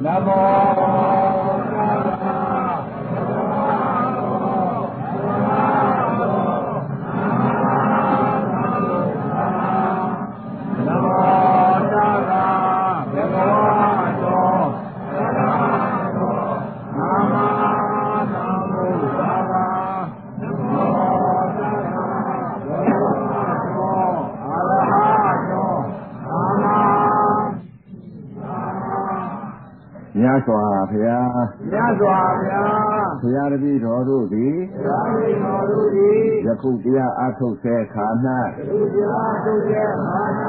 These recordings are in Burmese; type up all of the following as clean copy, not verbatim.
နမောတတ္တမြတ်စွာဘုရားမြတ်စွာဘုရားဘုရားတပည့်တော်တို့သည်ဘုရားတပည့်တော်တို့သည်ယခုတရားအထုတ်ဆဲခါ၌ယခုတရားအထုတ်ဆဲခါ၌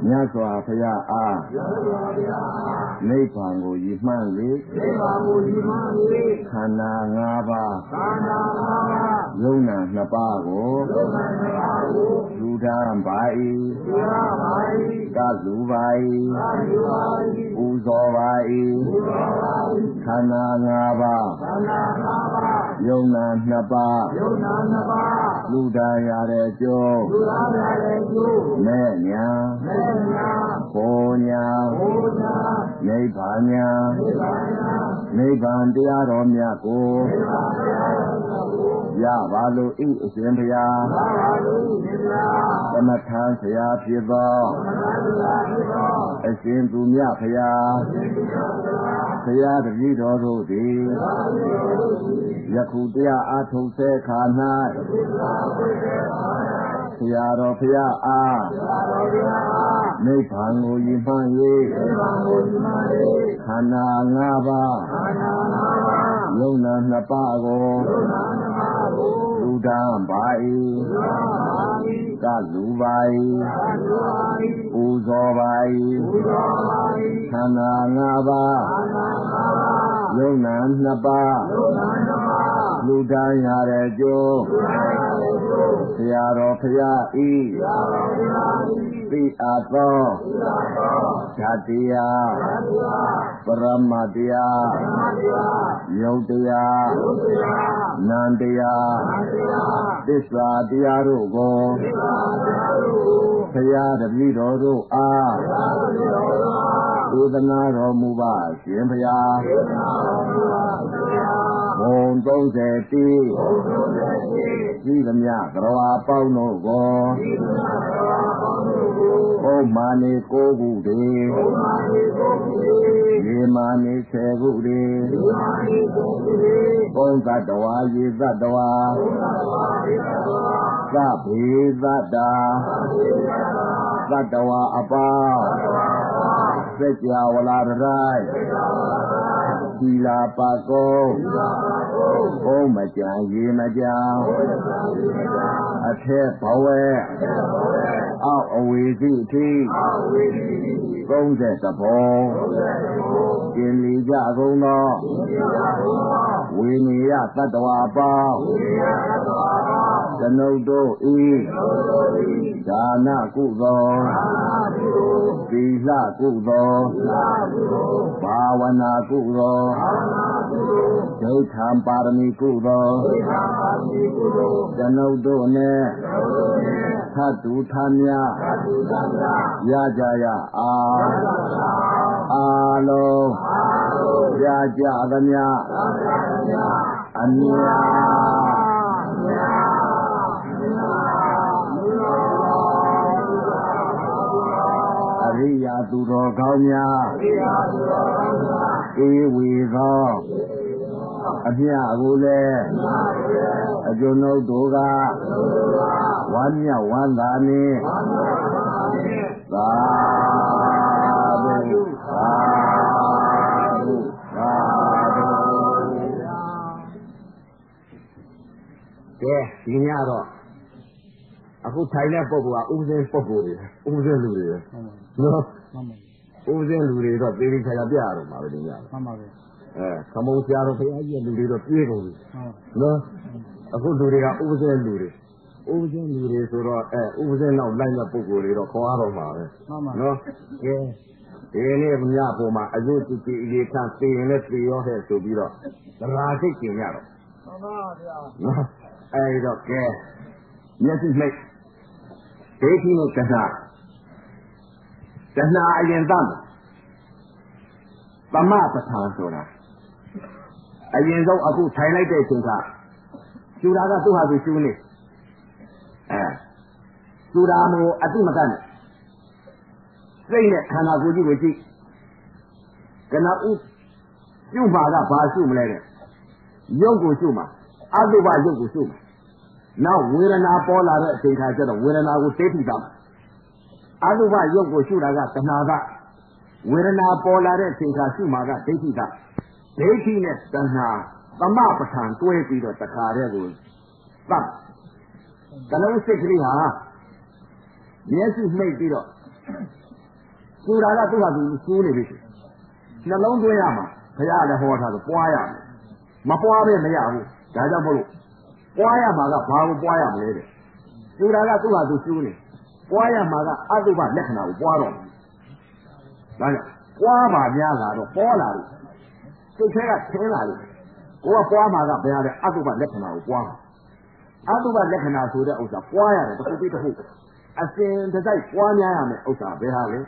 မြတ်စွာဘုရားအားမြတ်စွာဘုရားအားနိဗ္ဗာန်ကိုရည်မှန်းလေနိဗ္ဗာန်ကိုရည်မှန်းလေခန္ဓာ၅ပါးခန္ဓာ၅ပါးယုံနာ၂ပါးကိုယုံနာ၂ပါးကိုလူဒန်းပါ၏လူဒန်းပါ၏ကလူပါ၏ကလူပါ၏ပူဇော်ပါ၏ပူဇော်ခန္ဓာ၅ပါးယုံနာ၂ပါးလူတန်းရတဲ့ကျိုးမဲ့ညာဘောညာနိဗ္ဗာန်ညာနိဗ္ဗာန်တရားတော်မြတ်ကိုရပါလို့ဤအရှင်ဘုရားသမထဆရာဖြစ်သောအရှင်သူမြတ်ဘုရားဘုရားတပည့်တော်တို့သည်ယခုတရားအားထုတ်ဆဲခါ၌ဆရာတော်ဘုရားအားနိဗ္ဗာန်ကိုရည်မှန်း၍ခန္ဓာ၅ပါးယုံနာ၂ပါးကိုလူဒန်းပါ၏ကလူပါ၏ပူဇော်ပါ၏ခန္ဓာ၅ပါးယုံနာ၂ပါးလူတန်းရတဲ့ကျိုးဆရာတော်ဘုရားဤသိအပ်သောဓာတ်တရားပရမတ်တရားယုတ်တရားနံတရားသစ္စာတရားတို့ကိုဘုရားတပည့်တော်တို့အားဒေသနာတော်မူပါရှင်ဘုရားဘုံ30တိဤသမျှကရဝါပေါင်းတို့ကိုဘုမာနေ9ခုတည်းရေမာနေ10ခုတည်းဘုံသတ္တဝါရေသတ္တဝါသဗ္ဗေသတ္တာသတ္တဝါအပေါင်းစัจ java လာရိုက်သီလာပါကုံဘုံမကြံရေမကြံအထက်ဘဝအောက်အဝေစီအထိ30ဘုံကျင်လီကြကုန်သောဝိနည်းသတ္တဝါပေါင်းကျွန်ုပ်တို့ဤဒါနကုသိုလ်သီလကုသိုလ်ဘာဝနာကုသိုလ်ဒိဋ္ဌံပါရမီကုသိုလ်ကျွန်ုပ်တို့နဲ့သတ္တုထမြရကြရအားလုံးရကြသမျှအမြအရိယာသူတော်ကောင်းများဧဝေသောအမြကိုလည်းအကျွန်ုပ်တို့ကဝမ်းမြောက်ဝမ်းသာနှင့်သာဓုသာဓုသာဓုကဲဒီညတော့အခုထိုင်တဲ့ပုဂ္ဂိုလ်ကဥပဇင်းပုဂ္ဂိုလ်တွေဥပဇင်းလူတွေနော်ဥပဇင်းလူတွေတော့သေသေးချာချာပြရတော့မှာပဲဒီညမှန်ပါပဲခမုံဆရာတော်ဘုရားကြီးလူတွေတော့ပြေးကုန်ပြီနော်အခုလူတွေကဥပဇင်းလူတွေဥပဇင်းလူတွေဆိုတော့ဥပဇင်းနောက်လိုက်တဲ့ပုဂ္ဂိုလ်တွေတော့ခေါ်ရတော့မှာပဲနော်ကဲဒီနေ့ညပေါ်မှာအယုတ်တိတိအေခံသိရင်လည်းသိရောဟဲ့ဆိုပြီးတော့သရာစိတ်ကျင်ရတော့မှန်ပါဗျာနော်အဲဒီတော့ကဲမျက်စိမိတ်ဒိဋ္ဌိနဲ့တဏှာအရင်သမ်း သမပဋ္ဌာန်ဆိုတာအရင်ဆုံးအခုထိုင်လိုက်တဲ့အချိန်ကကျူတာကသူ့ဟာသူကျူနေကျူတာမျိုးအတိမကနဲ့စိတ်နဲ့ခန္ဓာကိုယ်ကြီးကိုကြည့်ကနဦးကျူမှာကဘာရှုမလဲတဲ့ရုပ်ကိုရှုမှာအတုပရုပ်ကိုရှုမှာနောက်ဝေဒနာပေါ်လာတဲ့အချိန်ခါကျတော့ဝေဒနာကိုသိသိတာအတုပရုပ်ကိုရှုတာကတဏှာကဝေဒနာပေါ်လာတဲ့အချိန်ခါရှုမှာကဒိဋ္ဌိကဒိဋ္ဌိနဲ့တဏှာသမပဋ္ဌာန်တွဲပြီးတော့တခါတည်းကိုသတ်ကလုံးစိတ်ကလေးဟာမျက်စိမှိတ်ပြီးတော့ကျူတာကသူ့ဟာသူကျူးနေပြီနှလုံးသွင်းရမှာဘုရားလည်းဟောထားလို့ပွားရမယ်မပွားပဲမရဘူးဒါကြောင့်မို့လို့ပွားရမှာကဘာကိုပွားရမလဲတဲ့ကျူတာကသူ့ဟာသူကျူးနေပွားရမှာကအတုပလက္ခဏာကိုပွားတော့ဒါကြောင့်ပွားပါများလာတော့ပေါ်လာလို့စိတ်ထဲကထင်းလာလို့ကိုကပွားမှာကဘယ်ဟာလဲအတုပလက္ခဏာကိုပွားမှာအတုပလက္ခဏာဆိုတဲ့ဥစ္စာပွားရတယ်တစ်ခုပြီးတစ်ခုအစဉ်တစိုက်ပွားများရမယ်ဥစ္စာဘယ်ဟာလဲဩ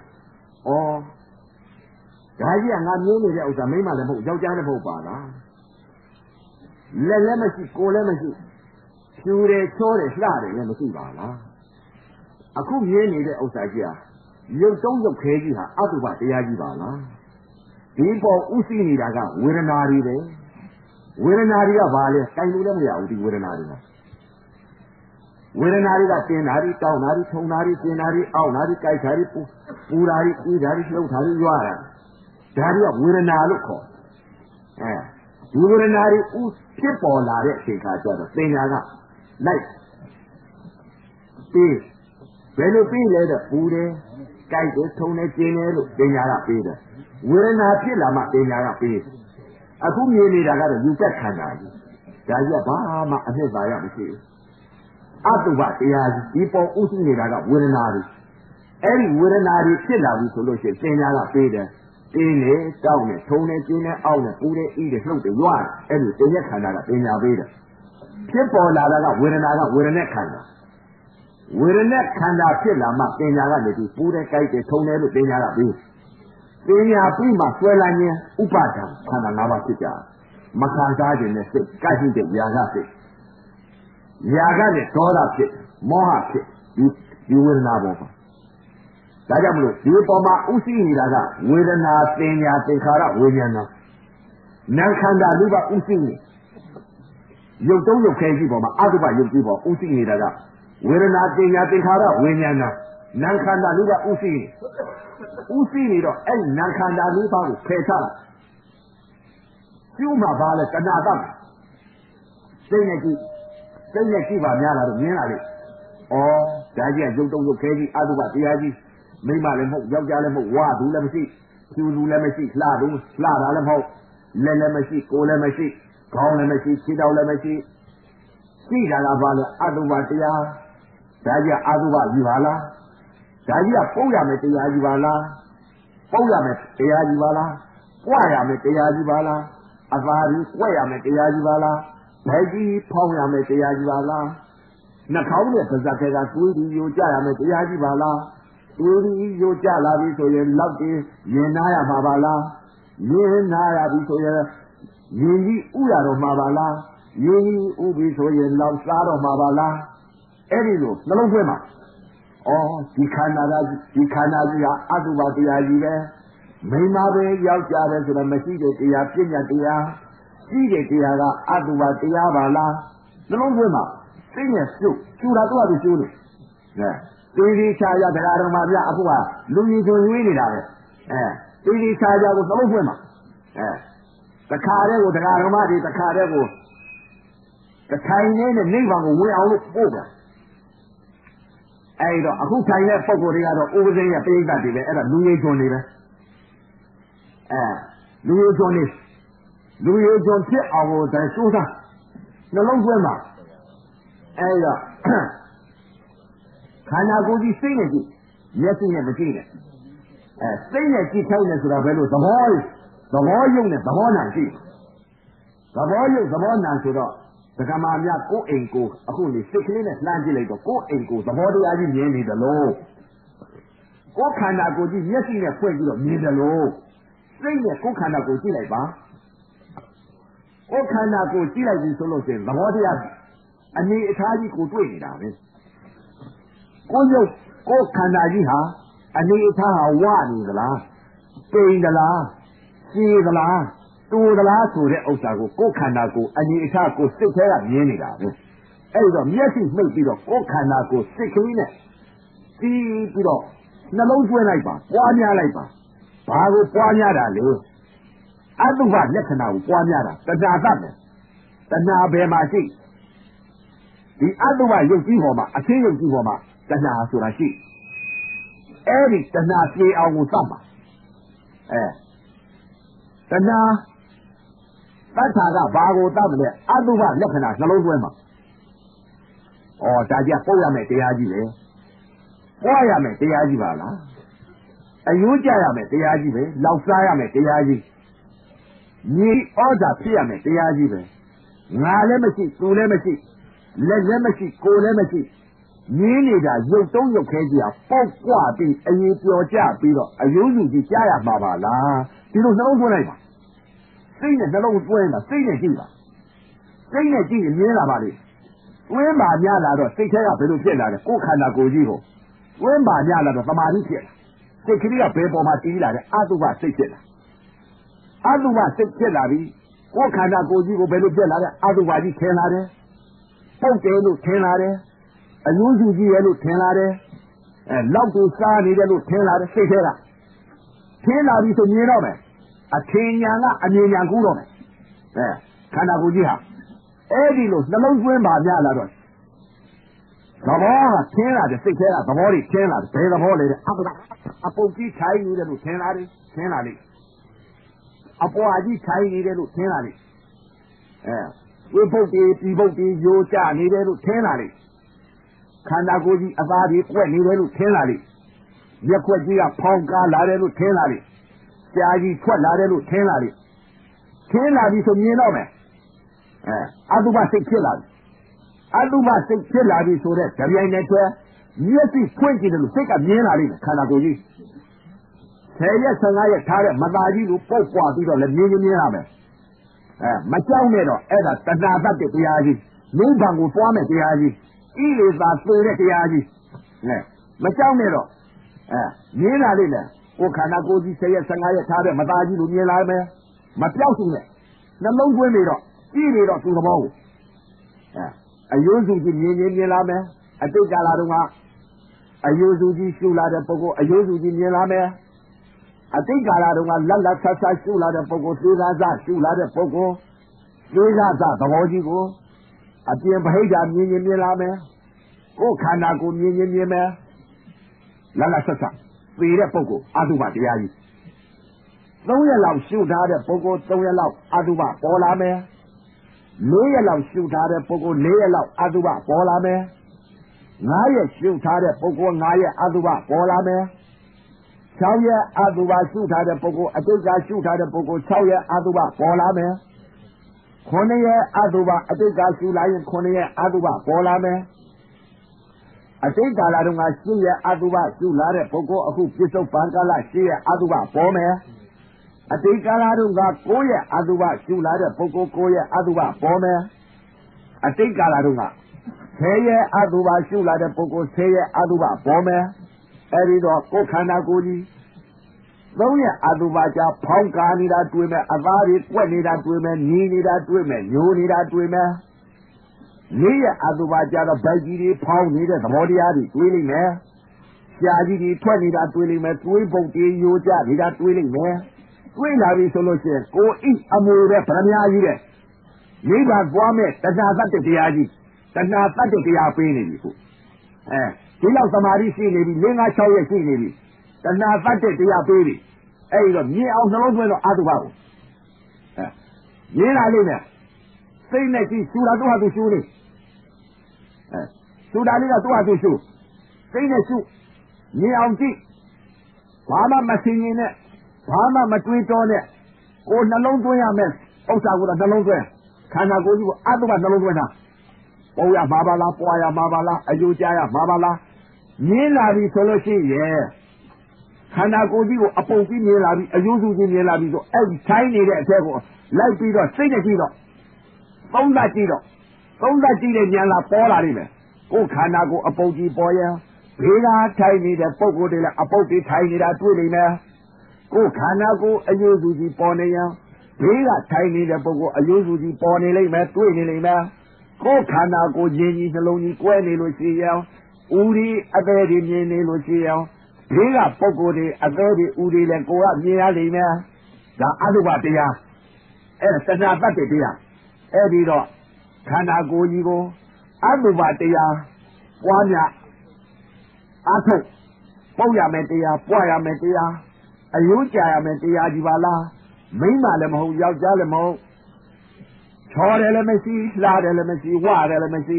ဒါကြီးကငါမြင်နေတဲ့ဥစ္စာမိမလည်းမဟုတ်ယောက်ျားလည်းမဟုတ်ပါလားလက်လည်းမရှိကိုယ်လည်းမရှိဖြူတယ်ချောတယ်လှတယ်လည်းမရှိပါလားအခုမြင်နေတဲ့ဥစ္စာကြီးဟာရုပ်တုံးရုပ်ခဲကြီးဟာအတုပတရားကြီးပါလားဒီပေါ်ဥသိနေတာကဝေဒနာတွေပဲဝေဒနာတွေကဘာလဲတိုင်လို့လည်းမရဘူးဒီဝေဒနာတွေကဝေဒနာတွေကတင်တာတွေတောင်းတာတွေထုံတာတွေတင်တာတွေအောင့်တာတွေကြိုက်တာတွေပူတာတွေအေးတာတွေလှုပ်တာတွေရွာတာဒါတွေကဝေဒနာလို့ခေါ်ဒီဝေဒနာတွေဥဖြစ်ပေါ်လာတဲ့အချိန်ခါကျတော့သင်ညာကလိုက်ပြီးဘယ်လိုပြီးလဲတဲ့ပူတယ်ကြိုက်တယ်ထုံတယ်ကျင်တယ်လို့သင်ညာကပြီးတယ်ဝေဒနာဖြစ်လာမှသင်ညာကပြီးအခုမြင်နေတာကတော့ယူသက်ခန္ဓာကြီးဒါကြီးကဘာမှအနှစ်သာရမရှိဘူးအတုပတရားကြီးဒီပေါ်ဥသိနေတာကဝေဒနာတွေအဲ့ဒီဝေဒနာတွေဖြစ်လာပြီဆိုလို့ရှိရင်သင်ညာကပြီးတယ်တင်းနေတောင်းနေထုံနေကျင်းနေအောက်နေပူနေဤနေလှုပ်တယ်ရွာတယ်အဲ့ဒီသင်္ညက်ခန္ဓာကသင်ညာပြီးတယ်ဖြစ်ပေါ်လာတာကဝေဒနာကဝေဒနဲ့ခန္ဓာဝေဒနဲ့ခန္ဓာဖြစ်လာမှသင်ညာကနေပြီးပူတယ်ကြိုက်တယ်ထုံတယ်လို့သင်ညာကပြီးသင်ညာပြီးမှဆွဲလာခြင်းဥပါဒံခန္ဓာ၅ပါးဖြစ်ကြမခံစားခြင်းနဲ့စိတ်ကြိုက်တဲ့ຢာကစိတ်ຢာကနဲ့ဒေါသဖြစ်မောဟဖြစ်ဒီဝေဒနာပေါ်မှာဒါကြောင့်မလို့ဒီပေါ်မှာဥသိနေတာကဝေဒနာသင်ညာသင်္ခါရဝိညာဏနာခန္ဓာလူကဥသိနေရုပ်တုံးရုပ်ခဲကြီးပေါ်မှာအတုပရုပ်ကြီးပေါ်ဥသိနေတာကဝေဒနာသင်ညာသင်္ခါရဝိညာဏနာခန္ဓာလူကဥသိနေတော့အဲ့ဒီနာခန္ဓာလူပါကိုဖယ်ထားလိုက်ကျူးမှာပါလဲတဏှာတတ်စိတ်နဲ့ကြည့်ပါများလာတော့မြင်လာလေဩဒါကြီးကရုပ်တုံးရုပ်ခဲကြီးအတုပတရားကြီးမိမလည်းမဟုတ်ယောက်ျားလည်းမဟုတ်ဝါသူလည်းမရှိဖြူလူလည်းမရှိလှတာလည်းမဟုတ်လက်လည်းမရှိကိုယ်လည်းမရှိခေါင်းလည်းမရှိခြေထောက်လည်းမရှိရှိတာကဘာလဲအတုပတရားဒါကြီးကအတုပကြီးပါလားဒါကြီးကပုတ်ရမယ်တရားကြီးပါလားပုတ်ရမယ်တရားကြီးပါလားကြွရမယ်တရားကြီးပါလားအသာကြီးကြွရမယ်တရားကြီးပါလားဗိုက်ကြီးဖောင်းရမယ်တရားကြီးပါလားနှာခေါင်းနဲ့ပါးစပ်ထဲကသွေးကြီးယိုကျရမယ်တရားကြီးပါလားသွေးကြီးယိုကျလာပြီဆိုရင်လောက်တည်းရင်နာရမှာပါလားရင်နာရပြီဆိုရင်ရင်ကြီးဥရတော့မှာပါလားရင်ကြီးဥပြီဆိုရင်လောက်စားတော့မှာပါလားအဲ့ဒီလိုနှလုံးသွင်းမှာဒီခန္ဓာကြီးကအတုပတရားကြီးပဲမိမပဲယောက်ျားပဲဆိုတော့မရှိတဲ့တရားပြညာတရားရှိတဲ့တရားကအတုပတရားပါလားနှလုံးသွင်းမှာသိနေကျူတာတော့သူကျူးနေသေချာရတရားတော်မှာပြအခုကလူကြီးဆိုရွေးနေတာပဲသေချာကြကိုနှလုံးသွင်းမှာတခါတည်းကိုတရားတော်မှာဒီတခါတည်းကိုတထိုင်နေနဲ့နိဗ္ဗာန်ကိုဝင်အောင်လို့ပို့တာအဲ့တော့အခုထိုင်တဲ့ပုံကိုယ်တွေကတော့ဥပဇင်းရဲ့ပြိဋ္ဌာတွေပဲအဲ့ဒါလူကြီးကျွန်းနေပဲလူကြီးကျွန်းဖြစ်အောင်ကိုတိုင်စိုးစားနှလုံးသွင်းမှာအဲ့တော့ခန္ဓာကိုယ်ကြီးစိတ်နဲ့ကြည့်မျက်စိနဲ့မကြည့်နဲ့စိတ်နဲ့ကြည့်ထိုင်နေဆိုတာဘယ်လိုသဘောယုံနဲ့သဘောနာကြည့်သဘောယုံသဘောနာဆိုတော့ဒကမာများကိုယ်အိမ်ကိုအခုနေစိတ်ကလေးနဲ့လှမ်းကြည့်လိုက်တော့ကိုယ်အိမ်ကိုသဘောတရားကြီးမြင်နေတယ်လို့ကိုယ်ခန္ဓာကိုယ်ကြီးမျက်စိနဲ့ဖွင့်ပြီးတော့မြင်တယ်လို့ စိတ်နဲ့ကိုယ်ခန္ဓာကိုကြည့်လိုက်ပါကိုယ်ခန္ဓာကိုကြည့်လိုက်ပြီဆိုလို့ရှိရင်သဘောတရားအနေအထားကြီးကိုတွေ့နေတာပဲကိုယ်ရုပ်ကိုယ်ခန္ဓာကြီးဟာအနေအထားဟာဝနေသလားပိန်သလားရှည်သလားတူသလားဆိုတဲ့ဥစ္စာကိုကိုယ်ခန္ဓာကိုအနေအထားကိုစိတ်ထဲကမြင်နေတာပဲအဲ့တော့မျက်စိမှိတ်ပြီးတော့ကိုယ်ခန္ဓာကိုစိတ်ကလေးနဲ့တီးပြီးတော့နှလုံးသွင်းလိုက်ပါပွားများလိုက်ပါဘာကိုပွားများတာလဲအတုပလက္ခဏာကိုပွားများတာတဏှာသတ်တယ်တဏှာဘယ်မှာရှိဒီအတုပရုပ်ကြီးပေါ်မှာအချင်းရုပ်ကြီးပေါ်မှာတဏှာဆိုတာရှိအဲ့ဒီတဏှာပြေအောင်ကိုသတ်ပါတဏှာသတ်တာကဘာကိုသတ်မလဲအတုပလက္ခဏာနှလုံးသွင်းမှာဒါကြပို့ရမယ်တရားကြီးပဲပွားရမယ်တရားကြီးပါလားအယိုးကြရမယ်တရားကြီးပဲလောက်စားရမယ်တရားကြီးညီဩဇာဖြစ်ရမယ်တရားကြီးပဲငါလည်းမရှိသူလည်းမရှိလက်လည်းမရှိကိုယ်လည်းမရှိမြင်းနေတာရုပ်တုံးရုပ်ခဲကြီးကပေါက်ကွပြီးအရင်ပျော်ကြပြီးတော့အယိုးစုကြီးကြားရမှာပါလားဒီလိုနှလုံးသွင်းလိုက်ပါစိတ်နဲ့နှလုံးသွင်းတာစိတ်နဲ့ကြည့်ပါစိတ်နဲ့ကြည့်ရင်မြင်လာပါလေသွင်းပါများလာတော့စိတ်ထဲကဘယ်လိုဖြစ်လာလဲကိုယ်ခန္ဓာကိုယ်ကြီးကိုသွင်းပါများလာတော့သမာဓိဖြစ်လာစိတ်ကလေးကဘယ်ပေါ်မှာတည်လာတယ်အတုပစိတ်ဖြစ်လာအတုပစိတ်ဖြစ်လာပြီကိုယ်ခန္ဓာကိုယ်ကြီးကိုဘယ်လိုဖြစ်လာလဲအတုပကြီးထင်လာတယ်ပုတ်တယ်လို့ထင်လာတယ်အယိုးစုကြီးရဲ့လို့ထင်လာတယ်လောက်တူစားနေတယ်လို့ထင်လာတယ်စိတ်ထဲကထင်လာပြီဆိုမြင်တော့မယ်အထင်ညာကအမြင်ညာကူးတော့မယ်ခန္ဓာကိုယ်ကြီးဟာအဲ့ဒီလိုနှလုံးသွင်းပါများလာတော့သဘောကထင်းလာတယ်စိတ်ထဲကသဘောတွေထင်းလာတယ်ဘယ်သဘောလဲအပုတ်ကြီးထိုင်နေတယ်လို့ထင်လာတယ်ထင်လာလိမ့်အပွားကြီးထိုင်နေတယ်လို့ထင်လာလိမ့်ဝိပုတ်တွေပြည်ပုတ်တွေယိုကျနေတယ်လို့ထင်လာလိမ့်ခန္ဓာကိုယ်ကြီးအသားတွေကွက်နေတယ်လို့ထင်လာလိမ့်ရက်ခွက်ကြီးကဖောင်းကားလာတယ်လို့ထင်လာလိမ့်ကြာကြီးထွက်လာတယ်လို့ထင်လာလိမ့်ထင်လာပြီဆိုမြင်တော့မယ်အတုပစိတ်ဖြစ်လာပြီအတုပစိတ်ဖြစ်လာပြီဆိုတဲ့ကြပြိုင်နဲ့တွဲမျက်စိဖွင့်ကြည့်တယ်လို့စိတ်ကမြင်လာလိမ့်မယ်ခန္ဓာကိုယ်ကြီး10 ရက်15ရက်ထားတဲ့မသားကြီးကိုပုတ်ပွားပြီးတော့လည်းမြင်ရမယ်မကြောက်နဲ့တော့အဲ့ဒါတဏှာတတ်တဲ့တရားကြီးနိဗ္ဗာန်ကိုသွားမယ်တရားကြီးဣလေသာသိတဲ့တရားကြီးမကြောက်နဲ့တော့မြင်လာလိမ့်မယ်ကိုယ်ခန္ဓာကိုယ်ကြီး10 ရက်15ရက်ထားတဲ့မသားကြီးကိုမြင်လာမယ်မပြောက်စုနဲ့နှလုံးသွင်းပြီးတော့ကြည့်နေတော့သူသဘောကိုအယိုးစုကြီးမြင်လာမယ်အတိတ်ကာလတုန်းကအယိုးစုကြီးရှုလာတဲ့ပုဂ္ဂိုလ်အယိုးစုကြီးမြင်လာမယ်အတိတ်ကာလတုန်းကလက်ဆက်ဆက်ရှုလာတဲ့ပုဂ္ဂိုလ်သေသာစရှုလာတဲ့ပုဂ္ဂိုလ်သေသာစသဘောကြီးကိုအပြင်ဗဟိတမြင်လာမယ်ကိုယ်ခန္ဓာကိုမြင်မယ်လက်ဆက်ဆက်သေတဲ့ပုဂ္ဂိုလ်အတုပတရားကြီး3 ရက်လောက်ရှုထားတဲ့ပုဂ္ဂိုလ်3 ရက်လောက်အတုပပေါ်လာမယ်4 ရက်လောက်ရှုထားတဲ့ပုဂ္ဂိုလ်4 ရက်လောက်အတုပပေါ်လာမယ်5 ရက်ရှုထားတဲ့ပုဂ္ဂိုလ်5 ရက်အတုပပေါ်လာမယ်6 ရက်အတုပရှုထားတဲ့ပုဂ္ဂိုလ်အတိတ်ကရှုထားတဲ့ပုဂ္ဂိုလ်6 ရက်အတုပပေါ်လာမယ်9 ရက်အတုပအတိတ်ကရှုလိုက်ရင်9 ရက်အတုပပေါ်လာမယ်အတိတ်ကာလတုန်းက10 ရက်အတုပရှုလာတဲ့ပုဂ္ဂိုလ်အခုပြစ္ဆုတ်ပံကာလ10 ရက်အတုပပေါ်မယ်အတိတ်ကာလတုန်းက9 ရက်အတုပရှုလာတဲ့ပုဂ္ဂိုလ်9 ရက်အတုပပေါ်မယ်အတိတ်ကာလတုန်းက10 ရက်အတုပရှုလာတဲ့ပုဂ္ဂိုလ်10 ရက်အတုပပေါ်မယ်အဲဒီတော့ကိုယ်ခန္ဓာကိုယ်ကြီး3 ရက်အတုပကြဖောင်းကာနေတာတွေ့မယ်အသားတွေကွက်နေတာတွေ့မယ်ညီးနေတာတွေ့မယ်ညိုနေတာတွေ့မယ်4 ရက်အတုပကြတော့ဗိုက်ကြီးတွေဖောင်းနေတဲ့သဘောတရားတွေတွေ့လိမ့်မယ်ရှားကြီးတွေထွက်နေတာတွေ့လိမ့်မယ်သွေးပုတ်တွေယိုကျနေတာတွေ့လိမ့်မယ်တွေ့လာပြီဆိုလို့ရှိရင်ကိုဣအမူတဲ့ဗရမ ्या ကြီးတဲ့နိဗ္ဗာန်သွားမဲ့တဏှာတတ်တဲ့တရားကြီးတဏှာတတ်တဲ့တရားပေးနေပြီခုဒီလောက်သမာဓိရှိနေပြီ5 6 ရက်ရှိနေပြီတဏှာတတ်တဲ့တရားပေးပြီအဲ့တော့မြင်အောင်နှလုံးသွင်းတော့အတုပကိုမြင်လာလိမ့်မယ်စိတ်နဲ့ကြည့်ရှူတာသူ့ဟာသူရှူနေရှူတာလေးကသူ့ဟာသူရှူစိတ်နဲ့ရှူမြင်အောင်ကြည့်ဘာမှမဆင်ရင်နဲ့ဘာမှမတွေးတော့နဲ့ကိုနှလုံးသွင်းရမယ်ဥစ္စာကိုတော့နှလုံးသွင်းခန္ဓာကိုယ်ကြီးကိုအတုပနှလုံးသွင်းတာပေါ်ရမှာပါလားပွားရမှာပါလားအယိုးကြရမှာပါလားမြင်လာပြီဆိုလို့ရှိရင်ခ ခန္ဓာကိုယ်ကြီးကိုအပုပ်ကြီးမြင်လာပြီးအယုစုကြီးမြင်လာပြီးဆိုအဲ့ဒီဆိုင်နေတဲ့အထက်ကိုလိုက်ပြီးတော့စိတ်နဲ့ကြည့်တော့သုံးသပ်ကြည့်တဲ့ဉာဏ်လာပေါ်လာလိမ့်မယ်ကိုယ်ခန္ဓာကိုယ်အပုပ်ကြီးပေါ်ရင်ဘေးကထိုင်နေတဲ့ပုံကိုယ်တွေလည်းအပုပ်တွေထိုင်နေတာတွေ့လိမ့်မယ်ကိုယ်ခန္ဓာကိုယ်အယုစုကြီးပေါ်နေရင်ဘေးကထိုင်နေတဲ့ပုံကိုယ်အယုစုကြီးပေါ်နေလိမ့်မယ်တွေ့နေလိမ့်မယ်ကိုယ်ခန္ဓာကိုယ်ရင်းကြီးနှလုံးကြီးကွဲနေလို့ရှိရင်ဦးဒီအသေးတွေမြင်နေလို့ရှိရင်ဘေးကပုံကိုယ်တွေအသေးတွေဦးတွေလည်းကိုယ်ကမြင်ရလိမ့်မယ်ဒါအတုပတရားအဲ့ဒါသဏ္ဍာတတ်တဲ့တရားအဲ့ဒီတော့ခန္ဓာကိုယ်ကြီးကိုအတုပတရားပွားများအထုတ်ပုတ်ရမယ်တရားပွားရမယ်တရားအယုကြရမယ်တရားဒီပါလားမိန်းမလည်းမဟုတ်ယောက်ျားလည်းမဟုတ်ချော်တယ်လည်းမရှိလှတယ်လည်းမရှိဝတယ်လည်းမရှိ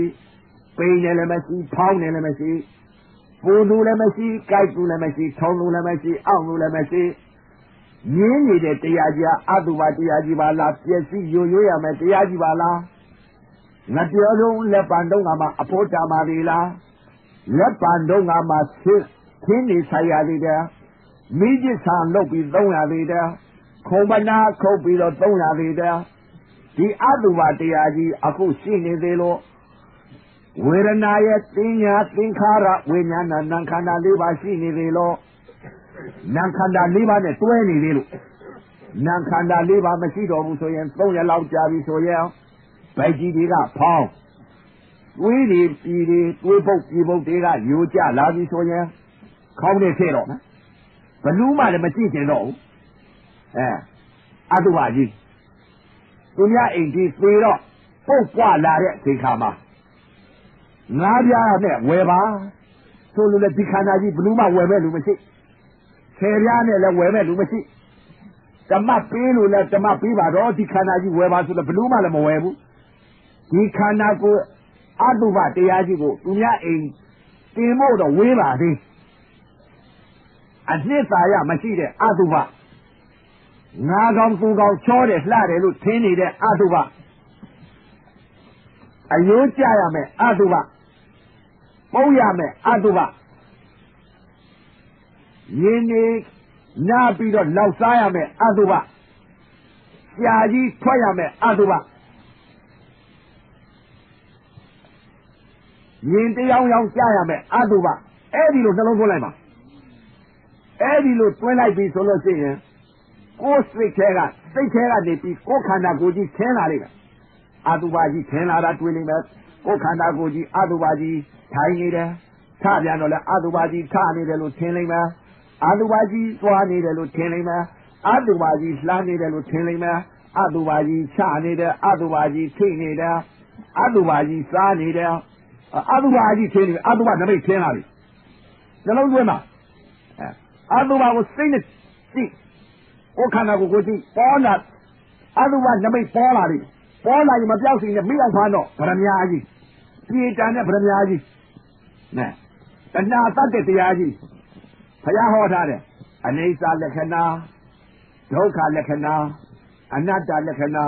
ပိန်တယ်လည်းမရှိဖောင်းတယ်လည်းမရှိပူသူလည်းမရှိကြိုက်သူလည်းမရှိထုံသူလည်းမရှိအောင့်သူလည်းမရှိရင်းနေတဲ့တရားကြီးအတုပတရားကြီးပါလားပျက်စီးယိုယွေးရမယ်တရားကြီးပါလားငါပြောဆုံးလက်ပံတုံးကမှအဖို့တာပါလေလားလက်ပံတုံးကမှခင်းနေဆိုင်ရသေးတယ်မိจิตဆံလုပ်ပြီးသုံးရသေးတယ်ခုံပနာခုတ်ပြီးတော့သုံးရသေးတယ်ဒီအတုပတရားကြီးအခုရှိနေသေးလို့ဝေဒနာရဲ့သင်ညာသင်္ခါရဝိညာဏနာခန္ဓာ၄ပါးရှိနေသေးလို့နာခန္ဓာ၄ပါးနဲ့တွဲနေသေးလို့နာခန္ဓာ၄ပါးမရှိတော့ဘူးဆိုရင်3ရက်လောက်ကြာပြီဆိုရင်ဗိုက်ကြီးတွေကဖောင်းတွေးတွေပြည်တွေတွေးပုတ်ပြည်ပုတ်တွေကယိုကျလာပြီဆိုရင်ခေါင်းနဲ့ထည့်တော့မယ်ဘလူးမှလည်းမကြည့်ကျင်တော့ဘူးအတုပကြီးသူများအိမ်ကြီးသေတော့ပုတ်ပွားလာတဲ့ဒီခါမှာငါးပြားနဲ့ဝယ်ပါဆိုလို့လည်းဒီခန္ဓာကြီးဘလူးမှဝယ်မဲ့လူမရှိဆယ်ပြားနဲ့လည်းဝယ်မဲ့လူမရှိဓမ္မပေးလို့လည်းဓမ္မပေးပါတော့ဒီခန္ဓာကြီးဝယ်ပါဆိုတော့ဘလူးမှလည်းမဝယ်ဘူးဒီခန္ဓာကိုအတုပတရားကြီးကိုသူများအိမ်တင်ဖို့တော့ဝေးပါသေးအနှစ်သာရမရှိတဲ့အတုပငါကောင်သူကောင်ချောတယ်လှတယ်လို့ထင်နေတဲ့အတုပအယိုးကြရမယ်အတုပပုတ်ရမယ်အတုပရင်းနေနားပြီးတော့လောက်စားရမယ်အတုပရှားကြီးထွက်ရမယ်အတုပရင်တရားရောက်ကြရမယ်အတုပအဲ့ဒီလိုနှလုံးသွင်းလိုက်ပါအဲ့ဒီလိုသွင်းလိုက်ပြီဆိုလို့ရှိရင်ကိုယ်စိတ်ထဲကနေပြီးကိုယ်ခန္ဓာကိုယ်ကြီးထင်းလာလိမ့်မယ်အတုပကြီးထင်းလာတာတွေ့လိမ့်မယ်ကိုယ်ခန္ဓာကိုယ်ကြီးအတုပကြီးထိုင်နေတယ်ထပြန်တော့လဲအတုပကြီးထနေတယ်လို့ထင်လိမ့်မယ်အတုပကြီးသွားနေတယ်လို့ထင်လိမ့်မယ်အတုပကြီးလှမ်းနေတယ်လို့ထင်လိမ့်မယ်အတုပကြီးချနေတယ်အတုပကြီးထိနေတယ်အတုပကြီးစားနေတယ်အတုပကြီးထင်းနေအတုပနမိတ်ထင်းလာပြီနှလုံးသွင်းပါအတုပကိုစိတ်နဲ့ကြည့်ကိုယ်ခန္ဓာကိုယ်ကြည့်ပေါ်လာအတုပနမိတ်ပေါ်လာပြီပေါ်လာရင်မပြောက်စီနဲ့မိအောင်ဖမ်းတော့ဗရမ ्या ကြီးပြေတန်တဲ့ဗရမ ्या ကြီးနဲ့တဏှာတတ်တဲ့တရားကြီးဘုရားဟောထားတယ်အနိစ္စလက္ခဏာဒုက္ခလက္ခဏာအနတ္တလက္ခဏာ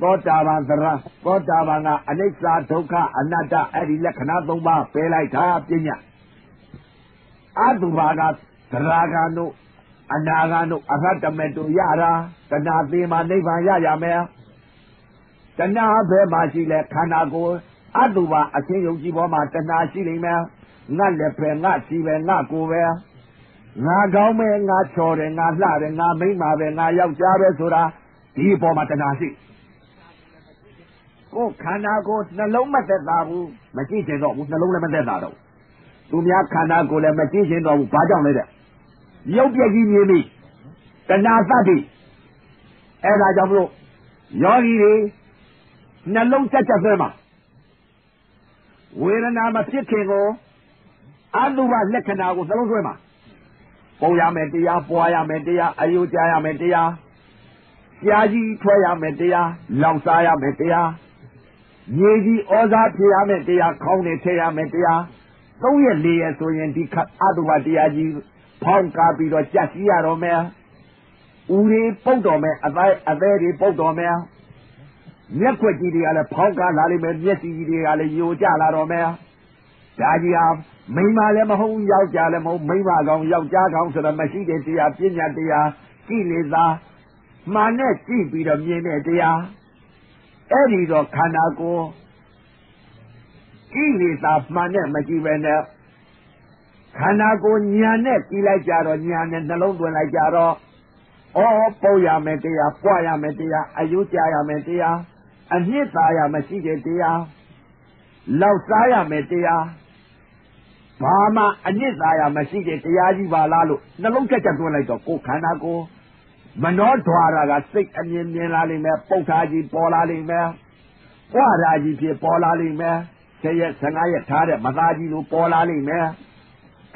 သောတာပန်သရသောတာပန်ကအနိစ္စဒုက္ခအနတ္တအဲ့ဒီလက္ခဏာ၃ပါးပယ်လိုက်တာပညာအတုပါကသရဂံတို့အနာဂံတို့အရဟတမေတို့ရတာတဏှာသေးမှနိဗ္ဗာန်ရမယ်တဏှာဘယ်မှာရှိလဲခန္ဓာကိုယ်အတုပါအချင်းယုံကြည်ပေါ်မှာတဏှာရှိနေမယ်ငါလက်ပဲငါစီပဲငါကိုယ်ပဲငါကောင်းပဲငါချော်တယ်ငါလှတယ်ငါမိမ့်ပါပဲငါယောက်ျားပဲဆိုတာဒီအပေါ်မှာတဏှာရှိကိုယ်ခန္ဓာကိုယ်နှလုံးမသက်သာဘူးမကြည့်ချင်တော့ဘူးနှလုံးလည်းမသက်သာတော့သူများခန္ဓာကိုယ်လည်းမကြည့်ချင်တော့ဘူးဘာကြောင့်လဲတဲ့ရုပ်ပြက်ကြီးမြင်ပြီတဏှာသတ္တိအဲ့ဒါကြောင့်မလို့ယောဂီတွေနှလုံးကြက်ကြက်သွဲမှာဝေဒနာမဖြစ်ခင်ကိုအတုပလက္ခဏာကိုနှလုံးသွဲမှာပုံရမယ်တရားပွားရမယ်တရားအယုကြရမယ်တရားရှားကြီးထွက်ရမယ်တရားလောက်စားရမယ်တရားမြေကြီးဩဇာဖြစ်ရမယ်တရားခေါင်းနဲ့ထည့်ရမယ်တရား3ရက်4ရက်ဆိုရင်ဒီအတုပတရားကြီးဖောင်းကားပြီးတော့ကြက်စီရတော့မယ်ဦးတွေပုတ်တော်မယ်အသေးတွေပုတ်တော်မယ်မျက်ခွက်ကြီးတွေကလည်းဖောင်းကားလာလိမ့်မယ်မျက်စိကြီးတွေကလည်းယိုကျလာတော့မယ်ဒါကြီးဟာ မိန်းမလည်းမဟုတ်ယောက်ျားလည်းမဟုတ်မိန်းမကောင်ယောက်ျားကောင်ဆိုတော့မရှိတဲ့တရားပညာတရားကိလေသာမှန်နဲ့ကြည့်ပြီးတော့မြင်တဲ့တရားအဲ့ဒီတော့ခန္ဓာကိုယ်ကိလေသာမှန်နဲ့မကြည့်ပဲနဲ့ခန္ဓာကိုယ်ညာနဲ့ကြည့်လိုက်ကြတော့ညာနဲ့နှလုံးသွင်းလိုက်ကြတော့ပုတ်ရမယ်တရားပွားရမယ်တရားအယုကြရမယ်တရားအနှစ်သာရမရှိတဲ့တရားလောက်စားရမယ်တရားဘာမှအနှစ်သာရမရှိတဲ့တရားကြီးပါလားလို့နှလုံးချက်ချက်သွင်းလိုက်တော့ကိုယ်ခန္ဓာကိုယ်မနောဓွာရကစိတ်အမြင်မြင်လာလိမ့်မယ်ပုတ်ထားကြီးပေါ်လာလိမ့်မယ်ပွားထားကြီးဖြစ်ပေါ်လာလိမ့်မယ်10 ရက်15 ရက်ထားတဲ့မသားကြီးလိုပေါ်လာလိမ့်မယ်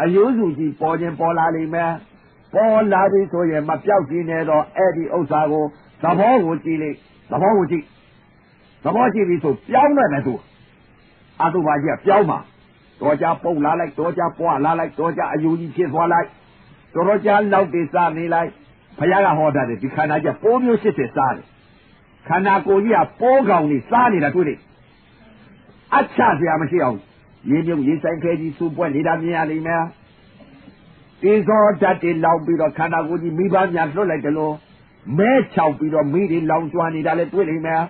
အယိုးစုကြီးပေါ်ခြင်းပေါ်လာလိမ့်မယ်ပေါ်လာပြီဆိုရင်မပြောက်ကြည့်နဲ့တော့အဲ့ဒီဥစ္စာကိုသဘောကိုကြည့်လိုက်သဘောကိုကြည့်သဘောကြည့်ပြီဆိုပြောင်းတယ်နဲ့သူအတုပါကြီးကပြောင်းမှာတော်ကြပုတ်လာလိုက်တော်ကြပွားလာလိုက်တော်ကြအယိုးကြီးဖြစ်သွားလိုက်တော်ကြလောက်တိစားနေလိုက်ဘုရားကဟောတာတယ်ဒီခန္ဓာကြီးပိုးမျိုး80စားတယ်ခန္ဓာကိုယ်ကြီးကပိုးကောင်ကြီးစားနေတာတွေ့တယ်အချစရာမရှိအောင်ရေမြုပ်ရေဆိုင်ခဲကြီးစူပွက်နေတာမြင်ရလိမ့်မယ်တေဇောဓာတ်တွေလောင်ပြီးတော့ခန္ဓာကိုယ်ကြီးမိဘများလွတ်လိုက်တယ်လို့မဲချောက်ပြီးတော့မိတွေလောင်ကျွမ်းနေတာလည်းတွေ့လိမ့်မယ်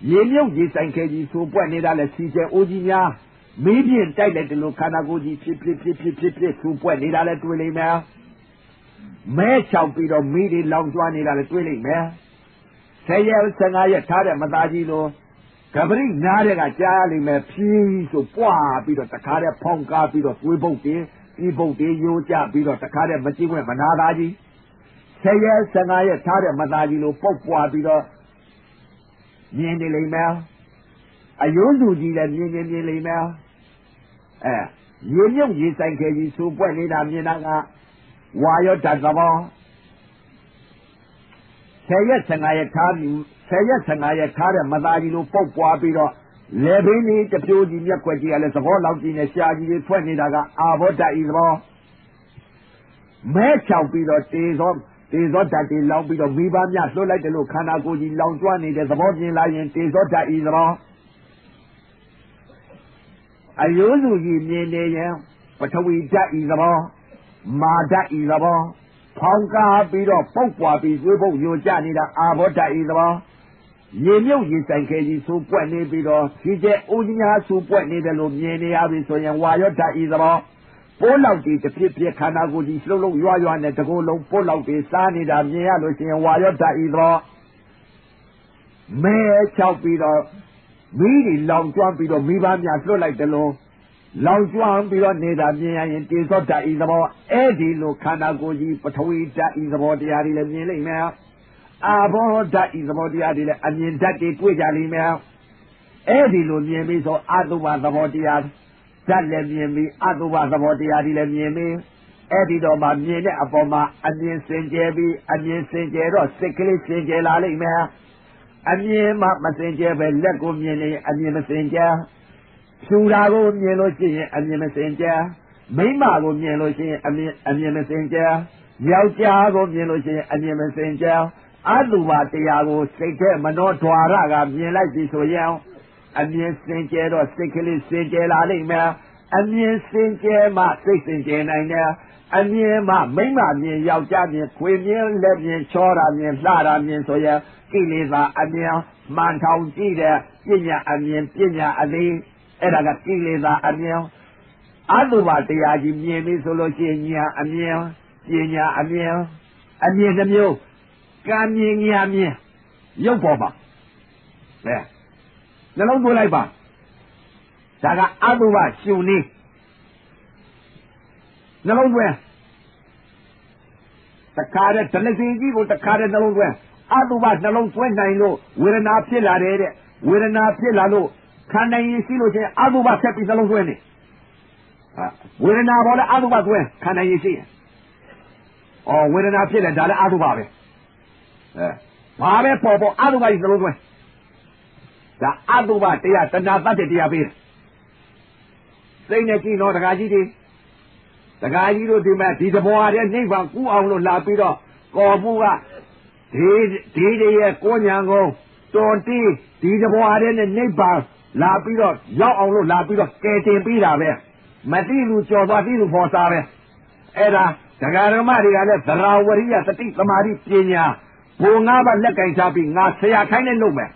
ရေမြုပ်ရေဆိုင်ခဲကြီးစူပွက်နေတာလည်းစီကျဲအိုးကြီးများမိပြင်းတိုက်လိုက်တယ်လို့ခန္ဓာကိုယ်ကြီးဖြစ်စူပွက်နေတာလည်းတွေ့လိမ့်မယ်မဲချောက်ပြီးတော့မိတွေလောင်ကျွမ်းနေတာလည်းတွေ့လိမ့်မယ်10 ရက်15 ရက်ထားတဲ့မသားကြီးလို့ကပရိနားတဲ့ကကြားရလိမ့်မယ်ဖြီးဆိုပွားပြီးတော့တခါတည်းဖောင်းကားပြီးတော့သွေးပုတ်တယ်ဒီပုတ်တယ်ရိုးကြပြီးတော့တခါတည်းမကြည့်ဝင်မနာသားကြီး10 ရက်15 ရက်ထားတဲ့မသားကြီးလို့ပုတ်ပွားပြီးတော့မြင်နေလိမ့်မယ်အယုံစုကြီးလည်းမြင်လိမ့်မယ်ရေမြုပ်ရေဆိုင်ခဲကြီးစူပွက်နေတာမြင်တာကဝါရောဓာတ်သဘော10 ရက်15 ရက်ထားပြီး10 ရက်15 ရက်ထားတဲ့မသားကြီးလိုပုတ်ပွားပြီးတော့လေဘင်းလေးတပြိုးကြီးမျက်ခွက်ကြီးကလည်းသဘောလောက်ကြီးနဲ့ရှားကြီးတွေထွက်နေတာကအာဘောဓာတ်ဤသဘောမဲချောက်ပြီးတော့တေဇောဓာတ်တွေလောင်ပြီးတော့မိဘများလွှတ်လိုက်တယ်လို့ခန္ဓာကိုယ်ကြီးလောင်ကျွမ်းနေတဲ့သဘောပြင်လာရင်တေဇောဓာတ်ဤသဘောအယိုးစုကြီးမြင်နေရင်ပထဝီဓာတ်ဤသဘောမာဓာတ်ဤသဘောဖောင်းကားပြီးတော့ပုတ်ပွားပြီးသွေးပုတ်ညိုကျနေတာအာဘောဓာတ်ဤသဘောရေမြုပ်ရေဆိုင်ခဲကြီးစူပွက်နေပြီးတော့ဒီကျဲအိုးကြီးများစူပွက်နေတယ်လို့မြင်နေရပြီဆိုရင်ဝါရောဓာတ်ဤသဘောပိုးလောက်ကြီးတစ်ဖြစ်ခန္ဓာကိုယ်ကြီးလှုပ်လှုပ်ရွာနဲ့တကိုယ်လုံးပိုးလောက်ကြီးစားနေတာမြင်ရလို့ရှိရင်ဝါရောဓာတ်ဤသဘောမဲချောက်ပြီးတော့မိတွေလောင်ကျွမ်းပြီးတော့မိဘများလွတ်လိုက်တယ်လို့လောင်ကျွမ်းပြီးတော့နေတာမြင်ရရင်တေဇောဓာတ်ဤသဘောအဲ့ဒီလိုခန္ဓာကိုယ်ကြီးပထဝီဓာတ်ဤသဘောတရားတွေလည်းမြင်လိမ့်မယ်အာဘောဓာတ်ဤသဘောတရားတွေလည်းအမြင်ဓာတ်တွေတွေ့ကြလိမ့်မယ်အဲ့ဒီလိုမြင်ပြီးဆိုအတုပသဘောတရားဓာတ်လည်းမြင်ပြီးအတုပသဘောတရားတွေလည်းမြင်ပြီးအဲ့ဒီတော့မှမြင်တဲ့အပေါ်မှာအမြင်စင်ကြယ်ပြီးအမြင်စင်ကြယ်တော့စိတ်ကလေးစင်ကြယ်လာလိမ့်မယ်အမြင်မှမစင်ကြယ်ပဲလက်ကိုမြင်နေအမြင်မစင်ကြယ်ဖြူတာကိုမြင်လို့ရှိရင်အမြင်မစင်ကြယ်မိမကိုမြင်လို့ရှိရင်အမြင်မစင်ကြယ်ယောက်ျားကိုမြင်လို့ရှိရင်အမြင်မစင်ကြယ်အတုပါတရားကိုစိတ်ထဲမနောဓွာရကမြင်လိုက်ပြီဆိုရင်အမြင်စင်ကြယ်တော့စိတ်ကလေးစင်ကြယ်လာလိမ့်မယ်အမြင်စင်ကြယ်မှစိတ်စင်ကြယ်နိုင်တယ်အမြင်မှမိမမြင်ယောက်ျားမြင်ခွေမြင်လက်မြင်ချောတာမြင်လှတာမြင်ဆိုရင်ကိလေသာအမြင်မှန်ထောင်ကြည့်တဲ့ပညာအမြင်ပညာအလေးအဲ့ဒါကကိလေသာအမြင်အတုပါတရားကြီးမြင်ပြီဆိုလို့ရှိရင်ညာအမြင်ပညာအမြင်တစ်မျိုးကံမြင်ညာမြင်ရုပ်ပေါ်ပါနှလုံးသွင်းလိုက်ပါဒါကအတုပရှုနေနှလုံးသွင်းတခါတည်းဒလစီကြီးကိုတခါတည်းနှလုံးသွင်းအတုပနှလုံးသွင်းနိုင်လို့ဝေဒနာဖြစ်လာတယ်တဲ့ဝေဒနာဖြစ်လာလို့ခန္ဓာရင်ရှိလို့ချင်းအတုပဆက်ပြီးနှလုံးသွင်းနေဝေဒနာပေါ်လဲအတုပသွင်းခန္ဓာရင်ရှိရင်ဝေဒနာဖြစ်လဲဒါလည်းအတုပပဲဘာပဲပေါ်အတုပကြီးနှလုံးသွင်းဒါအတုပတရားတဏှာတတ်တဲ့တရားပေးတယ်စိတ်နဲ့ကြည့်တော့ဒကာကြီးတို့ဒီမဲ့ဒီတဘောရတဲ့နိဗ္ဗာန်ကူးအောင်လို့လာပြီးတော့ကော်မှုကဒီတည်းရဲ့ကိုညာကုန်းတော်တီးဒီတဘောရတဲ့နိဗ္ဗာန်လာပြီးတော့ရောက်အောင်လို့လာပြီးတော့ကယ်တင်ပေးတာပဲ မတိလူကြော်သွားတိလူဖော်စားပဲအဲ့ဒါဒကာဓမ္မတွေကလည်းသရဝရိယသတိသမာဓိပညာဘုံ၅ပါးလက်ကင်ချပြီးငါဆရာခိုင်းနဲ့လုပ်မယ်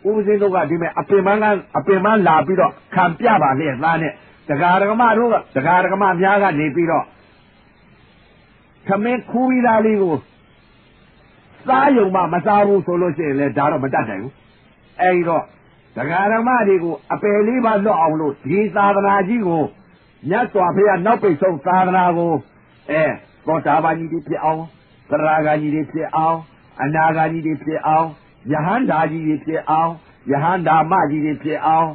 ဥပဇင်းတို့ကဒီမဲ့အပင်မန်းလာပြီးတော့ခံပြပါလေသားနဲ့ဒကာဓမ္မတို့ကဒကာဓမ္မများကနေပြီးတော့သမင်းခူးပြီးသားလေးကိုစားယုံမှမစားဘူးဆိုလို့ရှိရင်လည်းဒါတော့မတတ်နိုင်ဘူးအဲဒီတော့ဒကာဓမ္မတွေကိုအပယ်လေးပါလွတ်အောင်လို့ဒီသာသနာကြီးကိုမြတ်စွာဘုရားနောက်ပိတ်ဆုံးသာသနာကိုသောတာပန်ကြီးတွေဖြစ်အောင်သရဂါကြီးတွေဖြစ်အောင်အနာဂါကြီးတွေဖြစ်အောင်ယဟန္တာကြီးတွေဖြစ်အောင်ယဟန္တာမကြီးတွေဖြစ်အောင်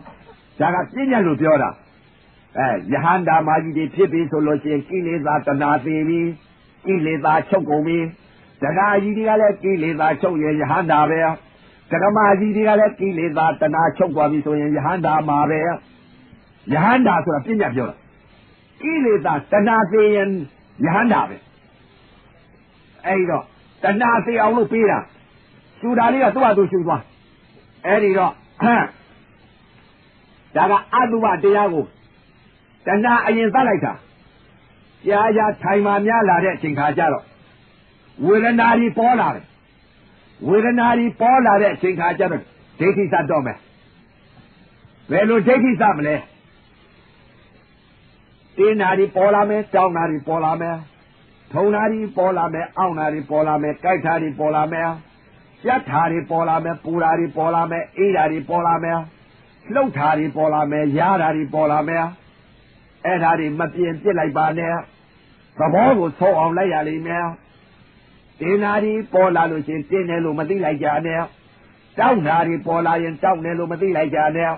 ဒါကပြည့်ညတ်လို့ပြောတာယဟန္တာမကြီးတွေဖြစ်ပြီဆိုလို့ရှိရင်ကိလေသာတဏှာသေးပြီကိလေသာချုပ်ကုန်ပြီဒကာကြီးတွေကလည်းကိလေသာချုပ်ရင်ယဟန္တာပဲဒကမကြီးတွေကလည်းကိလေသာတဏှာချုပ်သွားပြီဆိုရင်ယဟန္တာမှာပဲယဟန္တာဆိုတာပြည့်ညတ်ပြောတာကိလေသာတဏှာသေးရင်ယဟန္တာပဲအဲ့တော့တဏှာသေးအောင်လို့ပေးတာရှူတာလေးကသူ့ဟာသူရှူသွားအဲ့ဒီတော့ဒါကအတုပတရားကိုတဏှာအရင်သတ်လိုက်တာကြာထိုင်မှများလာတဲ့အချိန်ခါကျတော့ဝေဒနာကြီးပေါ်လာတယ်ဝေဒနာကြီးပေါ်လာတဲ့အချိန်ခါကျတော့ဒိဋ္ဌိသတ်တော့မယ်ဘယ်လိုဒိဋ္ဌိသတ်မလဲတင်းနာကြီးပေါ်လာမယ်တောင်းနာကြီးပေါ်လာမယ်ထုံနာကြီးပေါ်လာမယ်အောင့်နာကြီးပေါ်လာမယ်ကြိုက်တာကြီးပေါ်လာမယ်ရှက်တာကြီးပေါ်လာမယ်ပူတာကြီးပေါ်လာမယ်အေးတာကြီးပေါ်လာမယ်လှုပ်တာကြီးပေါ်လာမယ်ရားတာကြီးပေါ်လာမယ်အဲ့ဒါတွေမပြင်းပြစ်လိုက်ပါနဲ့သဘောကိုသုံးအောင်လိုက်ရလိမ့်မယ်တင်းနာကြီးပေါ်လာလို့ရှင်တင်းတယ်လို့မသိလိုက်ကြနဲ့တောင်းနာကြီးပေါ်လာရင်တောင်းတယ်လို့မသိလိုက်ကြနဲ့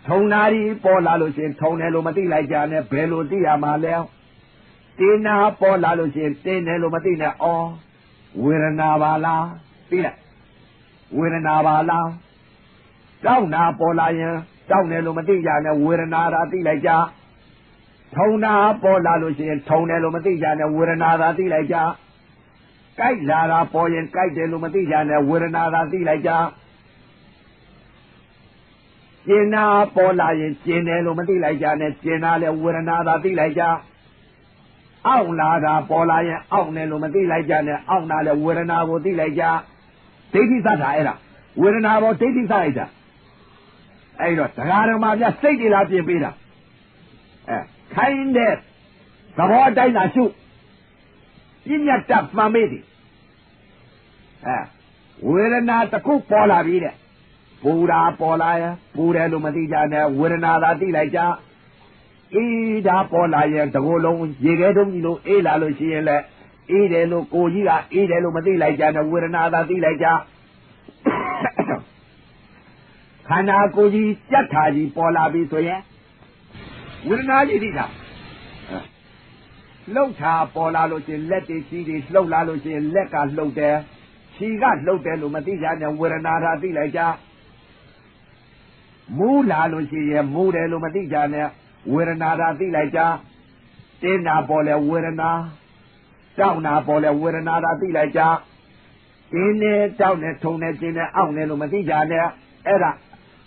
ထုံနာကြီးပေါ်လာလို့ရှင်ထုံတယ်လို့မသိလိုက်ကြနဲ့ဘယ်လိုသိရမှာလဲတင်းနာပေါ်လာလို့ရှင်တင်းတယ်လို့မသိနဲ့အော်ဝေဒနာပါလားသိလားဝေဒနာပါလားတောင်းနာပေါ်လာရင်တောင်းတယ်လို့မသိကြနဲ့ဝေဒနာသာသိလိုက်ကြထုံနာပေါ်လာလို့ရှိရင်ထုံတယ်လို့မသိကြနဲ့ဝေဒနာသာသိလိုက်ကြကြိုက်လာတာပေါ်ရင်ကြိုက်တယ်လို့မသိကြနဲ့ဝေဒနာသာသိလိုက်ကြကျင်နာပေါ်လာရင်ကျင်တယ်လို့မသိလိုက်ကြနဲ့ကျင်နာလည်းဝေဒနာသာသိလိုက်ကြအောင့်လာတာပေါ်လာရင်အောင့်တယ်လို့မသိလိုက်ကြနဲ့အောင့်တာလည်းဝေဒနာကိုသိလိုက်ကြဒိဋ္ဌိသတ်တာအဲ့ဒါဝေဒနာပေါ်ဒိဋ္ဌိသတ်လိုက်တာအဲ့တော့တရားဓမ္မပြစိတ်တွေလားပြင်ပေးတာခိုင်းတဲ့သဘောအတိုင်းသာရှုပြညတ်တမှန်မေးတယ်ဝေဒနာတစ်ခုပေါ်လာပြီတဲ့ပူတာပေါ်လာရင်ပူတယ်လို့မသိကြနဲ့ဝေဒနာသာသိလိုက်ကြအေးဒါပေါ်လာရင်တကိုယ်လုံးရေခဲတုံးကြီးလို့အေးလာလို့ရှိရင်လည်းအေးတယ်လို့ကိုကြီးကအေးတယ်လို့မသိလိုက်ကြနဲ့ဝေဒနာသာသိလိုက်ကြခန္ဓာကိုယ်ကြီးကြက်ထာကြီးပေါ်လာပြီဆိုရင်ဝေဒနာကြီးသိတာလှုပ်တာပေါ်လာလို့ရှိရင်လက်တွေချီတွေလှုပ်လာလို့ရှိရင်လက်ကလှုပ်တယ်ခြေကလှုပ်တယ်လို့မသိကြနဲ့ဝေဒနာသာသိလိုက်ကြမူးလာလို့ရှိရင်မူးတယ်လို့မသိကြနဲ့ဝေဒနာသာသိလိုက်ကြတင်းနာပေါ်လဲဝေဒနာတောက်နာပေါ်လဲဝေဒနာသာသိလိုက်ကြတင်းနဲ့တောက်နဲ့ထုံနဲ့ကျင်းနဲ့အောင့်နဲ့လို့မသိကြနဲ့အဲ့ဒါ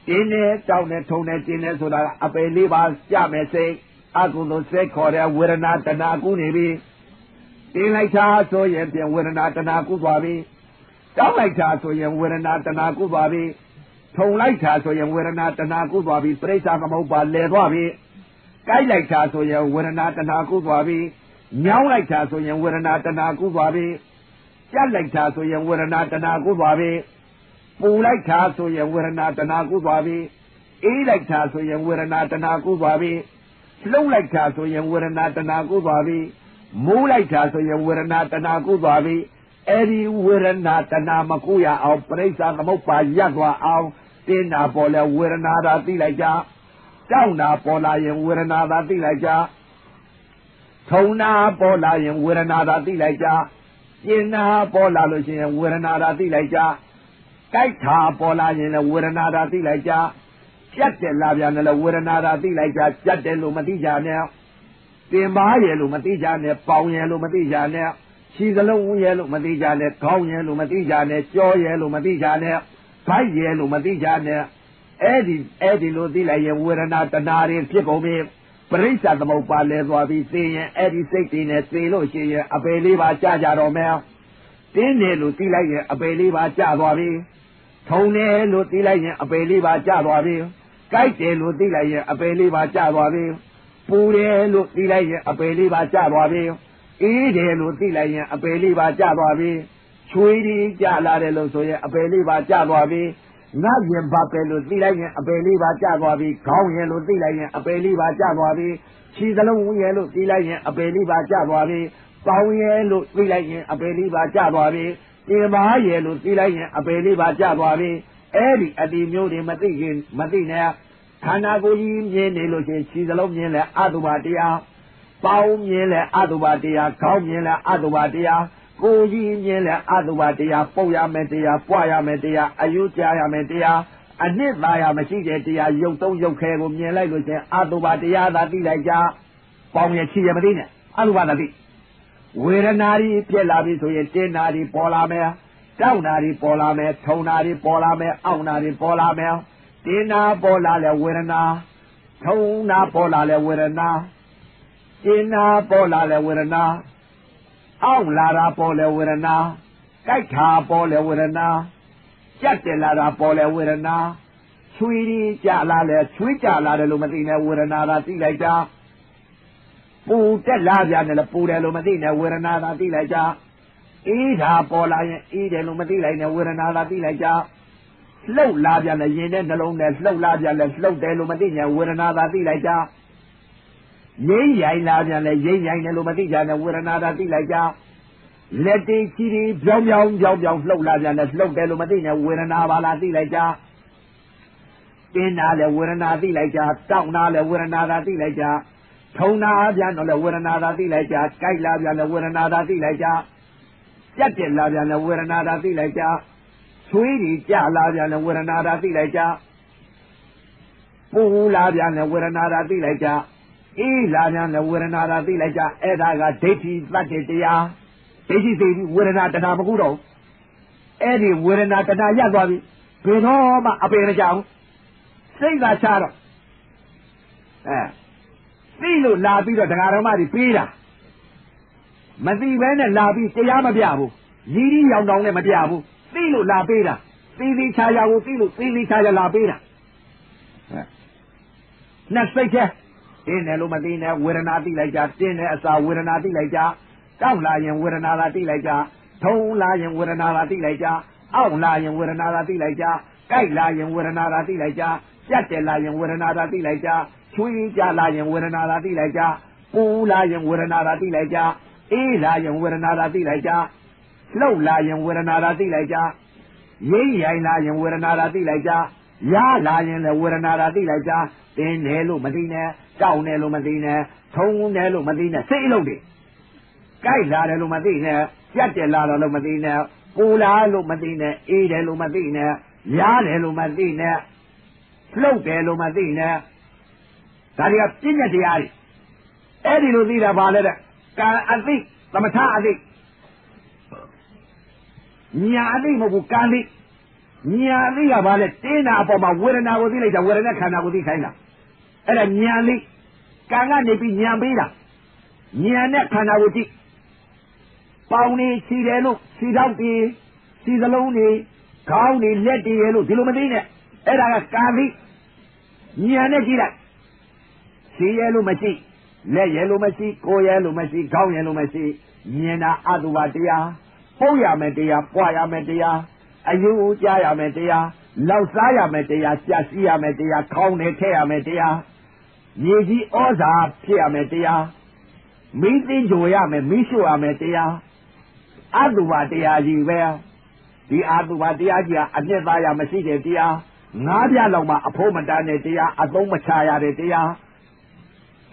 တင်းနဲ့တောက်နဲ့ထုံနဲ့ကျင်းနဲ့ဆိုတာအပယ်လေးပါကြမယ်စိတ်အကုသိုလ်စိတ်ခေါ်တဲ့ဝေဒနာတဏှာကူးနေပြီတင်းလိုက်တာဆိုရင်ပြန်ဝေဒနာတဏှာကူးသွားပြီတောက်လိုက်တာဆိုရင်ဝေဒနာတဏှာကူးသွားပြီထုံလိုက်တာဆိုရင်ဝေဒနာတဏှာကူးသွားပြီပြိဿသမုပ္ပါလဲသွားပြီကြိုက်လိုက်တာဆိုရင်ဝေဒနာတဏှာကူးသွားပြီညောင်းလိုက်တာဆိုရင်ဝေဒနာတဏှာကူးသွားပြီကြက်လိုက်တာဆိုရင်ဝေဒနာတဏှာကူးသွားပြီပူလိုက်တာဆိုရင်ဝေဒနာတဏှာကူးသွားပြီအေးလိုက်တာဆိုရင်ဝေဒနာတဏှာကူးသွားပြီလှုပ်လိုက်တာဆိုရင်ဝေဒနာတဏှာကူးသွားပြီမိုးလိုက်တာဆိုရင်ဝေဒနာတဏှာကူးသွားပြီအဲ့ဒီဝေဒနာတဏှာမကူရအောင်ပြိဿသမုပ္ပါရပ်သွားအောင်တင်းနာပေါ်လဲဝေဒနာသာသိလိုက်ကြတောင်းနာပေါ်လာရင်ဝေဒနာသာသိလိုက်ကြထုံနာပေါ်လာရင်ဝေဒနာသာသိလိုက်ကြကျင်နာပေါ်လာလို့ရှိရင်ဝေဒနာသာသိလိုက်ကြကြိုက်တာပေါ်လာရင်လည်းဝေဒနာသာသိလိုက်ကြကြက်တယ်လာပြန်တယ်လည်းဝေဒနာသာသိလိုက်ကြကြက်တယ်လို့မသိကြနဲ့တင်ပါရဲ့လို့မသိကြနဲ့ပေါင်ရဲ့လို့မသိကြနဲ့ခြေစလုံးရဲ့လို့မသိကြနဲ့ခေါင်းရဲ့လို့မသိကြနဲ့ကြောရဲ့လို့မသိကြနဲ့ဗိုက်ရဲ့လို့မသိကြနဲ့အဲ့ဒီလိုသိလိုက်ရင်ဝေဒနာတဏှာတွေဖြစ်ကုန်ပြီ ပရိစ္ဆသမုပ္ပါလဲသွားပြီးသိရင်အဲ့ဒီစိတ်တွေနဲ့သိလို့ရှိရင်အပေလေးပါကြတော့မယ်တင်းတယ်လို့သိလိုက်ရင်အပေလေးပါကြသွားပြီထုံတယ်လို့သိလိုက်ရင်အပေလေးပါကြသွားပြီကြိုက်တယ်လို့သိလိုက်ရင်အပေလေးပါကြသွားပြီပူတယ်လို့သိလိုက်ရင်အပေလေးပါကြသွားပြီအေးတယ်လို့သိလိုက်ရင်အပေလေးပါကြသွားပြီချွေးဒီကြလာတယ်လို့ဆိုရင်အပေလေးပါကြသွားပြီငါရင်ဘပဲလို့သိလိုက်ရင်အပေလေးပါကြသွားပြီခေါင်းရင်လို့သိလိုက်ရင်အပေလေးပါကြသွားပြီခြေစလုံးဝင်ရင်လို့သိလိုက်ရင်အပေလေးပါကြသွားပြီပေါင်းရဲလို့သိလိုက်ရင်အပေလေးပါကြသွားပြီတင်ပါရဲလို့သိလိုက်ရင်အပေလေးပါကြသွားပြီအဲ့ဒီအတီမျိုးတွေမသိခင်မသိနဲ့ခန္ဓာကိုယ်ကြီးမြင်နေလို့ရှိရင်ခြေစလုံးမြင်လဲအတုပါတရားပေါင်းမြင်လဲအတုပါတရားခေါင်းမြင်လဲအတုပါတရားကိုယ်ကြီးမြင်လဲအတုပါတရားပုတ်ရမယ်တရားပွားရမယ်တရားအယုကြရမယ်တရားအနှစ်သာရမရှိတဲ့တရားရုပ်သုံးရုပ်ခဲကိုမြင်လိုက်လို့ရှိရင်အတုပါတရားသာသိလိုက်ကြပေါင်းရချီရမသိနဲ့အတုပါသာသိဝေဒနာကြီးဖြစ်လာပြီဆိုရင်တင်းနာကြီးပေါ်လာမယ်တောက်နာကြီးပေါ်လာမယ်ထုံနာကြီးပေါ်လာမယ်အောင့်နာကြီးပေါ်လာမယ်တင်းနာပေါ်လာလဲဝေဒနာထုံနာပေါ်လာလဲဝေဒနာတင်းနာပေါ်လာလဲဝေဒနာအောင့်လာတာပေါ်လဲဝေဒနာကြိုက်တာပေါ်လဲဝေဒနာကြက်တယ်လာတာပေါ်လဲဝေဒနာချွေးကြီးကြလာလဲချွေးကြလာတယ်လို့မသိနဲ့ဝေဒနာသာသိလိုက်တာပူတက်လာပြန်တယ်လို့ပူတယ်လို့မသိနဲ့ဝေဒနာသာသိလိုက်ကြအေးတာပေါ်လာရင်အေးတယ်လို့မသိလိုက်နဲ့ဝေဒနာသာသိလိုက်ကြလှုပ်လာပြန်တယ်ရင်တဲ့နှလုံးနဲ့လှုပ်လာပြန်တယ်လှုပ်တယ်လို့မသိနဲ့ဝေဒနာသာသိလိုက်ကြရိမ့်ရိုင်လာပြန်တယ်ရိမ့်ရိုင်တယ်လို့မသိကြနဲ့ဝေဒနာသာသိလိုက်ကြလက်တီချီတီပြောင်းလှုပ်လာပြန်တယ်လှုပ်တယ်လို့မသိနဲ့ဝေဒနာပါလားသိလိုက်ကြတင်းနာလဲဝေဒနာသိလိုက်ကြတောက်နာလဲဝေဒနာသာသိလိုက်ကြထုံနာပြန်တော့လဲဝေဒနာသာသိလိုက်ကြကြိုက်လာပြန်လဲဝေဒနာသာသိလိုက်ကြကြက်တက်လာပြန်လဲဝေဒနာသာသိလိုက်ကြချွေးကြီးကြလာပြန်လဲဝေဒနာသာသိလိုက်ကြပူလာပြန်လဲဝေဒနာသာသိလိုက်ကြအေးလာပြန်လဲဝေဒနာသာသိလိုက်ကြအဲ့ဒါကဒိဋ္ဌိသတ္တတရားဒိဋ္ဌိသိပြီးဝေဒနာတဏှာမကူတော့အဲ့ဒီဝေဒနာတဏှာရပ်သွားပြီဘယ်တော့မှအပယ်မကြောက်စိတ်သာချတော့သိလို့လာပြီးတော့တရားဓမ္မတွေပေးတာမသိဘဲနဲ့လာပြီးတရားမပြဘူးရည်ရည်ရောင်တောင်နဲ့မပြဘူးသိလို့လာပေးတာသိချာရကိုသိလို့သိချာရလာပေးတာနဲ့စိတ်ထဲတင်းတယ်လို့မသိနဲ့ဝေဒနာသိလိုက်ကြတင်းတဲ့အစာဝေဒနာသိလိုက်ကြတောက်လာရင်ဝေဒနာသာသိလိုက်ကြထုံလာရင်ဝေဒနာသာသိလိုက်ကြအောင့်လာရင်ဝေဒနာသာသိလိုက်ကြကြိုက်လာရင်ဝေဒနာသာသိလိုက်ကြကြက်တယ်လာရင်ဝေဒနာသာသိလိုက်ကြချွေးကြလာရင်ဝေဒနာသာသိလိုက်ကြပူလာရင်ဝေဒနာသာသိလိုက်ကြအေးလာရင်ဝေဒနာသာသိလိုက်ကြလှုပ်လာရင်ဝေဒနာသာသိလိုက်ကြရိမ့်ရိုင်လာရင်ဝေဒနာသာသိလိုက်ကြရလာရင်လည်းဝေဒနာသာသိလိုက်ကြတင်းတယ်လို့မသိနဲ့တောက်တယ်လို့မသိနဲ့ထုံတယ်လို့မသိနဲ့စိတ်အလုပ်တွေကြိုက်လာတယ်လို့မသိနဲ့ကြက်တယ်လာတယ်လို့မသိနဲ့ပူလာလို့မသိနဲ့အေးတယ်လို့မသိနဲ့ရတယ်လို့မသိနဲ့လှုပ်တယ်လို့မသိနဲ့ဒါတွေကပြည့်ညက်တရားတွေအဲ့ဒီလိုသိတာပါလေတဲ့ကံအသိသမထအသိညာအသိမဟုတ်ဘူးကံသိညာအသိကဘာလဲတင်းတာအပေါ်မှာဝေဒနာကိုသိလိုက်တာဝေဒနာခန္ဓာကိုသိခိုင်းတာအဲ့ဒါညာသိကံကနေပြီးညာပေးတာညာနဲ့ခန္ဓာကိုကြည့်ပေါင်းနေခြေတယ်လို့ခြေထောက်တွေခြေစလုံးတွေခေါင်းတွေလက်တွေရဲ့လို့ဒီလိုမသိနဲ့အဲ့ဒါကကာသိညာနဲ့ကြည့်လိုက်ခြေရဲ့လို့မရှိလက်ရဲ့လို့မရှိကိုယ်ရဲ့လို့မရှိခေါင်းရဲ့လို့မရှိမြင်တာအတုပါတရားပုတ်ရမယ်တရားပွားရမယ်တရားအယုကြားရမယ်တရားလောက်စားရမယ်တရားကြက်စီရမယ်တရားခေါင်းနဲ့ထည့်ရမယ်တရားမြေကြီးဩဇာဖြစ်ရမယ်တရားမီးသိကြိုရမယ်မီးရှို့ရမယ်တရားအတုပါတရားကြီးပဲဒီအတုပါတရားကြီးကအနှစ်သာရမရှိတဲ့တရားငါးပြလောက်မှအဖို့မတန်းတဲ့တရားအသုံးမချရတဲ့တရား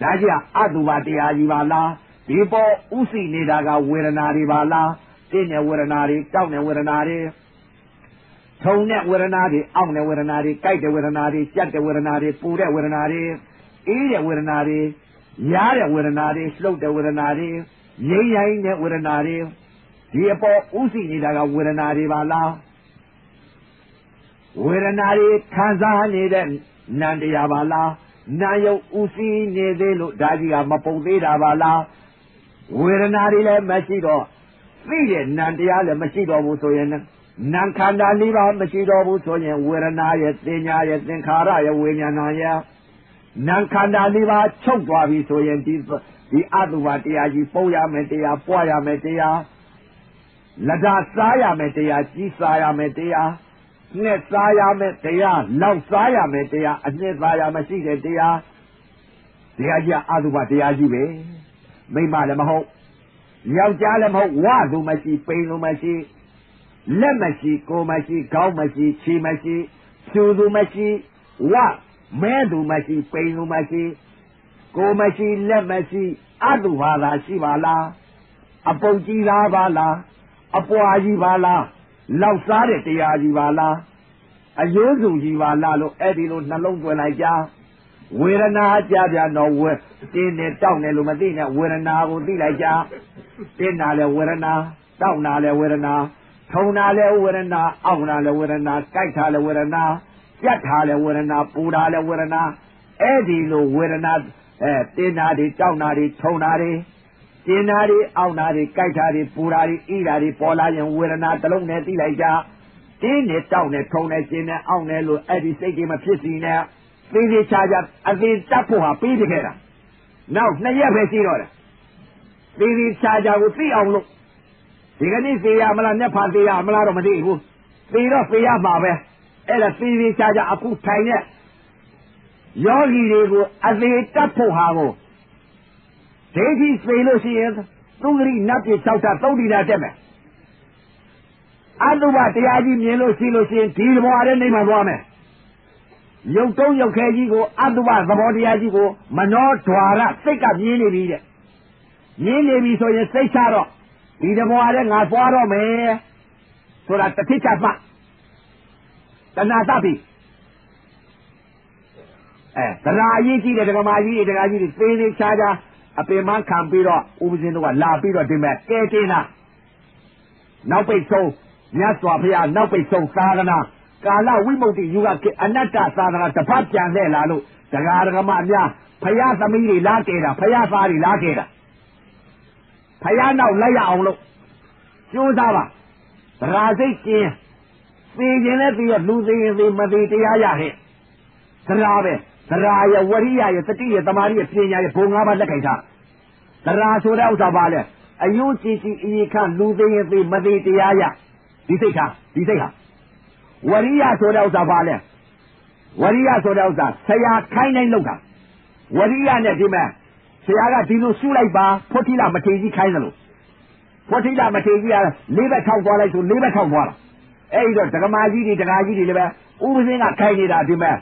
ဒါကြီးကအတုပါတရားကြီးပါလားဒီပေါ်ဥသိနေတာကဝေဒနာတွေပါလားတင်းတဲ့ဝေဒနာတွေတောက်တဲ့ဝေဒနာတွေထုံတဲ့ဝေဒနာတွေအောင့်တဲ့ဝေဒနာတွေကြိုက်တဲ့ဝေဒနာတွေကြက်တဲ့ဝေဒနာတွေပူတဲ့ဝေဒနာတွေအေးတဲ့ဝေဒနာတွေရားတဲ့ဝေဒနာတွေလှုပ်တဲ့ဝေဒနာတွေငြိမ်းရိုင်းတဲ့ဝေဒနာတွေဒီအပေါ်ဥသိနေတာကဝေဒနာတွေပါလားဝေဒနာတွေခံစားနေတဲ့နံတရားပါလား နာယုတ်ဥစည်းနေသေးလို့ဒါကြီးကမပုံသေးတာပါလားဝေဒနာတွေလည်းမရှိတော့သိတဲ့နံတရားလည်းမရှိတော့ဘူးဆိုရင်နံခန္ဓာ၄ပါးမရှိတော့ဘူးဆိုရင်ဝေဒနာရဲ့သင်ညာရဲ့သင်္ခါရရဲ့ဝိညာဏရဲ့နံခန္ဓာ၄ပါးချုပ်သွားပြီဆိုရင်ဒီအတုပါတရားကြီးပုံရမယ်တရားပွားရမယ်တရားလက်ဓာစားရမယ်တရားကြီးစားရမယ်တရားနဲ့စားရမယ်တရားလောက်စားရမယ်တရားအနှစ်သာရမရှိတဲ့တရားကြီးအတုပါတရားကြီးပဲမိမလည်းမဟုတ်ယောက်ျားလည်းမဟုတ်ဝသူမရှိပိန်လို့မရှိလက်မရှိကိုမရှိခေါင်းမရှိခြေမရှိဖြူသူမရှိဝမဲသူမရှိပိန်လို့မရှိကိုမရှိလက်မရှိအတုပါသာရှိပါလားအပုတ်ကြီးသားပါလားအပွားကြီးပါလားလောက်စားတဲ့တရားကြီးပါလားအယိုးစုကြီးပါလားလို့အဲ့ဒီလိုနှလုံးသွင်းလိုက်ကြဝေဒနာကြပြန်တော့တင်းနဲ့တောက်နေလို့မသိနဲ့ဝေဒနာကိုသိလိုက်ကြတင်းနာလဲဝေဒနာတောက်နာလဲဝေဒနာထုံနာလဲဝေဒနာအောက်နာလဲဝေဒနာကြိုက်တာလဲဝေဒနာပြတ်တာလဲဝေဒနာပူတာလဲဝေဒနာအဲ့ဒီလိုဝေဒနာတင်းနာတွေတောက်နာတွေထုံနာတွေတင်းနာတွေအောက်နာတွေကြိုက်တာတွေပူတာတွေဣတာတွေပေါ်လာရင်ဝေဒနာတစ်လုံးနဲ့သိလိုက်ကြတင်းနဲ့တောက်နဲ့ထုံနဲ့ကျင်းနဲ့အောက်နဲ့လို့အဲ့ဒီစိတ်တွေမဖြစ်စီနဲ့သေးသေးချာချာအသေးတက်ဖို့ဟာပြီးခဲ့တာနောက်2ရက်ပဲရှိတော့တယ်သေးသေးချာချာကိုသိအောင်လို့ဒီကနေ့သိရမလားမျက်ဖာသိရမလားတော့မသိဘူးသိတော့သိရမှာပဲအဲ့ဒါသေးသေးချာချာအခုထိုင်တဲ့ယောဂီတွေကိုအသေးတက်ဖို့ဟာကိုဒိဋ္ဌိသိလို့ရှိရင်သုဂရိနတ်ပြေ6တာသုတ်တိတာတက်မယ်အတုပတရားကြီးမြင်လို့ရှိရင်ဒီဘဝထဲနေမှသွားမယ်ရုပ်တုံးရုပ်ခဲကြီးကိုအတုပသဘောတရားကြီးကိုမနောဓွာရစိတ်ကမြင်နေပြီတဲ့မြင်နေပြီဆိုရင်စိတ်ချတော့ဒီတဘောရဲငါပွားတော့မယ်ဆိုတာတစ်ထစ်ချမှတဏှာသပြီသရာကြီးကြီးတဲ့ဒကမာကြီးတွေဒကာကြီးတွေသေးသေးချာချာအပင်မခံပြီးတော့ဥပဇင်းတို့ကလာပြီးတော့ဒီမဲ့ကဲတင်တာနောက်ပိတ်ဆုံးမြတ်စွာဘုရားနောက်ပိတ်ဆုံးသာသနာကာလဝိမု ക്തി ယူကအနတ္တသာသနာတစ်ပတ်ပြန်လှည့်လာလို့ဒကာဒကမအများဘုရားသမီးတွေလာခဲ့တာဘုရားသားတွေလာခဲ့တာဘုရားနောက်လိုက်ရအောင်လို့ကြိုးစားပါဒကာစိတ်ကျင်းသိခြင်းနဲ့သိရလူသိရင်သိမသိတရားရဟဲ့ဒရာပဲဒရာရဝရိယရတတိရသမာဓိရပညာရဘုံ၅ပါးလက်ခိုက်ထားဒရာဆိုတဲ့ဥစ္စာပါလေအယုံကြည်ကြည်အေခန့်လူသိရင်သိမသိတရားရဒီစိတ်ဟာဝရိယဆိုတဲ့ဥစ္စာပါလေဝရိယဆိုတဲ့ဥစ္စာဆရာခိုင်းတိုင်းလုပ်တာဝရိယနဲ့ဒီမဲ့ဆရာကဒီလိုရှုလိုက်ပါဖွတ်တိလမထေကြီးခိုင်းတယ်လို့ဖွတ်တိလမထေကြီးက၄ဘက်ထောက်သွားလိုက်ဆို၄ဘက်ထောက်သွားတာအဲ့ဒီတော့ဒကမာကြီးတွေဒကာကြီးတွေလည်းပဲဥပဇင်းကခိုင်းနေတာဒီမဲ့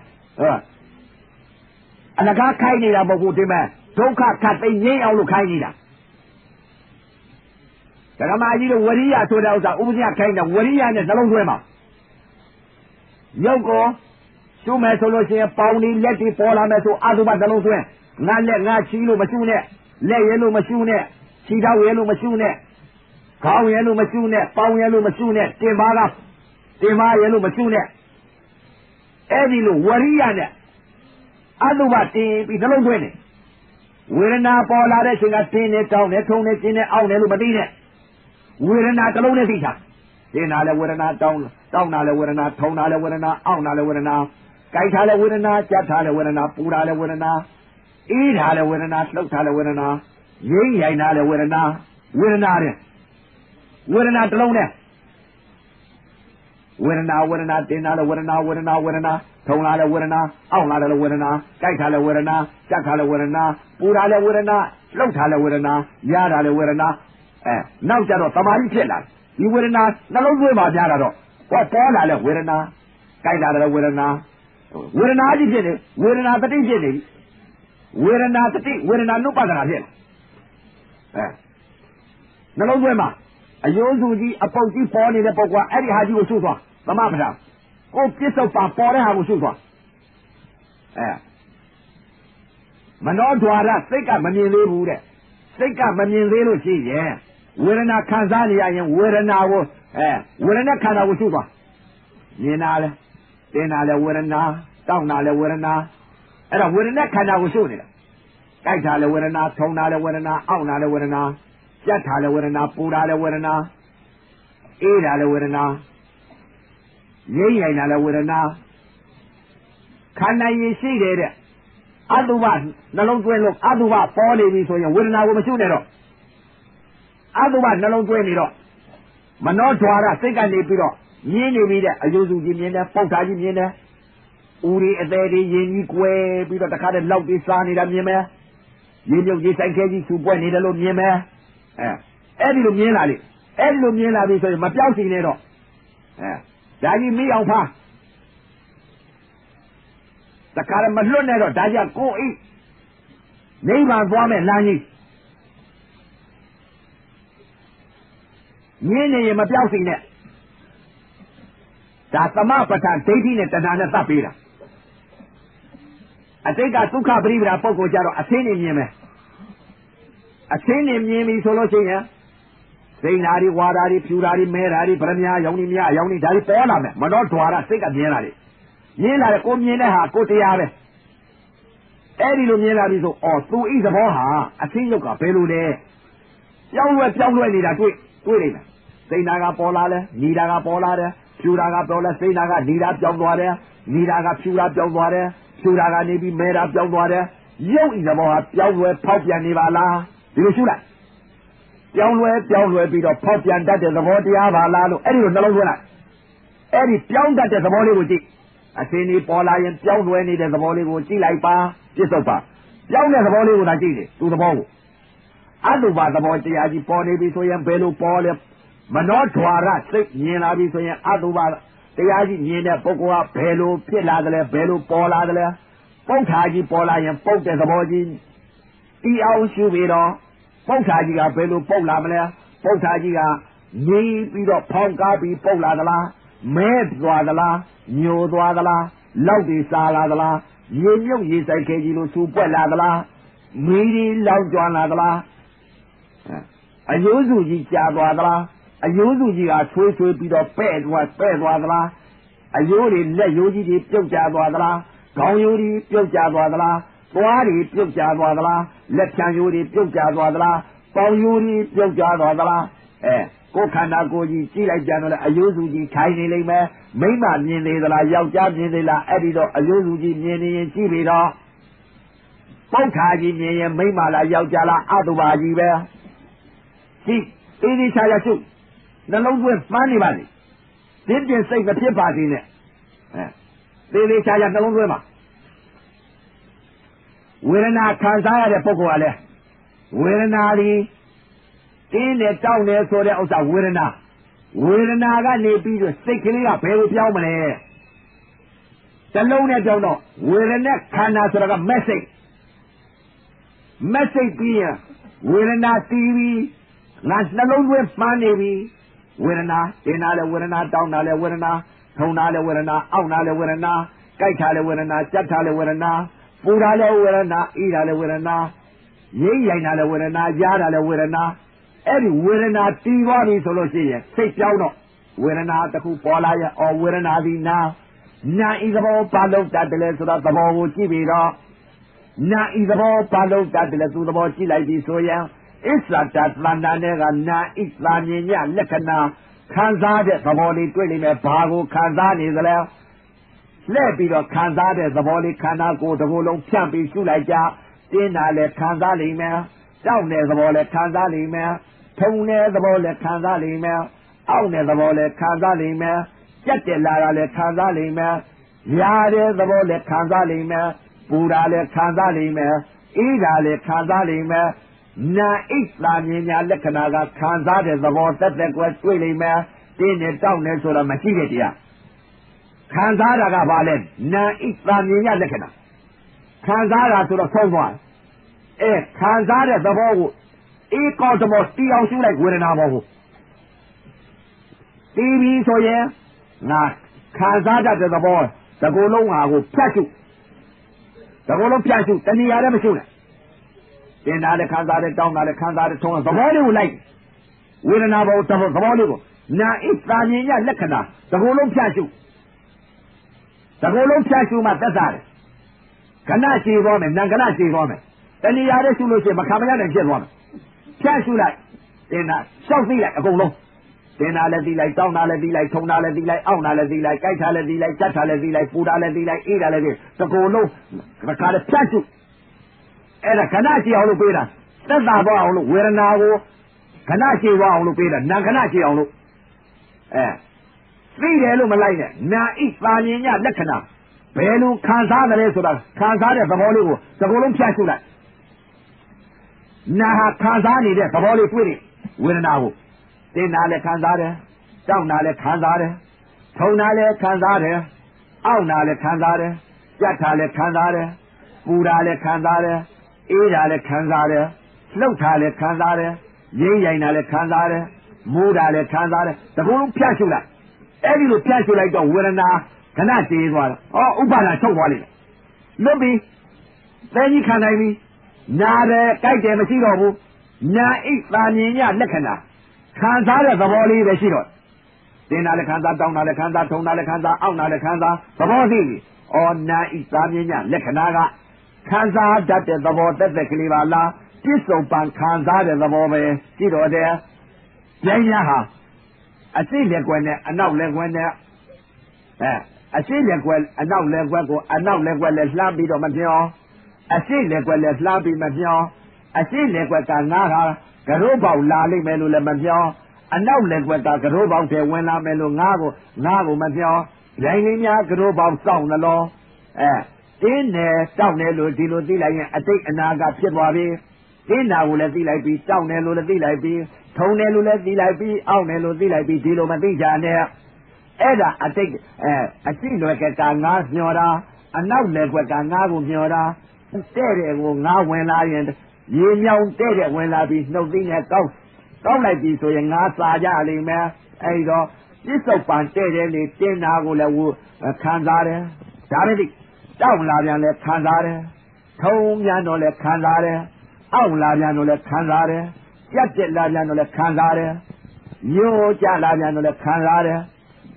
အလကားခိုင်းနေတာမဟုတ်ဘူးဒီမဲ့ဒုက္ခခတ်သိငြိမ်းအောင်လို့ခိုင်းနေတာဒကမာကြီးတို့ဝရိယဆိုတဲ့ဥစ္စာဥပဇင်းကခိုင်းတာဝရိယနဲ့နှလုံးသွင်းပါရုပ်ကိုရှုမယ်ဆိုလို့ရှိရင်ပေါင်ဒီလက်ဒီပေါ်လာမယ်ဆိုအတုပနှလုံးသွင်းငါလက်ငါချီလို့မရှုနဲ့လက်ရဲလို့မရှုနဲ့ခြေထောက်ရဲလို့မရှုနဲ့ခေါင်းရဲလို့မရှုနဲ့ပေါင်ရဲလို့မရှုနဲ့တင်ပါရဲလို့မရှုနဲ့အဲ့ဒီလိုဝရိယနဲ့အတုပတင်ပြီးနှလုံးသွင်းတယ်ဝေဒနာပေါ်လာတဲ့အချိန်ကတင်းနေတောင်းနေထုံနေကျင်းနေအောက်နေလို့မသိနဲ့ဝေဒနာတစ်လုံးနဲ့သိတာတင်းနာလဲဝေဒနာတောင်းနာလဲဝေဒနာထုံနာလဲဝေဒနာအောက်နာလဲဝေဒနာကြိုက်ထားလဲဝေဒနာကြက်ထားလဲဝေဒနာပူတာလဲဝေဒနာအေးထားလဲဝေဒနာလှုပ်ထားလဲဝေဒနာရင်းရိုင်ထားလဲဝေဒနာတဲ့ဝေဒနာတစ်လုံးနဲ့ဝေဒနာတင်နာလဲဝေဒနာထုံလာလဲဝေဒနာအောက်လာလဲဝေဒနာကြိုက်ထားလဲဝေဒနာကြက်ထားလဲဝေဒနာပူတာလဲဝေဒနာလှုပ်ထားလဲဝေဒနာရတာလဲဝေဒနာနောက်ကြတော့သမာဓိဖြစ်လာဒီဝေဒနာနှလုံးသွင်းပါကြတာတော့ပေါ်လာလဲဝေဒနာကြိုက်လာတယ်ဝေဒနာကြီးဖြစ်နေဝေဒနာတတိဖြစ်နေပြီဝေဒနာတတိဝေဒနာနုပဒနာဖြစ်လာနှလုံးသွင်းမှာအယိုးစုကြီးအပုတ်ကြီးပေါ်နေတဲ့ပုဂ္ဂိုလ်အဲ့ဒီဟာကြီးကိုရှုသွားသမပဒာကိုပြစ္ဆုတ်ပါပေါ်တဲ့ဟာကိုရှုသွားမနောဓွာရစိတ်ကမမြင်သေးဘူးတဲ့စိတ်ကမမြင်သေးလို့ရှိရင်ဝေဒနာခံစားနေရရင်ဝေဒနာကိုဝေဒနာခန္ဓာကိုရှုသွားမြင်တာလဲတင်တာလဲဝေဒနာတောက်တာလဲဝေဒနာ အဲ့ဒါဝေဒနာခန္ဓာကိုရှုနေတာကြိုက်တာလည်းဝေဒနာထုံတာလည်းဝေဒနာအောင့်တာလည်းဝေဒနာကြက်တာလည်းဝေဒနာပူတာလည်းဝေဒနာအေးတာလည်းဝေဒနာငြိမ့်ရိုင်တာလည်းဝေဒနာခန္ဓာရည်ရှိတယ်တဲ့အတုပနှလုံးသွင်းလို့အတုပပေါ်နေပြီဆိုရင်ဝေဒနာကိုမရှုနဲ့တော့အတုပနှလုံးသွင်းနေတော့မနောဓွာရစိတ်ကနေပြီးတော့မြင်းနေပြီတဲ့အယုစုကြီးမြင်တယ်ပုတ်တာကြီးမြင်တယ်ဦးရီအသေးတွေရင်ကြီးကွယ်ပြီးတော့တခါတည်းလောက်ပြီးစားနေတာမြင်မယ်ရေမြုပ်ကြီးဆိုင်ခဲကြီးစူပွဲနေတယ်လို့မြင်မယ်အဲ့ဒီလိုမြင်လာလေအဲ့ဒီလိုမြင်လာပြီဆိုရင်မပြောက်စီနဲ့တော့ဒါကြီးမိအောင်ဖားတခါတည်းမလွတ်နဲ့တော့ဒါကြကိုအိနိဗ္ဗာန်သွားမယ်လမ်းကြီးမြင်နေရင်မပြောက်စီနဲ့ဒါသမပဋ္ဌာန်ဒိဋ္ဌိနဲ့တဏှာနဲ့သတ်ပေးတာအတိတ်ကဒုက္ခပရိပဒါပုဂ္ဂိုလ်ကြတော့အသိနေမြင်မယ်အသိနေမြင်ပြီဆိုလို့ရှိရင်စိတ်နာတွေဝါတာတွေဖြူတာတွေမဲတာတွေဗရမ ्या ရောင်နေမြရောင်နေဒါတွေပေါ်လာမယ်မနောဓွာရစိတ်ကမြင်လာတယ်မြင်လာတယ်ကိုမြင်တဲ့ဟာကိုတရားပဲအဲ့ဒီလိုမြင်လာပြီဆိုသူဤသဘောဟာအသိယုတ်ကဘယ်လိုလဲပြောင်းလဲနေတာတွေ့နေမယ်စိတ်နာကပေါ်လာလဲညီတာကပေါ်လာတယ်ဖြူတာကပေါ်လဲစိတ်နာကညီတာပြောင်းသွားတယ်ညီတာကဖြူတာပြောင်းသွားတယ်ဖြူတာကနေပြီးမဲတာပြောင်းသွားတယ်ရုပ်ဤသဘောဟာပြောင်းလဲဖောက်ပြန်နေပါလားဒီလိုရှုလိုက်ပြောင်းလဲပြီးတော့ဖောက်ပြန်တတ်တဲ့သဘောတရားပါလားလို့အဲ့ဒီလိုနှလုံးသွင်းလိုက်အဲ့ဒီပြောင်းတတ်တဲ့သဘောလေးကိုကြည့်အစင်းကြီးပေါ်လာရင်ပြောင်းလဲနေတဲ့သဘောလေးကိုကြည့်လိုက်ပါပြစ္ဆုတ်ပါပြောင်းတဲ့သဘောလေးကိုသာကြည့်တယ်သူသဘောကိုအတုပါသဘောတရားကြီးပေါ်နေပြီဆိုရင်ဘယ်လိုပေါ်လဲမနောဓွာရစိတ်မြင်လာပြီဆိုရင်အတုပါတရားကြီးမြင်တဲ့ပုဂ္ဂိုလ်ကဘယ်လိုဖြစ်လာသလဲဘယ်လိုပေါ်လာသလဲပုဋ္ဌာကြီးပေါ်လာရင်ပုတ်တဲ့သဘောကြီးတီအောင်ရှုပြီးတော့ပုဋ္ဌာကြီးကဘယ်လိုပုတ်လာမလဲပုဋ္ဌာကြီးကငြိပြီးတော့ဖောင်းကားပြီးပုတ်လာသလားမဲသွားသလားညိုသွားသလားလောက်ပြီးစားလာသလားရေမြုပ်ရေဆိုင်ခဲကြီးလိုစူပွက်လာသလားမီးဒီလောက်ကျွမ်းလာသလားအယိုးစုကြီးကြာသွားသလားအယိုးစုကြီးကဆွေးပြီးတော့ပဲ့သွားသလားအယိုးတွေလက်ယိုးကြီးတွေပြုတ်ကျသွားသလားခေါင်းယိုးတွေပြုတ်ကျသွားသလားသွားတွေပြုတ်ကျသွားသလားလက်ချံယိုးတွေပြုတ်ကျသွားသလားပေါင်ယိုးတွေပြုတ်ကျသွားသလားကိုယ်ခန္ဓာကိုယ်ကြီးကြည့်လိုက်ကြတော့လေအယိုးစုကြီးထိုင်နေလိမ့်မယ်မိမမြင်သေးသလားယောက်ျားမြင်သေးလားအဲ့ဒီတော့အယိုးစုကြီးမြင်နေရင်ကြည့်ပြီးတော့ပုဋ္ဌာကြီးမြင်ရင်မိမလားယောက်ျားလားအတုပါကြီးပဲကြည့်သေးချာရှုနှလုံးသွင်းမှန်းနေပါလေဒီပြင်စိတ်မဖြစ်ပါသေးနဲ့သေးချာနှလုံးသွင်းပါဝေဒနာခံစားရတဲ့ပုဂ္ဂိုလ်ကလည်းဝေဒနာဒီတင်းနဲ့တောက်နေဆိုတဲ့ဥစ္စာဝေဒနာကနေပြီးတော့စိတ်ကလေးကဘယ်လိုပြောင်းမလဲတလုံးနဲ့ပြောင်းတော့ဝေဒနာခန္ဓာဆိုတာက message ပြီးရင်ဝေဒနာတီးပြီးငါနှလုံးသွင်းမှန်းနေပြီဝေဒနာတင်းတာလည်းဝေဒနာတောင်းတာလည်းဝေဒနာထုံတာလည်းဝေဒနာအောင့်တာလည်းဝေဒနာကြိုက်တာလည်းဝေဒနာကြက်တာလည်းဝေဒနာပူတာလည်းဝေဒနာအေးတာလည်းဝေဒနာရိမ့်ရိုင်တာလည်းဝေဒနာရားတာလည်းဝေဒနာအဲ့ဒီဝေဒနာတီးသွားပြီဆိုလို့ရှိရင်စိတ်ပြောင်းတော့ဝေဒနာတစ်ခုပေါ်လာရင်ဝေဒနာဒီနာဤသဘောပါလို့တတ်တယ်ဆိုတော့သဘောကိုကြည့်ပြီးတော့ဤသဘောပါလို့တတ်တယ်သူသဘောကြည့်လိုက်ပြီဆိုရင်အစ္ဆာတသန္တာနဲ့ကနာဣသာမြင်ညလက္ခဏာခံစားတဲ့သဘောလေးတွေ့လိမ့်မယ်ဘာကိုခံစားနေသလဲလှည့်ပြီးတော့ခံစားတဲ့သဘောလေးခန္ဓာကိုယ်တစ်ခုလုံးဖြန့်ပြီးရှုလိုက်ကြတင်းတာလည်းခံစားလိမ့်မယ်တောက်တဲ့သဘောလည်းခံစားလိမ့်မယ်ထုံတဲ့သဘောလည်းခံစားလိမ့်မယ်အောက်တဲ့သဘောလည်းခံစားလိမ့်မယ်ကြက်တက်လာတာလည်းခံစားလိမ့်မယ်ရာတဲ့သဘောလည်းခံစားလိမ့်မယ်ပူတာလည်းခံစားလိမ့်မယ်အေးတာလည်းခံစားလိမ့်မယ်နာဣသာမြင်ညာလက္ခဏာကခံစားတဲ့သဘောတက်ကွယ်တွေ့လိမ့်မယ်တင်းနဲ့တောက်နဲ့ဆိုတာမရှိတဲ့တရားခံစားတာကဘာလဲနာဣသာမြင်ညာလက္ခဏာခံစားတာဆိုတော့ဆုံးသွားခံစားတဲ့သဘောကိုအေးကောသဘောတီအောင်ရှုလိုက်ဝေဒနာဘောကိုတီးပြီးဆိုရင်ငါခံစားတတ်တဲ့သဘောတကူလုံးဟာကိုဖြတ်ရှုတကူလုံးဖြတ်ရှုတဏှာလည်းမရှုနဲ့တင်တာလည်းခံစားတယ်တောင်းတာလည်းခံစားတယ်ထုံးသဘောလေးကိုလိုက်ဝေဒနာဘောသဘောလေးကိုနာဣသာမြင်ရလက္ခဏာတကူလုံးဖြတ်ရှုမှသက်သာတယ် ခဏရှည်သွားမယ်နံခဏရှည်သွားမယ်တဏှာနဲ့ရှုလို့ရှိရင်မခံမရနိုင်ဖြစ်သွားမယ်ဖြန့်ရှုလိုက်တင်တာရှောက်သိလိုက်အကုန်လုံးတင်တာလည်းသိလိုက်တောင်းတာလည်းသိလိုက်ထုံတာလည်းသိလိုက်အောင့်တာလည်းသိလိုက်ကြိုက်တာလည်းသိလိုက်ကြက်တာလည်းသိလိုက်ပူတာလည်းသိလိုက်အေးတာလည်းသိတကူလုံးခါလည်းဖြန့်ရှုအဲ့ဒါခဏရှည်အောင်လို့ပေးတာသက်သာသွားအောင်လို့ဝေဒနာကိုခဏရှည်သွားအောင်လို့ပေးတာနံခဏရှည်အောင်လို့သိတယ်လို့မလိုက်နဲ့နာဣသာမြင်ညလက္ခဏာဘယ်လိုခံစားတယ်ဆိုတာခံစားတဲ့သဘောလေးကိုသဘောလုံးဖြတ်ရှုလိုက်နာဟာခံစားနေတဲ့သဘောလေးတွေ့တယ်ဝေဒနာကိုတင်တာလည်းခံစားတယ်တောင်းတာလည်းခံစားတယ်ထုံတာလည်းခံစားတယ်အောင့်တာလည်းခံစားတယ်ကြက်တာလည်းခံစားတယ်ပူတာလည်းခံစားတယ်အေးတာလည်းခံစားတယ်လှုပ်တာလည်းခံစားတယ်ရင်းရိုင်တာလည်းခံစားတယ်မိုးတာလည်းခံစားတယ်သဘောလုံးဖြတ်ရှုလိုက်အဲ့ဒီလိုဖြတ်ရှုလိုက်တော့ဝေဒနာခဏတည်သွားတယ်ဥပါဒာချုပ်သွားလိမ့်မယ်လွတ်ပြီသဲကြီးခံနိုင်ပြီနာတယ်ကြိုက်တယ်မရှိတော့ဘူးနာဣသာမြင်ညလက္ခဏာခံစားတဲ့သဘောလေးပဲရှိတော့တင်တာလည်းခံစားတောင်းတာလည်းခံစားထုံတာလည်းခံစားအောင့်တာလည်းခံစားသဘောသိပြီနာဣသာမြင်ညလက္ခဏာကခံစားတတ်တဲ့သဘောတက်ကလေးပါလားပြစ္ဆုတ်ပံခံစားတဲ့သဘောပဲရှိတော့တယ်ဉာဏ်ညာဟာအစိလက်ကွယ်နဲ့အနောက်လက်ကွယ်နဲ့အစိလက်ကွယ်အနောက်လက်ကွယ်ကိုအနောက်လက်ကွယ်လည်းလှမ်းပြီးတော့မပြောအစိလက်ကွယ်လည်းလှမ်းပြီးမပြောအစိလက်ကွက်ကငါးဟာကရိုးပေါက်လာလိမ့်မယ်လို့လည်းမပြောအနောက်လက်ကွက်ကကရိုးပေါက်ထဲဝင်လာမယ်လို့ငါးကိုမပြောရိုင်းရင်းများကရိုးပေါက်စောင့်လို့တင်းတယ်တောက်တယ်လို့ဒီလိုသိလိုက်ရင်အတိတ်အနာကဖြစ်သွားပြီတင်းတာကိုလည်းသိလိုက်ပြီးတောက်တယ်လို့လည်းသိလိုက်ပြီးထုံတယ်လို့လည်းသိလိုက်ပြီးအောင့်တယ်လို့သိလိုက်ပြီးဒီလိုမသိကြနဲ့အဲ့ဒါအတိတ်အရှိလွယ်ကကငါးမျောတာအနောက်လက်ကွက်ကငါးကိုမျောတာတဲ့တဲ့ကိုငါးဝင်လာရင်ရေမြောင်တဲ့တဲ့ဝင်လာပြီးနှုတ်သိနဲ့ကောက်လိုက်ပြီဆိုရင်ငါးစာကြလိမ့်မယ်အဲ့တော့ပြစ္ဆုတ်ပံတဲ့တဲ့လေးတင်းတာကိုလည်းခံစားတယ်ဒါပဲဒီတောက်လာပြန်လဲခံစားတယ်ထုံပြန်တော့လဲခံစားတယ်အောက်လာပြန်တော့လဲခံစားတယ်ကြက်တက်လာပြန်တော့လဲခံစားတယ်ညိုကြလာပြန်တော့လဲခံစားတယ်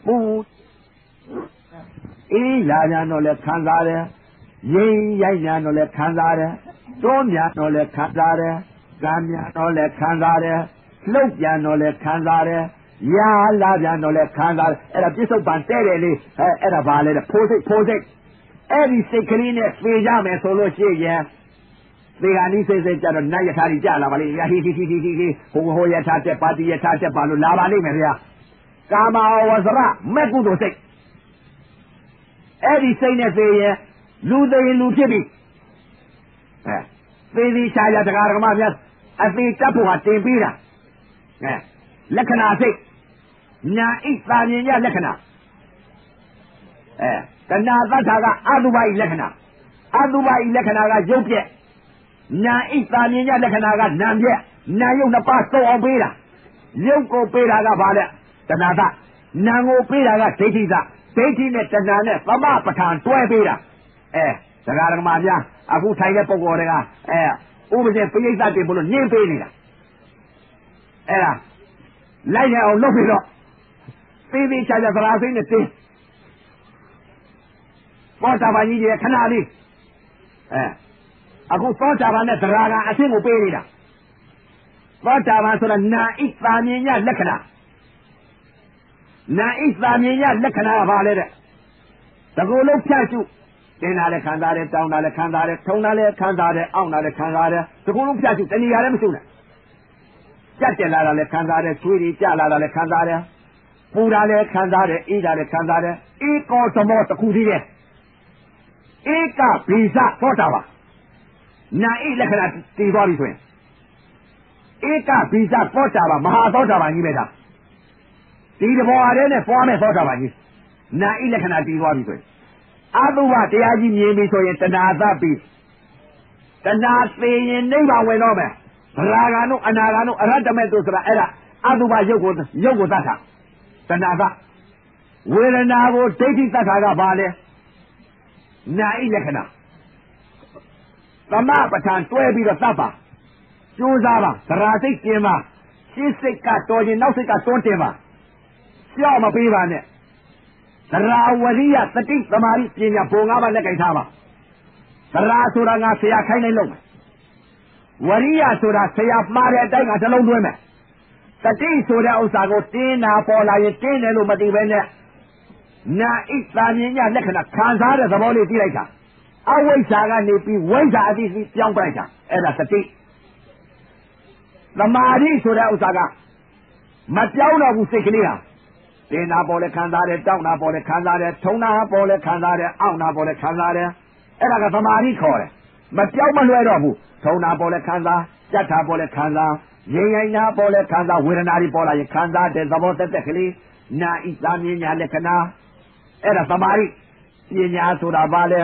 ပူအေးလာပြန်တော့လဲခံစားတယ်ရင်းရိုက်ပြန်တော့လဲခံစားတယ်တွန်းပြန်တော့လဲခံစားတယ်ကံပြန်တော့လဲခံစားတယ်လှုပ်ပြန်တော့လဲခံစားတယ်ရာလာပြန်တော့လဲခံစားတယ်အဲ့ဒါပြစ္ဆုတ်ပံတဲ့တယ်လေအဲ့ဒါဘာလဲဖိုးစိတ်အဲ့ဒီစိတ်ကလေးနဲ့ပြေကြမယ်ဆိုလို့ရှိရင်သေဂာနိစိတ်ကြတော့နတ်ယထာကြီးကြလာပါလိမ့်ဟိဟိုယထာတက်ပါတိယထာတက်ပါလို့လာပါလိမ့်မယ်ဗျာကာမဝဇရမဲ့ကုသိုလ်စိတ်အဲ့ဒီစိတ်နဲ့သေရင်လူသေးလူဖြစ်ပြီသေသည်ရှားရတရားဓမ္မများအသေးတတ်ဖို့ဟာတင်ပြီးတာလက္ခဏာစိတ်ညာဣသာမြင်ညလက္ခဏာတဏှာသတ္ထာကအတုပါဤလက္ခဏာအတုပါဤလက္ခဏာကရုပ်ပြက်နာဣသာမြင်ညလက္ခဏာကနာပြက်နာယုတ်နှစ်ပါးစုံအောင်ပေးတာရုပ်ကိုပေးတာကဘာလဲတဏှာသနာကိုပေးတာကဒိဋ္ဌိသဒိဋ္ဌိနဲ့တဏှာနဲ့သမပဋ္ဌာန်တွဲပေးတာတရားဓမ္မများအခုထိုင်တဲ့ပုဂ္ဂိုလ်တွေကဥပဒေပိဋကတင်ဖို့လို့ညှင်းပေးနေတာအဲ့ဒါလိုက်ရအောင်လုပ်ပြီးတော့သေးသေးချာချာသရာစိတ်နဲ့တင်းသောတာပန်ကြီးရဲ့ခဏလေးအခုသောတာပန်နဲ့သရာကအရှင်းကိုပေးနေတာသောတာပန်ဆိုတာနာဣသာမြင်ညလက္ခဏာနာဣသာမြင်ညလက္ခဏာကဘာလဲတဲ့တကူလုံးဖြတ်ရှုတင်တာလည်းခံစားတယ်တောင်းတာလည်းခံစားတယ်ထုံတာလည်းခံစားတယ်အောင့်တာလည်းခံစားတယ်တကူလုံးဖြတ်ရှုတဏှာလည်းမရှုနဲ့ကြက်တက်လာတာလည်းခံစားတယ်ချွေးတွေကြလာတာလည်းခံစားတယ်ပူတာလည်းခံစားတယ်အေးတာလည်းခံစားတယ်ဧကောသမောတခုတည်းတဲ့ဧကဘိဇသောတာပန်နာဣလက္ခဏာတည်သွားပြီဆိုရင်ဧကဘိဇသောတာပန်မဟာသောတာပန်ကြီးပဲဒါဒီတဘောအားနဲ့ပွားမဲ့သောတာပန်ကြီးနာဣလက္ခဏာတည်သွားပြီဆိုရင်အတုပတရားကြီးမြင်ပြီဆိုရင်တဏှာသပိတဏှာသိရင်နိဗ္ဗာန်ဝင်တော့မယ်ဗလာဂာနုအနာဂာနုအရဟတမေတုဆိုတာအဲ့ဒါအတုပရုပ်ကိုသတ်တာတဏှာသဝေဒနာကိုဒိဋ္ဌိသတ်တာကဘာလဲနာဣလက္ခဏာသမပဋ္ဌာန်တွဲပြီးတော့သတ်ပါကြိုးစားပါသရာစိတ်ကျင်ပါရှင်းစိတ်ကတော်ခြင်းနောက်စိတ်ကတွန်းတင်ပါရှော့မပေးပါနဲ့သရာဝရိယသတိသမာဓိပညာဘုံ၅ပါးလက်ကင်ထားပါ ရာဆိုတာငါဆရာခိုင်းလိုက်လို့ဝရိယဆိုတာဆရာမှားတဲ့အတိုင်းကနှလုံးသွင်းမယ်တတိဆိုတဲ့ဥစ္စာကိုတင်းနာပေါ်လာရင်တင်းတယ်လို့မသိပဲနဲ့နာဣသာမြင်ညလက္ခဏာခံစားတဲ့သဘောလေးသိလိုက်တာအဝိဇ္ဇာကနေပြီးဝိဇ္ဇာအတိစီပြောင်းပလိုက်တာအဲ့ဒါတတိသမာဓိဆိုတဲ့ဥစ္စာကမပြောင်းတော့ဘူးစိတ်ကလေးဟာတင်းနာပေါ်လဲခံစားတယ်တောက်နာပေါ်လဲခံစားတယ်ထုံနာပေါ်လဲခံစားတယ်အောက်နာပေါ်လဲခံစားတယ်အဲ့ဒါကသမာဓိခေါ်တယ်မပြောင်းမလွဲတော့ဘူးထုံနာပေါ်လဲခံစားကြက်တာပေါ်လဲခံစားရင်ရင်နာပေါ်လဲခံစားဝေဒနာတွေပေါ်လာရင်ခံစားတဲ့သဘောတက်ကလေးနာဣသာမြင်ညာလက္ခဏာအဲ့ဒါသမာဓိပညာဆိုတာဘာလဲ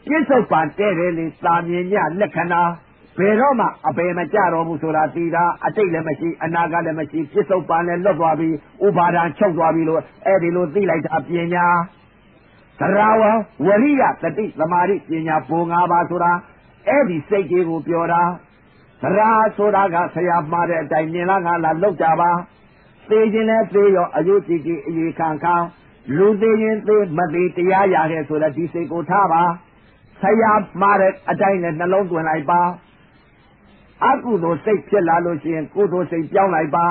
ပြစ္ဆုတ်ပန်တဲ့တယ်လေသာမြင်ညာလက္ခဏာဘယ်တော့မှအပေမကြတော့ဘူးဆိုတာသိတာအတိတ်လည်းမရှိအနာဂတ်လည်းမရှိပြစ္ဆုတ်ပန်လည်းလွတ်သွားပြီဥပါဒံချုပ်သွားပြီလို့အဲ့ဒီလိုသိလိုက်တာပညာသရဝဝရိယတတိသမာဓိပညာပုံ၅ပါးဆိုတာအဲ့ဒီစိတ်ကြီးကိုပြောတာသရာဆိုတာကဆရာမှားတဲ့အတိုင်းမြင်လားငါလားလောက်ကြပါသိခြင်းလဲသိရောအယုတ်ကြည်ကြည်အေခံခံလူသိရင်သိမသိတရားရခဲ့ဆိုတဲ့ဒီစိတ်ကိုထားပါဆရာမှားတဲ့အတိုင်းနဲ့နှလုံးသွင်းလိုက်ပါအကုသိုလ်စိတ်ဖြစ်လာလို့ရှိရင်ကုသိုလ်စိတ်ပြောင်းလိုက်ပါ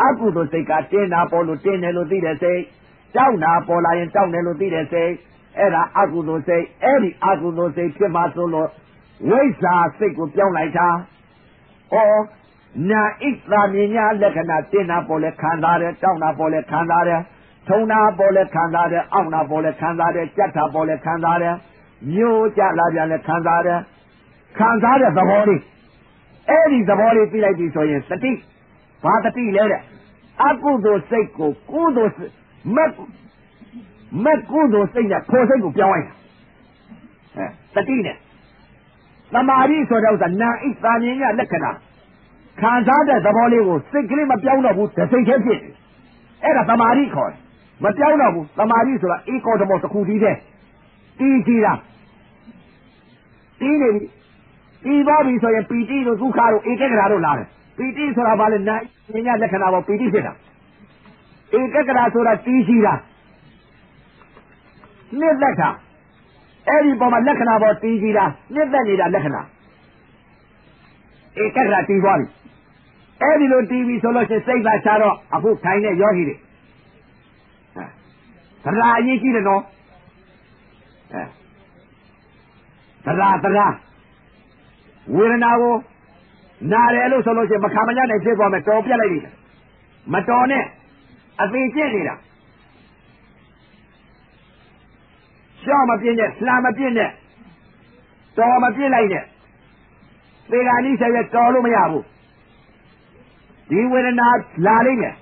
အကုသိုလ်စိတ်ကတင်းတာပေါ်လို့တင်းတယ်လို့သိတဲ့စိတ်တောက်တာပေါ်လာရင်တောက်တယ်လို့သိတဲ့စိတ်အဲ့ဒါအကုသိုလ်စိတ်အဲ့ဒီအကုသိုလ်စိတ်ဖြစ်မှဆိုလို့ဝိဇ္ဇာစိတ်ကိုပြောင်းလိုက်တာဩနာဣသာမြညာလက္ခဏာတင်းတာပေါ်လဲခံစားတယ်တောက်တာပေါ်လဲခံစားတယ်ထုံတာပေါ်လဲခံစားတယ်အောက်တာပေါ်လဲခံစားတယ်ကြက်တာပေါ်လဲခံစားတယ်မျိုးကြလာပြန်လဲခံစားတယ်ခံစားတဲ့သဘောလေးအဲ့ဒီသဘောလေးသိလိုက်ပြီဆိုရင်တတိဘာတတိလဲတဲ့အကုသိုလ်စိတ်ကိုကုသိုလ်မက်ကုသိုလ်စိတ်နဲ့ခိုးစိတ်ကိုပြောင်းလိုက်တာတတိနဲ့သမာဓိဆိုတဲ့ဥစ္စာနာဣသာမြင်ညလက္ခဏာခံစားတဲ့သဘောလေးကိုစိတ်ကလေးမပြောင်းတော့ဘူးတစိတ်သေးဖြစ်တယ်အဲ့ဒါသမာဓိခေါ်တယ်မပြောင်းတော့ဘူးသမာဓိဆိုတာဧကောဓမောတစ်ခုတည်းတည်းတည်ကြည်တာတည်နေပြီပြီးသွားပြီဆိုရင်ပီတိတို့ဒုက္ခတို့ဧကဂရာတို့လာတယ်ပီတိဆိုတာဘာလဲနာဉာဏ်လက္ခဏာပေါ်ပီတိဖြစ်တာဧကဂရာဆိုတာတည်ရှိတာနှစ်သက်တာအဲ့ဒီပေါ်မှာလက္ခဏာပေါ်တည်ရှိတာနှစ်သက်နေတာလက္ခဏာဧကဂရာတည်သွားပြီအဲ့ဒီလိုတည်ပြီဆိုလို့ရှိရင်စိတ်သာချတော့အခုထိုင်တဲ့ယောဂီတွေသရအရေးကြီးတယ်နော်သရဝေဒနာကိုနာတယ်လို့ဆိုလို့ရှိရင်မခံမရနိုင်ဖြစ်သွားမယ်တော်ပြက်လိုက်ပြီမတော်နဲ့အသေးကျင့်နေတာရှော့မပြင်းနဲ့လှမပြင်းနဲ့တော်မပြင်းလိုက်နဲ့သေဂာနိဆက်ရတော်လို့မရဘူးဒီဝေဒနာလာလိမ့်မယ်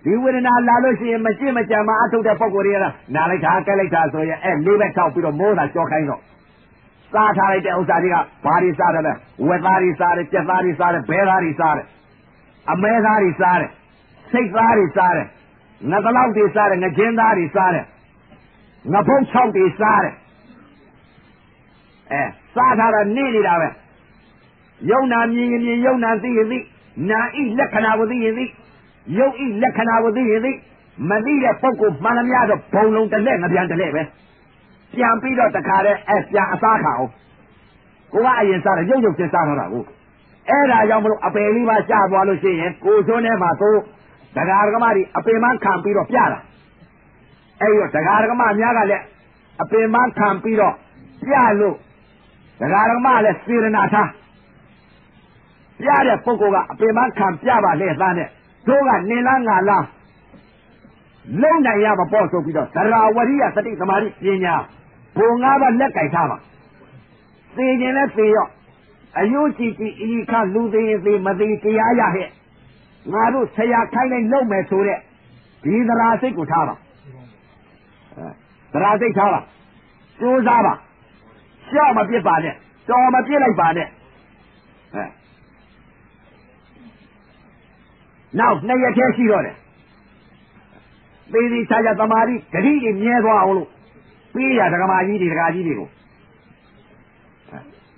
ဒီဝေဒနာလာလို့ရှိရင်မကျင့်မကြံမအထုတ်တဲ့ပုံကိုယ်တွေကနာလိုက်တာကဲလိုက်တာဆိုရင်လေးဘက်ထောက်ပြီးတော့မိုးတာကြောခိုင်းတော့စားထားလိုက်တဲ့ဥစ္စာတွေကဘာတွေစားတယ်လဲဝက်သားတွေစားတယ်ကြက်သားတွေစားတယ်ဘဲသားတွေစားတယ်အမဲသားတွေစားတယ်စိတ်သားတွေစားတယ်ငါတလောက်တွေစားတယ်ငကျင်းသားတွေစားတယ်ငဖုံး၆တွေစားတယ်စားထားတာနေနေတာပဲယုံနာမြင်ရင်မြင်ယုံနာသိရင်သိနာဤလက္ခဏာကိုသိရင်သိယုံဤလက္ခဏာကိုသိရင်သိမသိတဲ့ပုဂ္ဂိုလ်မှန်သမျှတော့ဘုံလုံးတစ်လက်ငပြန်တစ်လက်ပဲပြန်ပြီးတော့တခါတည်းပြန်အစားခါအောင်ကိုကအရင်စားတယ်ရုပ်ရုပ်ချင်းစားထားတာကိုအဲ့ဒါကြောင့်မလို့အပယ်လေးပါရှားသွားလို့ရှိရင်ကိုစွန်းထဲမှာသို့ဒကာဒကမတွေအပင်မခံပြီးတော့ပြတာအဲ့ဒီတော့ဒကာဒကမများကလည်းအပင်မခံပြီးတော့ပြလို့ဒကာဒကမလည်းစေရနာထားပြတဲ့ပုဂ္ဂိုလ်ကအပင်မခံပြပါလေသားနဲ့တို့ကနေလားငါလားလုံနိုင်ရမပေါ့ဆိုပြီးတော့သရဝရိယသတိသမာဓိပညာဘုံ၅ပါးလက်ကြိုက်ထားပါသိခြင်းနဲ့သိရောအယုကြည်ကြည်ဤခလူသိရင်သိမသိတရားရဟဲ့ငါတို့ဆရာခိုင်းလိုက်လုံမယ်ဆိုတဲ့ဒီသရာစိတ်ကိုထားပါသရာစိတ်ထားပါကြိုးစားပါရှော့မပြစ်ပါနဲ့တော်မပြစ်လိုက်ပါနဲ့နောက်နှစ်ရက်ထဲရှိတော့တယ်သေသေးချာချာသမာဓိဂတိတွေမြဲသွားအောင်လို့ပေးရဒကမာကြီးတွေဒကာကြီးတွေကို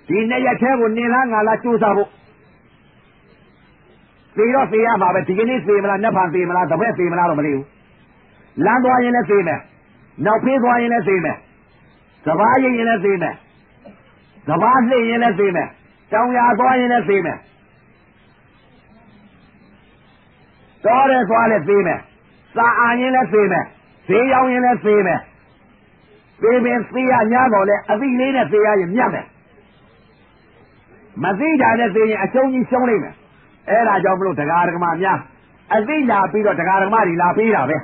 ဒီနှစ်ရက်ထဲကိုနေလားငါလားကြိုးစားဖို့သေတော့သေရမှာပဲဒီကနေ့သေမလားနက်ဖြန်သေမလားတပည့်သေမလားတော့မသိဘူးလမ်းသွားရင်လည်းသေမယ်နောက်ဖေးသွားရင်လည်းသေမယ်သ ဘာရင်ရင်လည်းသေးမယ်စဘာလှိရင်လည်းသေးမယ်တောင်ရသွားရင်လည်းသေးမယ်တော်တယ်သွားလည်းသေးမယ်စာအာရင်လည်းသေးမယ်ဈေးရောက်ရင်လည်းသေးမယ်သေးပင်သေးရညာတော့လေအသိလေးနဲ့သေးရရင်မြတ်မယ်မသိတာနဲ့သေးရင်အရှုံးကြီးရှုံးလိမ့်မယ်အဲ့ဒါကြောင့်မလို့တရားဓမ္မများအသိလာပြီးတော့တရားဓမ္မတွေလာပေးတာပဲ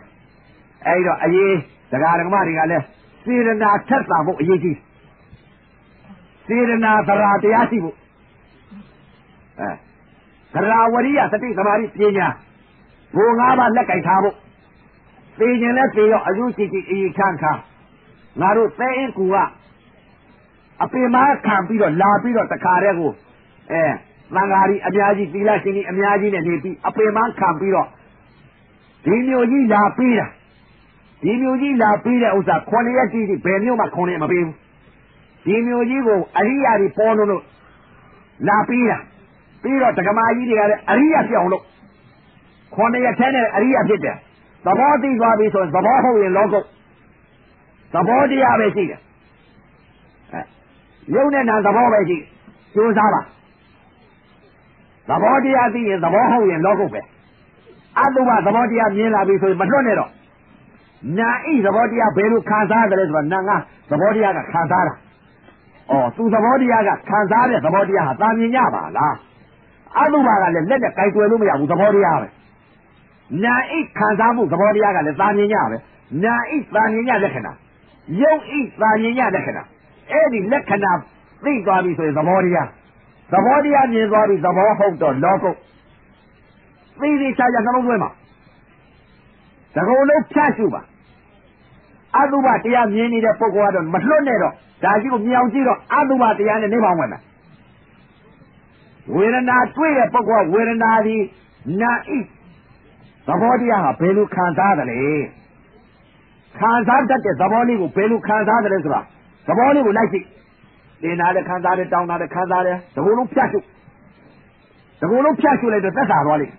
အဲ့တော့အရေးတရားဓမ္မတွေကလည်းစေရနာထက်တာဖို့အရေးကြီးစေရနာသရာတရားရှိဖို့သရာဝရိယသတိသမာဓိပညာဘုံ၅ပါးလက်ကင်ထားဖို့သိခြင်းနဲ့သိရောအယူရှိရှိအေးခန့်ခါငါတို့သဲအင်းကူကအပင်မခံပြီးတော့လာပြီးတော့တခါတည်းကိုသံဃာကြီးအများကြီးသီလရှင်ကြီးအများကြီးနဲ့နေပြီးအပင်မခံပြီးတော့ဒီမျိုးကြီးလာပြီးတာဒီမျိုးကြီးလာပြီးတဲ့ဥစ္စာ9ရက်ကြည့်ဘယ်မျိုးမှ9ရက်မပေးဘူးဒီမျိုးကြီးကိုအရိယာတွေပေါ်လို့လာပြီးတာပြီးတော့ဒကမာကြီးတွေကလည်းအရိယာပြောင်းလို့9ရက်ထဲနဲ့အရိယာဖြစ်တယ်သဘောသိသွားပြီဆိုရင်သဘောဟုတ်ရင်လောကုတ်သဘောတရားပဲရှိတယ်ရုပ်နဲ့နာသဘောပဲရှိကြိုးစားပါသဘောတရားသိရင်သဘောဟုတ်ရင်လောကုတ်ပဲအတုပသဘောတရားမြင်လာပြီဆိုရင်မလွတ်နဲ့တော့နာဣသဘောတရားဘယ်လိုခံစားတယ်လဲဆိုတော့နာငါသဘောတရားကခံစားတာသူသဘောတရားကခံစားတဲ့သဘောတရားဟာသာမြင်ကြပါလားအတုပကလည်းလက်နဲ့ကြိုက်တွယ်လို့မရဘူးသဘောတရားပဲနာဣခံစားမှုသဘောတရားကလည်းသာမြင်ကြပဲနာဣသာမြင်ကြလက္ခဏာယုတ်ဣသာမြင်ကြလက္ခဏာအဲ့ဒီလက္ခဏာသိသွားပြီဆိုရင်သဘောတရားမြင်သွားပြီသဘောဟုတ်တော့လောကုတ်သိသိချာချာနှလုံးသွင်းပါတကုံလုံးဖြတ်ရှုပါအတုပတရားမြင်နေတဲ့ပုဂ္ဂိုလ်ကတော့မလွတ်နဲ့တော့ဒါကြီးကိုမြောင်ကြည့်တော့အတုပတရားနဲ့နိဗ္ဗာန်ဝင်မယ်ဝေဒနာတွေ့တဲ့ပုဂ္ဂိုလ်ကဝေဒနာဒီနာဣသဘောတရားဟာဘယ်လိုခံစားတယ်လဲခံစားတတ်တဲ့သဘောလေးကိုဘယ်လိုခံစားတယ်လဲဆိုတာသဘောလေးကိုလိုက်ကြည့်တင်တာလည်းခံစားတယ်တောင်းတာလည်းခံစားတယ်တကုံလုံးဖြတ်ရှုလိုက်တော့သက်သာသွားလိမ့်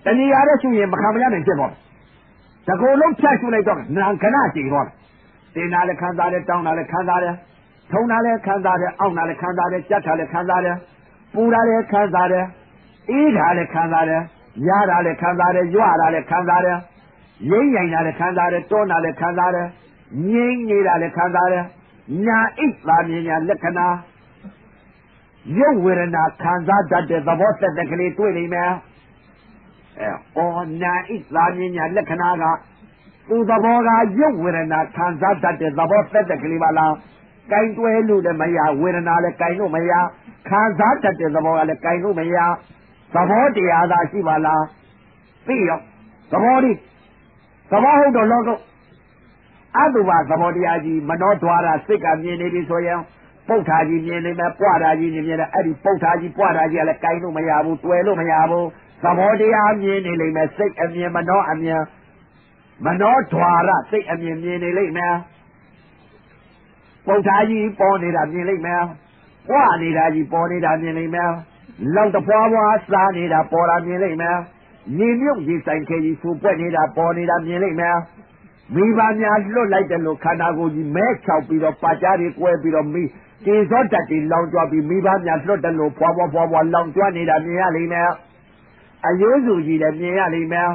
တဏှာနဲ့ရှုရင်မခံမရနိုင်ဖြစ်သွားတယ်တကုံလုံးဖြတ်ရှုလိုက်တော့နာခဏကြည်သွားတယ်တင်တာလည်းခံစားတယ်တောင်းတာလည်းခံစားတယ်ထုံတာလည်းခံစားတယ်အောင့်တာလည်းခံစားတယ်ကြက်တာလည်းခံစားတယ်ပူတာလည်းခံစားတယ်အေးတာလည်းခံစားတယ်ရတာလည်းခံစားတယ်ရွတာလည်းခံစားတယ်ငိမ့်ငိုင်တာလည်းခံစားတယ်တွန်းတာလည်းခံစားတယ်ငိမ့်နေတာလည်းခံစားတယ်ညာဣသာမြင်ညာလက္ခဏာရုပ်ဝေဒနာခံစားတတ်တဲ့သဘောသက်သက်ကလေးတွေ့နေမယ်နာဣသာမြင်ညာလက္ခဏာကသူသဘောကရုပ်ဝေဒနာခံစားတတ်တဲ့သဘောသက်သက်ကလေးပါလားကိုင်တွဲလို့လည်းမရဝေဒနာလည်းကိုင်လို့မရခံစားတတ်တဲ့သဘောကလည်းကိုင်လို့မရသဘောတရားသာရှိပါလားသိရောသဘောဒီသဘောဟုတ်တော့လောကအတုပသဘောတရားကြီးမနောဒွါရစိတ်ကမြင်နေပြီဆိုရင်ပုဋ္ဌာကြီးမြင်နေမယ်ပွားတာကြီးမြင်တယ်အဲ့ဒီပုဋ္ဌာကြီးပွားတာကြီးကလည်းကိုင်လို့မရဘူးတွယ်လို့မရဘူးသဘောတရားမြင်နေလိမ့်မယ်စိတ်အမြင်မနောအမြင်မနောဒွါရစိတ်အမြင်မြင်နေလိမ့်မယ်ပုဋ္ဌာကြီးပေါ်နေတာမြင်လိမ့်မယ်ပွားနေတာကြီးပေါ်နေတာမြင်လိမ့်မယ်လောက်တဖွာဖွာစားနေတာပေါ်တာမြင်လိမ့်မယ်ညီမြုပ်ရေဆိုင်ခဲကြီးစူပွက်နေတာပေါ်နေတာမြင်လိမ့်မယ်မိဘများလွတ်လိုက်တယ်လို့ခန္ဓာကိုယ်ကြီးမဲချောက်ပြီးတော့ပါကြားတွေကွဲပြီးတော့မိကျေစောတတ်တွေလောင်ကျွမ်းပြီးမိဘများလွတ်တယ်လို့ဖွာဖွာလောင်ကျွမ်းနေတာမြင်ရလိမ့်မယ်အယိုးစုကြီးလည်းမြင်ရလိမ့်မယ်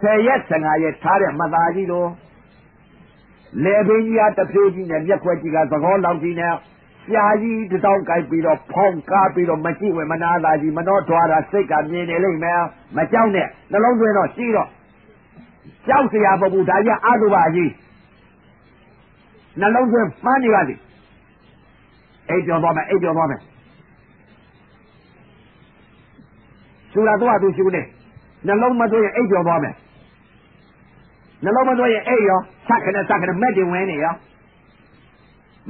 10ရက်15ရက်ထားတဲ့မသားကြီးတို့လေပင်ကြီးကတဖြိုးကြီးနဲ့မျက်ခွက်ကြီးကသကောလောက်ကြီးနဲ့ရှားကြီးတောင်းကြိုက်ပြီးတော့ဖောင်းကားပြီးတော့မရှိဝင်မနာသာကြီးမနှောထွားတာစိတ်ကမြင်နေလိမ့်မယ်မကြောက်နဲ့နှလုံးသွင်းတော့ရှိတော့ကြောက်เสียပုဂ္ဂိုလ်ဒါကြီးအတုပါကြီးနှလုံးသွင်းပန်းနေပါလိအိပ်ပြောသွားမယ်ရှူလာတော့သူရှူနေနှလုံးမသွင်းရင်အိပ်ပြောသွားမယ်နှလုံးမသွင်းရင်အိပ်ရောစက္ကနဲ့မဲ့တင်ဝင်နေရော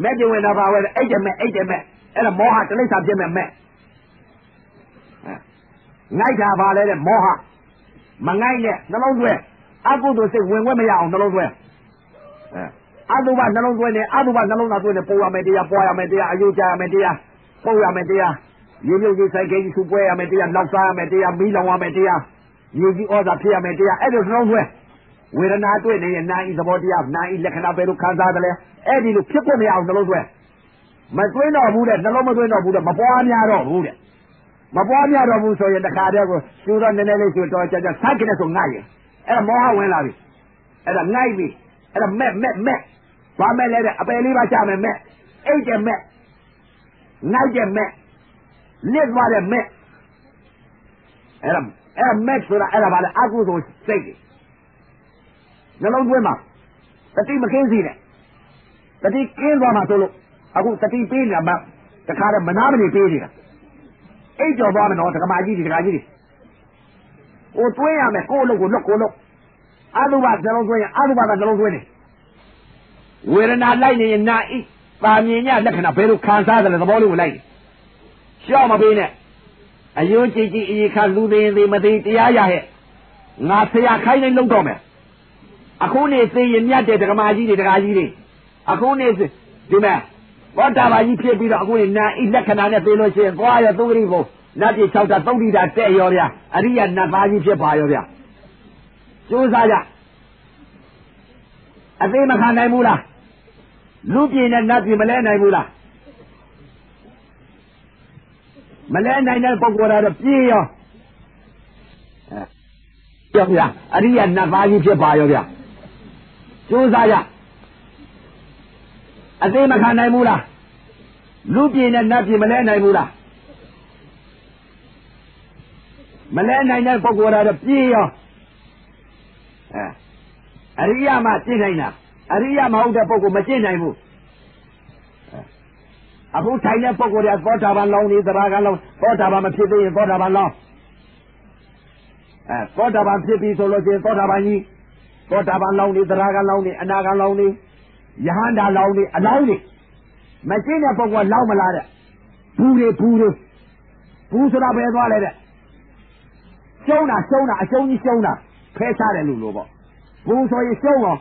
မဲ့တင်ဝင်တော့ပါဝဲအိပ်တယ်မဲ့အဲ့ဒါမောဟတိဋ္ဌာဖြစ်မဲ့ငိုက်တာပါလေတဲ့မောဟမငိုက်နဲ့နှလုံးသွင်းအကုသိုလ်စိတ်ဝင်ခွင့်မရအောင်နှလုံးသွင်းအတုပနှလုံးသွင်းတယ်အတုပနှလုံးသားသွင်းတယ်ပို့ရမယ်တရားပွားရမယ်တရားအယုကြရမယ်တရားပို့ရမယ်တရားရေမြုပ်ကြီးဆိုင်ခဲကြီးသူပွဲရမယ်တရားလောက်စားရမယ်တရားမီးလောင်ရမယ်တရားရေကြီးဩဇာဖြစ်ရမယ်တရားအဲ့ဒါနှလုံးသွင်း ဝေဒနာတွေ့နေရင်နာဤသဘောတရားနာဤလက္ခဏာပဲလို့ခံစားတယ်လေအဲ့ဒီလိုဖြစ်ဖို့မရအောင်နှလုံးသွင်းမသွင်းတော့ဘူးတဲ့နှလုံးမသွင်းတော့ဘူးတဲ့မပွားများတော့ဘူးတဲ့မပွားများတော့ဘူးဆိုရင်တခါတည်းကိုရှူတော့နည်းနည်းလေးရှူတော့ကြာဆိုက်ကြတဲ့ဆိုငိုက်ရင်အဲ့ဒါမောဟဝင်လာပြီအဲ့ဒါငိုက်ပြီအဲ့ဒါမဲ့ဘာမဲ့လဲတဲ့အပယ်လေးပါချမယ်မဲ့အိတ်တဲ့မဲ့ငိုက်တဲ့မဲ့လစ်သွားတဲ့မဲ့အဲ့ဒါမဲ့ဆိုတာအဲ့ဒါဘာလဲအကုသိုလ်စိတ်တွေနှလုံးသွင်းမှာတတိမကင်းစီနဲ့တတိကင်းသွားမှာဆိုလို့အခုတတိပေးနေတာမှတခါတော့မနာမနေပေးနေတာအိတ်ကြော်သွားမယ်နော်ဒကမာကြီးတွေဒကာကြီးတွေဟိုသွင်းရမယ်ကိုယ့်အလုပ်ကိုလွတ်ကိုယ်လုပ်အတုပနှလုံးသွင်းရင်အတုပကနှလုံးသွင်းတယ်ဝေဒနာလိုက်နေရင်နာဣပါမြင်ညလက္ခဏာဘယ်လိုခံစားတယ်လဲသဘောလေးကိုလိုက်ရှော့မပေးနဲ့အယုံကြည်ကြည်အေးခါလူသိရင်သိမသိတရားရဟဲ့ငါဆရာခိုင်းနေလုံးတော့မယ်အခုနေသိရင်မြတ်တဲ့ဒကမာကြီးတွေဒကာကြီးတွေအခုနေဒီမဲ့ဘောတာဘာကြီးဖြစ်ပြီးတော့အခုနေနာဣလက္ခဏာနဲ့သိလို့ရှိရင်သွားရသုဂရိဘုံနတ်ပြည်6တာသုတိတာတဲ့ရောဗျာအရိယနတ်သားကြီးဖြစ်ပါရောဗျာကျိုးစားကြအသေးမခံနိုင်ဘူးလားလူပြည်နဲ့နတ်ပြည်မလဲနိုင်ဘူးလားမလဲနိုင်တဲ့ပုဂ္ဂိုလ်ကတော့ပြေးရောပြောဗျာအရိယနတ်သားကြီးဖြစ်ပါရောဗျာကျိုးစားကြအသေးမခံနိုင်ဘူးလားလူပြည်နဲ့နတ်ပြည်မလဲနိုင်ဘူးလားမလဲနိုင်တဲ့ပုဂ္ဂိုလ်ကတော့ပြေးရောအရိယမှကျင့်နိုင်တာအရိယမဟုတ်တဲ့ပုဂ္ဂိုလ်မကျင့်နိုင်ဘူးအခုထိုင်တဲ့ပုဂ္ဂိုလ်တွေကသောတာပန်လောင်းနေသရဂံလောင်းသောတာပန်မဖြစ်သေးရင်သောတာပန်လောင်းသောတာပန်ဖြစ်ပြီဆိုလို့ရှိရင်သောတာပန်ကြီးသောတာပန်လောင်းနေသရဂံလောင်းနေအနာဂံလောင်းနေယဟန္တာလောင်းနေအလောင်းနေမကျင့်တဲ့ပုဂ္ဂိုလ်လောင်းမလားတဲ့ဘူးဆိုတာပဲသွားလေတဲ့ရှုံးတာအရှုံးကြီးရှုံးတာဖဲရှားတယ်လို့ပေါ့ဘူးဆိုရင်ရှုံးတော့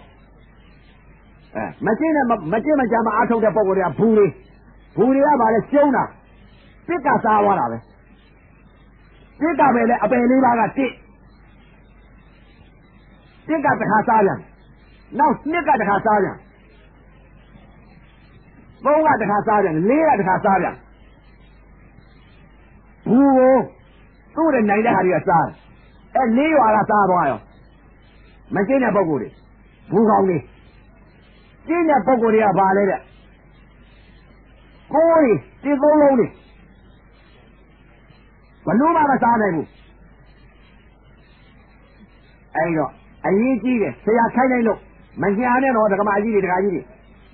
မကျင့်မကြမ်းမအားထုတ်တဲ့ပုဂ္ဂိုလ်တွေကဘူးတွေကဘာလဲရှုံးတာတစ်ကစားသွားတာပဲတစ်ကပဲလေအပယ်လေးပါးကတစ်ကတခါစားပြန်နောက်နှစ်ကတခါစားပြန်သုံးကတခါစားပြန်လေးကတခါစားပြန်ဘူးကိုသူ့ရဲ့နိုင်တဲ့ဟာတွေကစားတယ်လေးရွာကစားသွားရောမကျင့်တဲ့ပုဂ္ဂိုလ်တွေဘူးကောင်းနေကျင့်တဲ့ပုဂ္ဂိုလ်တွေကဘာလဲတဲ့ကိုယ်ဒီသုံးလုံးနေဘလို့မှမစားနိုင်ဘူးအဲ့တော့အရေးကြီးတယ်ဆရာခိုင်းနိုင်လို့မညာနဲ့တော့ဒကမာကြီးတွေဒကာကြီးတွေ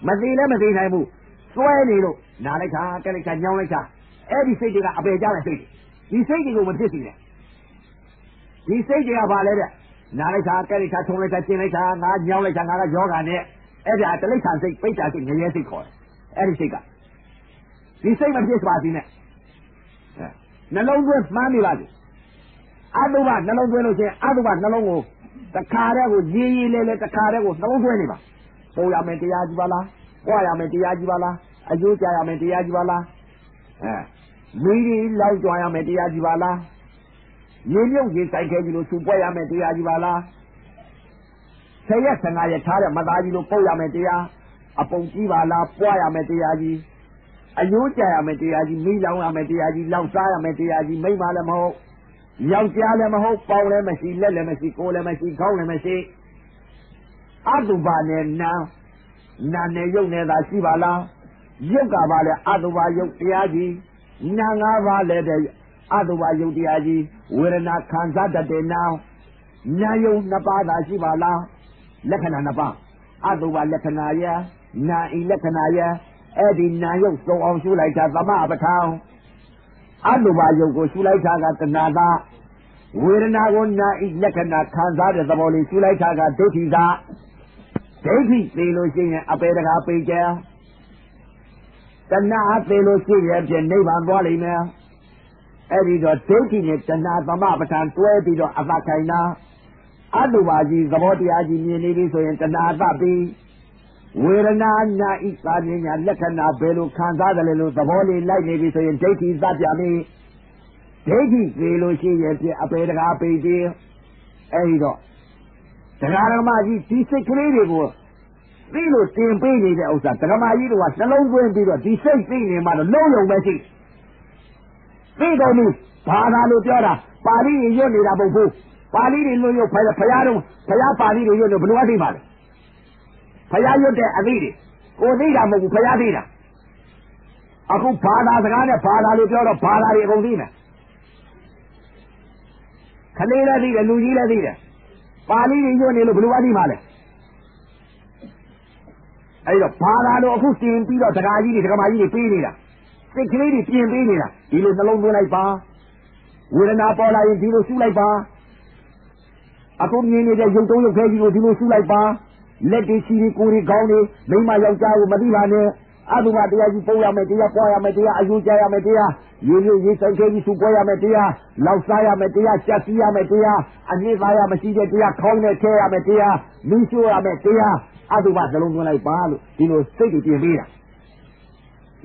မသိလဲမသိနိုင်ဘူးစွဲနေလို့နားလိုက်တာတက်လိုက်တာညောင်းလိုက်တာအဲ့ဒီစိတ်တွေကအပေကြတဲ့စိတ်တွေဒီစိတ်တွေကိုမဖြစ်စီနဲ့ဒီစိတ်တွေကဘာလဲတဲ့နားလိုက်တာတက်လိုက်တာထုံလိုက်တာကျင်လိုက်တာငါညောင်းလိုက်တာငါကယောဂာနဲ့အဲ့ဒါတလိ္ဆာစိတ်ပိဋ္ဌာစိတ်ငရဲစိတ်ခေါ်တယ်အဲ့ဒီစိတ်ကဒီစိတ်မဖြစ်ပါစေနဲ့နှလုံးသွင်းမှန်းနေပါစေအတုပနှလုံးသွင်းလို့ချင်းအတုပနှလုံးကိုတခါတည်းကိုရေးလဲတခါတည်းကိုနှလုံးသွင်းနေပါပို့ရမယ်တရားကြီးပါလားပွားရမယ်တရားကြီးပါလားအကျိုးကြရမယ်တရားကြီးပါလားမိရီလောက်ကြွားရမယ်တရားကြီးပါလားရေမြုပ်ရေတိုက်ခဲကြီးလို့သူပွက်ရမယ်တရားကြီးပါလား10 ရက် 15 ရက်ထားတဲ့မသားကြီးလို့ပုတ်ရမယ်တရားအပုံကြီးပါလားပွားရမယ်တရားကြီးအယိုးကြရမယ်တရားကြီးမိလောင်ရမယ်တရားကြီးလောက်စားရမယ်တရားကြီးမိမလည်းမဟုတ်ယောက်ျားလည်းမဟုတ်ပေါင်းလည်းမရှိလက်လည်းမရှိကိုယ်လည်းမရှိခေါင်းလည်းမရှိအတုပါနဲ့နာနဲ့ယုတ်နဲ့သာရှိပါလားယုတ်ကပါလေအတုပါယုတ်တရားကြီးနာ၅ပါးလည်းတဲ့အတုပါယုတ်တရားကြီးဝေဒနာခံစားတတ်တဲ့နာယုတ်2ပါးသာရှိပါလားလက္ခဏာ2ပါးအတုပါလက္ခဏာယနာဤလက္ခဏာယအဲ့ဒီနာယုတ်စုံအောင်ရှုလိုက်တာသမပဋ္ဌာန်အတုပါယုတ်ကိုရှုလိုက်တာကတဏှာသာဝေဒနာကိုနာဤလက္ခဏာခံစားတဲ့သဘောလေးရှုလိုက်တာကဒုဋ္ဌိသာဒိဋ္ဌိသိလို့ရှိရင်အပေတကာပိတ်ကြတဏှာသိလို့ရှိရင်ဖြင့်နိဗ္ဗာန်သွားလိမ့်မယ်အဲ့ဒီတော့ဒိဋ္ဌိနဲ့တဏှာသမပဋ္ဌာန်တွဲပြီးတော့အသခိုင်တာအတုပါကြီးသဘောတရားကြီးမြင်နေပြီဆိုရင်တဏှာသပြီးဝေဒနာနာဤသာဉာဏ်လက္ခဏာဘယ်လိုခံစားတယ်လို့သဘောလေးလိုက်နေပြီဆိုရင်ဒိဋ္ဌိသပြပြီဒိဋ္ဌိသိလို့ရှိရင်ဖြင့်အပေတကာပိတ်ကြအဲ့ဒီတော့ တရားဓမ္မကြီးဒီစိတ်ကလေးတွေကိုသိလို့တင်ပေးနေတဲ့ဥစ္စာဓမ္မကြီးတို့ကနှလုံးသွင်းပြီးတော့ဒီစိတ်သိနေမှတော့လုံးလုံးပဲရှိသိတော်မူဘာသာလို့ပြောတာပါဠိတွေရွတ်နေတာမဟုတ်ဘူးပါဠိတွေလို့ရွတ်ဖယားတော့ဖယားပါဠိတွေရွတ်လို့ဘယ်လိုသိပါလဲဖယားရွတ်တဲ့အသိတွေကိုသိတာမဟုတ်ဘူးဖယားသိတာအခုဘာသာစကားနဲ့ဘာသာလို့ပြောတော့ဘာသာတွေအကုန်သိမယ်ခလေးလည်းသိတယ်လူကြီးလည်းသိတယ်ပါဠိတွေရွတ်နေလို့ဘယ်လိုသိမှာလဲအဲ့တော့ဘာသာလို့အခုတင်ပြီးတော့တရားကြီးတွေဓမ္မကြီးတွေပေးနေတာစိတ်ကလေးတွေပြင်ပေးနေတာဒီလိုနှလုံးသွင်းလိုက်ပါဝေဒနာပေါ်လာရင်ဒီလိုရှုလိုက်ပါအခုမြင်နေတဲ့ရုပ်တုံးရုပ်ခဲကြီးကိုဒီလိုရှုလိုက်ပါလက်တွေချီတွေကိုယ်တွေခေါင်းတွေမိမယောက်ျားကိုမသိပါနဲ့အတုပတရားကြီးပို့ရမယ်တရားပွားရမယ်တရားအယူကြရမယ်တရားရေဆိုင်ခဲကြီးရှုပွားရမယ်တရားလောက်စားရမယ်တရားချက်စီးရမယ်တရားအနည်းသားရမရှိတဲ့တရားခေါင်းနဲ့ထဲရမယ်တရားမင်းရှိုးရမယ်တရားအတုပနှလုံးသွင်းလိုက်ပါလို့ဒီလိုစိတ်တွေပြင်ပေးတာ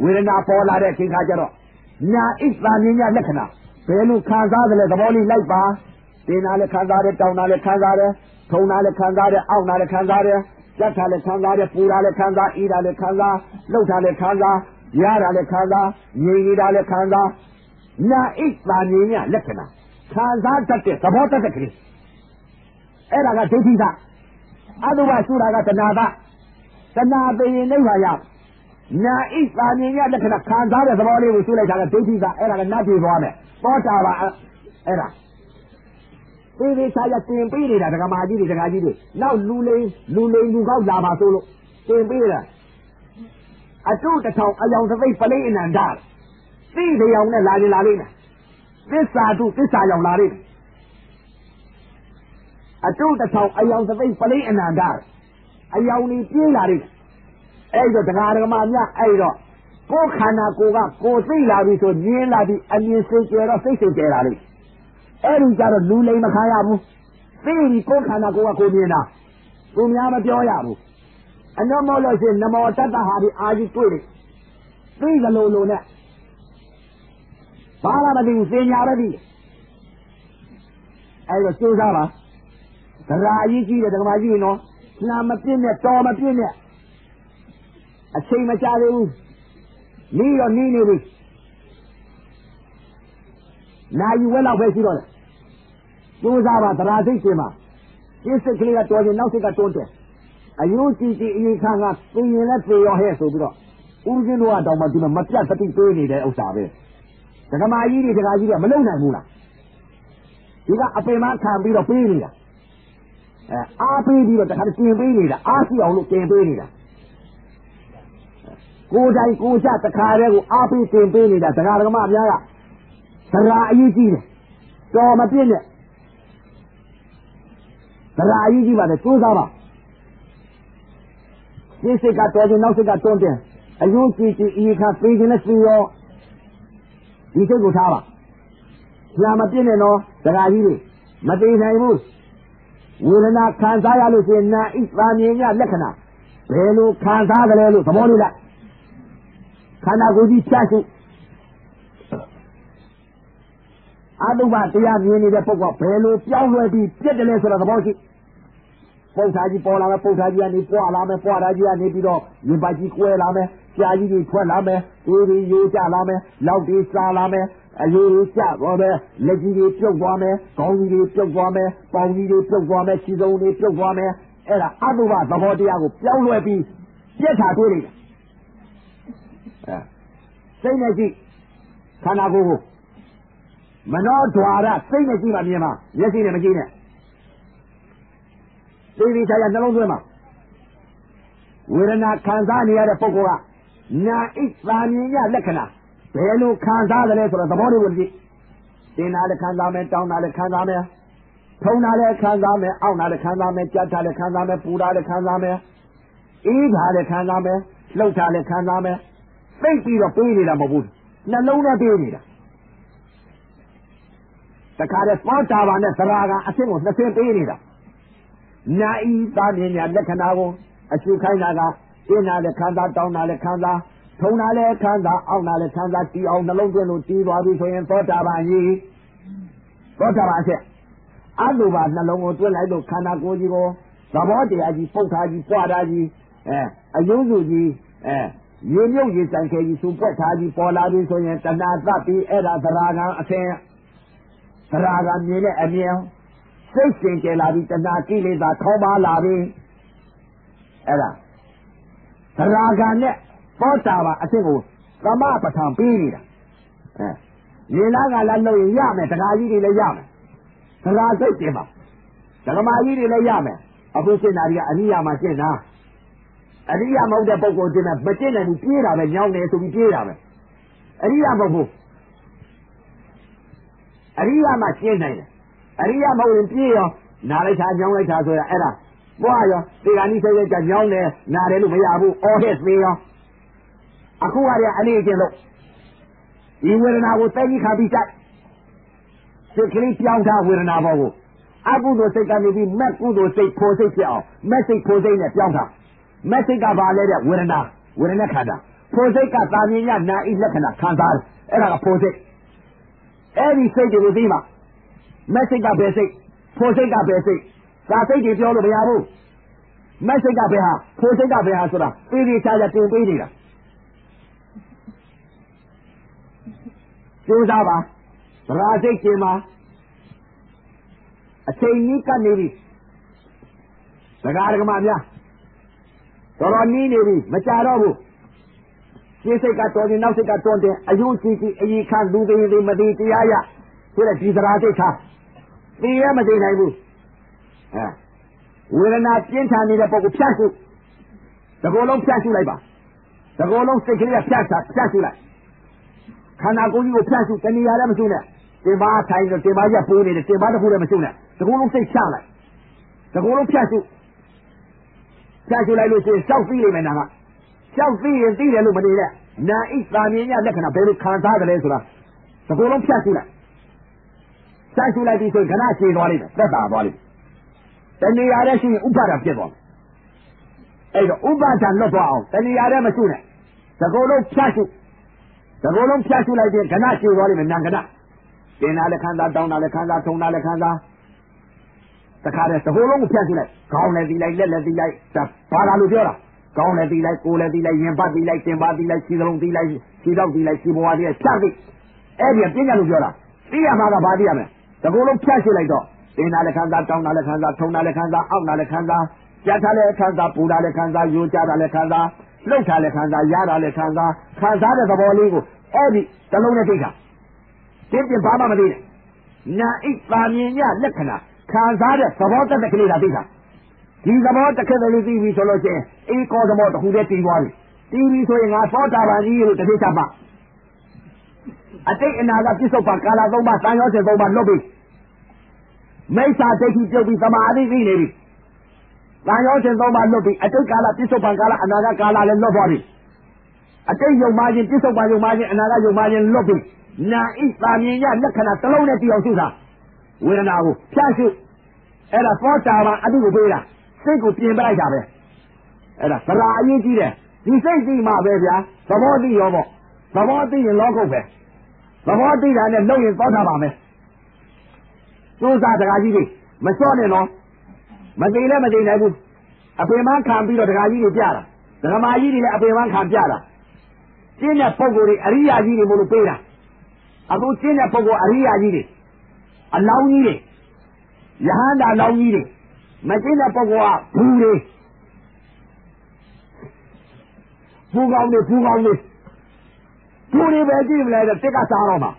ဝေဒနာပေါ်လာတဲ့အချိန်ခါကျတော့ညာဣစ္ဆာမြင်ရလက္ခဏာဘယ်လိုခံစားတယ်လဲသဘောလေးလိုက်ပါတင်တာလည်းခံစားတယ်တောင်းတာလည်းခံစားတယ်ထုံတာလည်းခံစားတယ်အောင့်တာလည်းခံစားတယ်ကြက်တာလည်းခံစားတယ်ပူတာလည်းခံစားအေးတာလည်းခံစားလှုပ်တာလည်းခံစားရတာလည်းခံစားငြိမ်နေတာလည်းခံစားညာဣစ္ဆာမြင်ရလက္ခဏာခံစားတတ်တဲ့သဘောတတ်တဲ့ကလေးအဲ့ဒါကဒိဋ္ဌိကအတုပရှုတာကတဏှာကတဏှာသိရင်နိဗ္ဗာန်ရညာဣစ္ဆာမြင်ရလက္ခဏာခံစားတဲ့သဘောလေးကိုရှုလိုက်တာကဒိဋ္ဌိကအဲ့ဒါကနတ်ပြေသွားမယ်သောတာပန်အဲ့ဒါသေသေးချာချာတင်ပေးနေတာဒကာမကြီးတွေဒကာကြီးတွေနောက်လူလိန်လူကောက်လာပါဆိုလို့တင်ပေးတာအတုတထောင်အယောင်သသိပလိအနန္တသိတရားနဲ့လာလိမ့်မယ်သစ္စာတုသစ္စာယောင်လာလိမ့်မယ်အတုတထောင်အယောင်သသိပလိအနန္တအယောင်ကြီးပြေးလာလိမ့်မယ်အဲ့တော့ဒကာဒကမများအဲ့တော့ကိုယ်ခန္ဓာကိုယ်ကကိုယ်သိလာပြီဆိုမြင်လာပြီအမြင်စိတ်ကြတော့စိတ်စိတ်ကြလာလိမ့်အဲ့ဒီကြတော့လူလိမ်မခံရဘူးသိပြီကိုယ်ခန္ဓာကိုယ်ကကိုမြင်တာသူများမပြောရဘူးအနမောလို့ရှိရင်နမောတတ္တဟာဒီအာကြီးတွေ့တယ်သိကလေးလိုနဲ့ဘာလာမသိဘူးစင်ညာပဲသိအဲ့တော့စူးစားပါဒရာကြီးကြီးတယ်ဒကမာကြီးနော်နာမပြည့်နဲ့တော်မပြည့်နဲ့အချိန်မကြာသေးဘူးနီးတော့နီးနေပြီနိုင်ဝဲလောက်ပဲရှိတော့တယ်ကျိုးစားပါသရာစိတ်ရှင်ပါပြစ်စိတ်ကလေးကတော်ရင်နောက်စိတ်ကတွန်းတယ်အယုံကြည်ကြည်အေးခါကသင်ရင်လည်းပြေရောဟဲ့ဆိုပြီးတော့ဦးဇင်းတို့ကတော့မှဒီမှာမပြတ်တတိပေးနေတဲ့ဥစ္စာပဲဒကမာကြီးတွေဒကာကြီးတွေမလုံနိုင်ဘူးလားဒီကအပင်မခံပြီးတော့ပေးနေတာအားပေးပြီးတော့တခါတင်ပေးနေတာအားရှိအောင်လို့တင်ပေးနေတာကိုယ်တိုင်ကိုယ်ချတခါတည်းကိုအားပေးတင်ပေးနေတာဒကာဒကမအများကဒရာအရေးကြီးတယ်တော်မပြည့်နဲ့ဒရာအရေးကြီးပါတယ်စူးစားပါဒီစိတ်ကတော်ခြင်းနောက်စိတ်ကတွန်းတယ်အယုံကြည်ကြည်အေးခါပေးခြင်းနဲ့စီရောဒီစိတ်ကိုထားပါညာမပြည့်နဲ့တော့ဒရာကြီးတွေမသိနိုင်ဘူးဝေဒနာခံစားရလို့ရှိရင်နာဣသမြင်ရလက္ခဏာဘယ်လိုခံစားကြလဲလို့သဘောလေးလိုက်ခန္ဓာကိုယ်ကြီးဖြတ်စုအတုပတရားမြင်နေတဲ့ပုဂ္ဂိုလ်ဘယ်လိုပြောင်းလဲပြီးပြည့်တယ်လဲဆိုတော့သဘောရှိပု္ပ္ပာကြီးပေါ်လာမယ်ပု္ပ္ပာကြီးကနေပွားလာမယ်ပွားတာကြီးကနေပြီးတော့ရင်ပါကြီးကွဲလာမယ်ကြာကြီးတွေထွက်လာမယ်အေးတွေရိုးကျလာမယ်လောက်တွေစားလာမယ်အယိုးတွေကျသွားမယ်လက်ကြီးတွေပြုတ်သွားမယ်ခေါင်းကြီးတွေပြုတ်သွားမယ်ပေါင်ကြီးတွေပြုတ်သွားမယ်ခြေစုံတွေပြုတ်သွားမယ်အဲ့ဒါအတုပသဘောတရားကိုပြောင်းလဲပြီးပြည့်တာတွေ့လိုက်တယ်စိတ်နဲ့ကြည့်ခန္ဓာကိုယ်ကိုမနောဓွာရစိတ်နဲ့ကြည့်မှမြင်မှာမျက်စိနဲ့မကြည့်နဲ့သိပြီးချာချာနှလုံးသွင်းမှာဝေဒနာခံစားနေရတဲ့ပုဂ္ဂိုလ်ကနာဣသာမြင်ရလက္ခဏာဘယ်လိုခံစားတယ်လဲဆိုတော့သဘောလေးကိုကြည့်တင်တာလည်းခံစားမယ်တောင်းတာလည်းခံစားမယ်ထုံတာလည်းခံစားမယ်အောင့်တာလည်းခံစားမယ်ကြက်တာလည်းခံစားမယ်ပူတာလည်းခံစားမယ်အေးတာလည်းခံစားမယ်လှုပ်တာလည်းခံစားမယ်သိပြီးတော့ပေးနေတာမဟုတ်ဘူးနှလုံးနဲ့ပေးနေတာတခါတည်းသောတာပန်နဲ့သရဂံအဆင့်ကိုနှစ်ဆင့်ပေးနေတာနာဤသာမြင်ညာလက္ခဏာကိုအရှုခိုင်းတာကတင်းတာလည်းခံစားတောင်းတာလည်းခံစားထုံတာလည်းခံစားအောင့်တာလည်းခံစားတီးအောင်နှလုံးသွင်းလို့တီးသွားပြီဆိုရင်သောတာပန်ကြီးသောတာပန်အဆင့်အတုပါနှလုံးကိုတွင်းလိုက်လို့ခန္ဓာကိုယ်ကြီးကို သဘောတရားကြီးပုတ်ထားကြီးပွားထားကြီးအယုံစုကြီးရေမြုပ်ရေဆိုင်ခဲကြီးစူပွက်ထားကြီးပေါ်လာပြီဆိုရင်တဏှာသတ်ပြီးအဲ့ဒါသရာဂံအထင်သရာဂံမြင်တဲ့အမြင်စိတ်ရှင်ကျလာပြီးတဏှာကိလေသာခေါင်းပါလာပြီအဲ့ဒါသရာဂံနဲ့သောတာပန်အထင်ကိုသမပဋ္ဌာန်ပြီးနေတာရေလားကလည်းလို့ရမယ်တရားကြီးတွေလည်းရမယ်တရားစိတ်တင်ပါဓမ္မကြီးတွေလည်းရမယ်အခုရှင်းတာကြီးကအရိယာမှာရှင်းတာအရိယာမဟုတ်တဲ့ပုဂ္ဂိုလ်တင်တယ်မရှင်းနိုင်ဘူးပြေးတာပဲညောင်းတယ်ဆိုပြီးပြေးတာပဲအရိယာမဟုတ်ဘူးအရိယာမှာရှင်းနိုင်တယ်အရိယာမဟုတ်ရင်ပြေးရောနားလိုက်တာညောင်းလိုက်တာဆိုရအဲ့ဒါပွားရောဒီကနေ့ဆက်ကြညောင်းတယ်နားတယ်လို့မရဘူးအော်ဟစ်သေးရောအခုကလည်းအနေချင်းလို့ဒီဝေဒနာကိုသိပြီးခါပြီးတိုက်စိတ်ကလေးပြောင်းထားဝေဒနာဘောကိုအကုသိုလ်စိတ်ကနေပြီးမက်ကုသိုလ်စိတ်ဖို့စိတ်ဖြစ်အောင်မက်စိတ်ဖို့စိတ်နဲ့ပြောင်းထားမက်စိတ်ကဘာလဲတဲ့ဝေဒနာခန္ဓာဖို့စိတ်ကသာမြင်ရနာဤလက္ခဏာခံစားအဲ့ဒါကဖို့စိတ်အဲ့ဒီစိတ်တွေကိုသိမှမက်စိတ်ကဘယ်စိတ်ဖို့စိတ်ကဘယ်စိတ်သာစိတ်တွေပြောလို့မရဘူးမက်စိတ်ကဘယ်ဟာဖို့စိတ်ကဘယ်ဟာဆိုတာသိသိချာချာတင်ပေးနေတာကျိုးစားပါသရာစိတ်ကျင်ပါအချိန်ကြီးကပ်နေပြီဒကာဒကမများတော်တော်နီးနေပြီမကြတော့ဘူးရှင်းစိတ်ကတော်တယ်နောက်စိတ်ကတော်တယ်အယုံကြည်ကြည်အည်ခံလူတွေမသိတရားရဆိုတဲ့ဒီသရာစိတ်ထားသိရမသိနိုင်ဘူးဝေဒနာပြင်းထန်နေတဲ့ပုဂ္ဂိုလ်ဖြတ်စုတကောလုံးဖြတ်စုလိုက်ပါတကောလုံးစိတ်ကလေးကဖြတ်စုလိုက်ခန္ဓာကိုယ်ကြီးကိုဖြတ်စုတဏှာလည်းမစုနဲ့တင်ပါထိုင်တော့တင်ပါရက်ပိုးနေတယ်တင်ပါတစ်ခုလည်းမစုနဲ့တကူလုံးစိတ်ချလိုက်တကူလုံးဖြတ်စုလိုက်လို့ရှိရင်ရှောက်သိလိမ့်မယ်နာကရှောက်သိရင်သိတယ်လို့မနေနဲ့နာဣသာမြင်ရလက္ခဏာဘယ်လိုခံစားကြလဲဆိုတာတကူလုံးဖြတ်စုလိုက်ပြီးဆိုရင်ခဏရှည်သွားလိမ့်မယ်သက်သာသွားလိမ့်မယ်တဏှာလည်းရှိရင်ဥပါဒံဖြစ်သွားမယ်အဲ့တော့ဥပါဒံလွတ်သွားအောင်တဏှာလည်းမစုနဲ့တကူလုံးဖြတ်စုလိုက်ပြီးခဏရှည်သွားလိမ့်မယ်နာခဏတင်တာလည်းခံစားတောင်းတာလည်းခံစားထုံတာလည်းခံစားတခါတည်းသဟိုလုံးကိုဖြတ်ကြည့်လိုက်ခေါင်းလည်းတီးလိုက်လက်လည်းတီးလိုက်ဘာလာလို့ပြောတာခေါင်းလည်းတီးလိုက်ကိုယ်လည်းတီးလိုက်ရင်ပတ်တီးလိုက်တင်ပါတီးလိုက်ခြေစလုံးတီးလိုက်ခြေတော့တီးလိုက်ခြေဘဝတီးလိုက်ဖြတ်ပြီးအဲ့ဒီပြင်းကြလို့ပြောတာသိရမှာကဘာသိရမလဲသဟိုလုံးဖြတ်ကြည့်လိုက်တော့တင်တာလည်းခံစားတောင်းတာလည်းခံစားထုံတာလည်းခံစားအောက်တာလည်းခံစားကြက်ထားလည်းခံစားပူတာလည်းခံစားယိုကြတာလည်းခံစားလှုပ်တာလည်းခံစားရတာလည်းခံစားတဲ့သဘောလေးကိုအဲ့ဒီတလုံးနဲ့သိတာတင်းပြင်ဘာမှမသိနဲ့နာဣသာမြင်ရလက္ခဏာခံစားတဲ့သဘောတက်ကလေးသာသိတာဒီသဘောတက်ကလေးသိပြီဆိုလို့ချင်းအေးကောသမောတခုတည်းတည်သွားပြီတည်ပြီဆိုရင်ငါသောတာပန်ကြီးလို့တတိချပါအတိတ်အနာကပြစ္ဆုတ်ပါကာလသုံးပါတန်ရောစဉ်သုံးပါလွတ်ပြီမိစ္ဆာဒိဋ္ဌိပြုတ်ပြီးသမာဓိသိနေပြီတန်ရောစဉ်သုံးပါလွတ်ပြီအတိတ်ကာလပြစ္ဆုတ်ပါကာလအနာဂတ်ကာလလည်းလွတ်သွားပြီအတိတ်ယုံမှခြင်းပြစ္ဆုတ်ပါယုံမှခြင်းအနာဂတ်ယုံမှခြင်းလွတ်ပြီနာဣသာမြင်ရလက္ခဏာတစ်လုံးနဲ့တည်အောင်ရှုတာဝေဒနာကိုဖြတ်ရှုအဲ့ဒါသောတာပန်အတုကိုပေးတာစိတ်ကိုပြင်ပလိုက်တာပဲအဲ့ဒါသရာအရေးကြီးတယ်ဒီစိတ်သိမှပဲဗျာသဘောသိရောပေါ့သဘောသိရင်လောကုတ်ပဲသဘောသိတာနဲ့လုံရင်သောတာပန်ပဲသိုးစားတရားကြီးတွေမလျှော့နဲ့နော်မသိလည်းမသိနိုင်ဘူးအပင်မခံပြီးတော့တရားကြီးတွေပြတာဓမ္မကြီးတွေလည်းအပင်မခံပြတာကျင်းတဲ့ပုဂ္ဂိုလ်တွေအရိယာကြီးတွေမို့လို့ပေးတာအခုကျင်းတဲ့ပုဂ္ဂိုလ်အရိယာကြီးတွေအလောင်းကြီးတွေယဟန္တာလောင်းကြီးတွေမကျင်းတဲ့ပုဂ္ဂိုလ်ကဘူးတွေဘူးကောင်းတွေဘူးတွေပဲကြည့်မလဲတဲ့တစ်ကစားတော့မှာ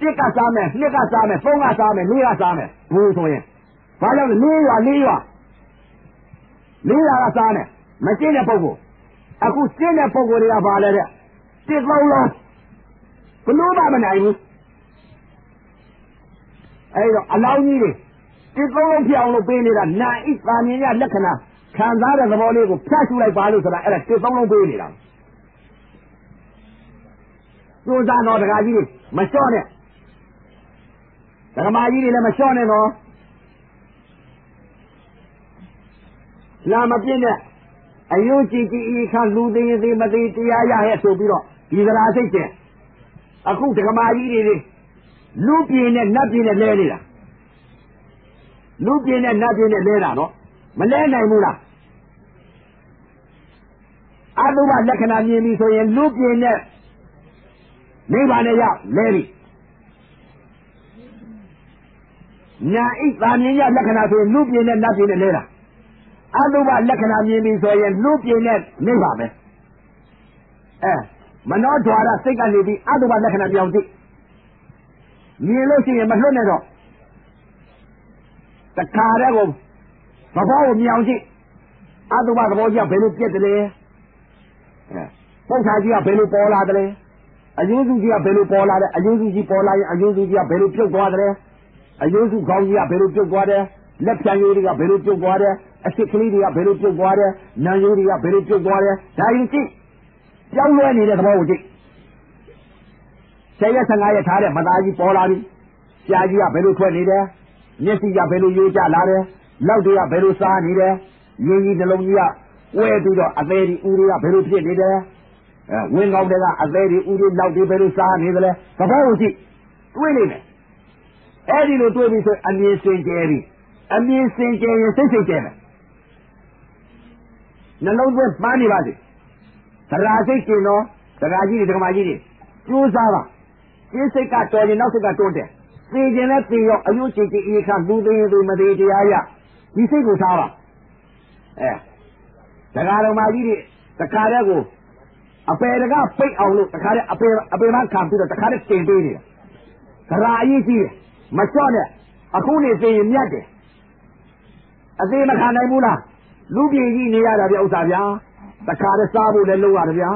တစ်ကစားမယ်နှစ်ကစားမယ်သုံးကစားမယ်လေးကစားမယ်ဘူးဆိုရင်ဘာလို့လဲလေးရွာကစားမယ်မကျင်းတဲ့ပုဂ္ဂိုလ်အခုကျင်းတဲ့ပုဂ္ဂိုလ်တွေကဘာလဲတဲ့တစ်သုံးလုံးဘလို့မှမနိုင်ဘူးအဲ့တော့အလောင်းကြီးတွေတစ်သုံးလုံးဖြစ်အောင်လို့ပေးနေတာနာဣသာမြင်ရလက္ခဏာခံစားတဲ့သဘောလေးကိုဖြတ်ရှုလိုက်ပါလို့ဆိုတာအဲ့ဒါတစ်သုံးလုံးပေးနေတာသိုးစားတော့ဒကာကြီးတွေမလျှော့နဲ့ဒကာမကြီးတွေလည်းမလျှော့နဲ့နော်လာမပြည့်နဲ့အယုံကြည်ကြည်ဤခါလူသိရင်သိမသိတရားရဟဲ့ဆိုပြီးတော့ဒီသရာစိတ်ချင်းအခုဒကာမကြီးတွေလူပြင်းနဲ့နတ်ပြင်းနဲ့လဲနေတာလူပြင်းနဲ့နတ်ပြင်းနဲ့လဲတာနော် မလဲနိုင်ဘူးလားအတုပလက္ခဏာမြင်ပြီဆိုရင်လူပြင်းနဲ့နိဗ္ဗာန်နဲ့ရောက်လဲပြီညာဣသာမြင်ရလက္ခဏာဆိုရင်လူပြင်းနဲ့နတ်ပြင်းနဲ့လဲတာအတုပလက္ခဏာမြင်ပြီဆိုရင်လူပြင်းနဲ့နိဗ္ဗာန်ပဲမနောဓွာရစိတ်ကနေပြီးအတုပလက္ခဏာပြောင်းကြည့်မြင်လို့ရှိရင်မလွတ်နဲ့တော့တခါတည်းကိုသဘောကိုမြောင်ကြည့်အတုပသဘောကြီးကဘယ်လိုပြက်တယ်လဲပု္ပ္ပာကြီးကဘယ်လိုပေါ်လာတယ်လဲအယုစုကြီးကဘယ်လိုပေါ်လာတယ်အယုစုကြီးပေါ်လာရင်အယုစုကြီးကဘယ်လိုပြုတ်သွားတယ်အယုစုခေါင်းကြီးကဘယ်လိုပြုတ်သွားတယ်လက်ဖြံရည်တွေကဘယ်လိုပြုတ်သွားတယ်အစစ်ကလေးတွေကဘယ်လိုပြုတ်သွားတယ်နံရည်တွေကဘယ်လိုပြုတ်သွားတယ်ဒါရင်ကြည့်ပြောင်းလဲနေတဲ့သဘောကိုကြည့်10 ရက် 15 ရက်ထားတဲ့မသားကြီးပေါ်လာပြီရှားကြီးကဘယ်လိုထွက်နေတယ်မျက်စိကဘယ်လိုရိုးကျလာတယ်လောက်တွေကဘယ်လိုစားနေတယ်ရင်းကြီးနှလုံးကြီးကဝဲပြီးတော့အသေးဒီဦးတွေကဘယ်လိုဖြစ်နေတယ်ဝင်းကောင်းတွေကအသေးဒီဦးတွေလောက်တွေဘယ်လိုစားနေတယ်လဲသဘောကိုကြည့်တွေးနေတယ်အဲ့ဒီလိုတွေးပြီးဆိုအမြင်စင်ကြယ်ပြီအမြင်စင်ကြယ်ရင်စိတ်ကြယ်မယ်နှလုံးသွင်းပန်းနေပါစေသရာစိတ်ကျင်တော့သရာကြီးတွေဓမ္မကြီးတွေကျိုးစားပါရှင်းစိတ်ကတော်ရင်နောက်စိတ်ကတွန်းတယ်သိကျင်လဲသိရောအယုတ်ချစ်ချစ်အေးခါလူသိရင်သူမသေးတရားရဒီစိတ်ကိုထားပါဒကာတော်မကြီးတွေတခါတည်းကိုအပေတကပိတ်အောင်လို့တခါတည်းအပေမှခံပြီးတော့တခါတည်းတင်ပေးနေတာသရာအရေးကြီးတယ်မလျှော့နဲ့အခုနေသိရင်မြတ်တယ်အသေးမခံနိုင်ဘူးလားလူပြည်ကြီးနေရတာဗျဥစ္စာဗျာတခါတည်းစားဖို့လည်းလုပ်ရတယ်ဗျာ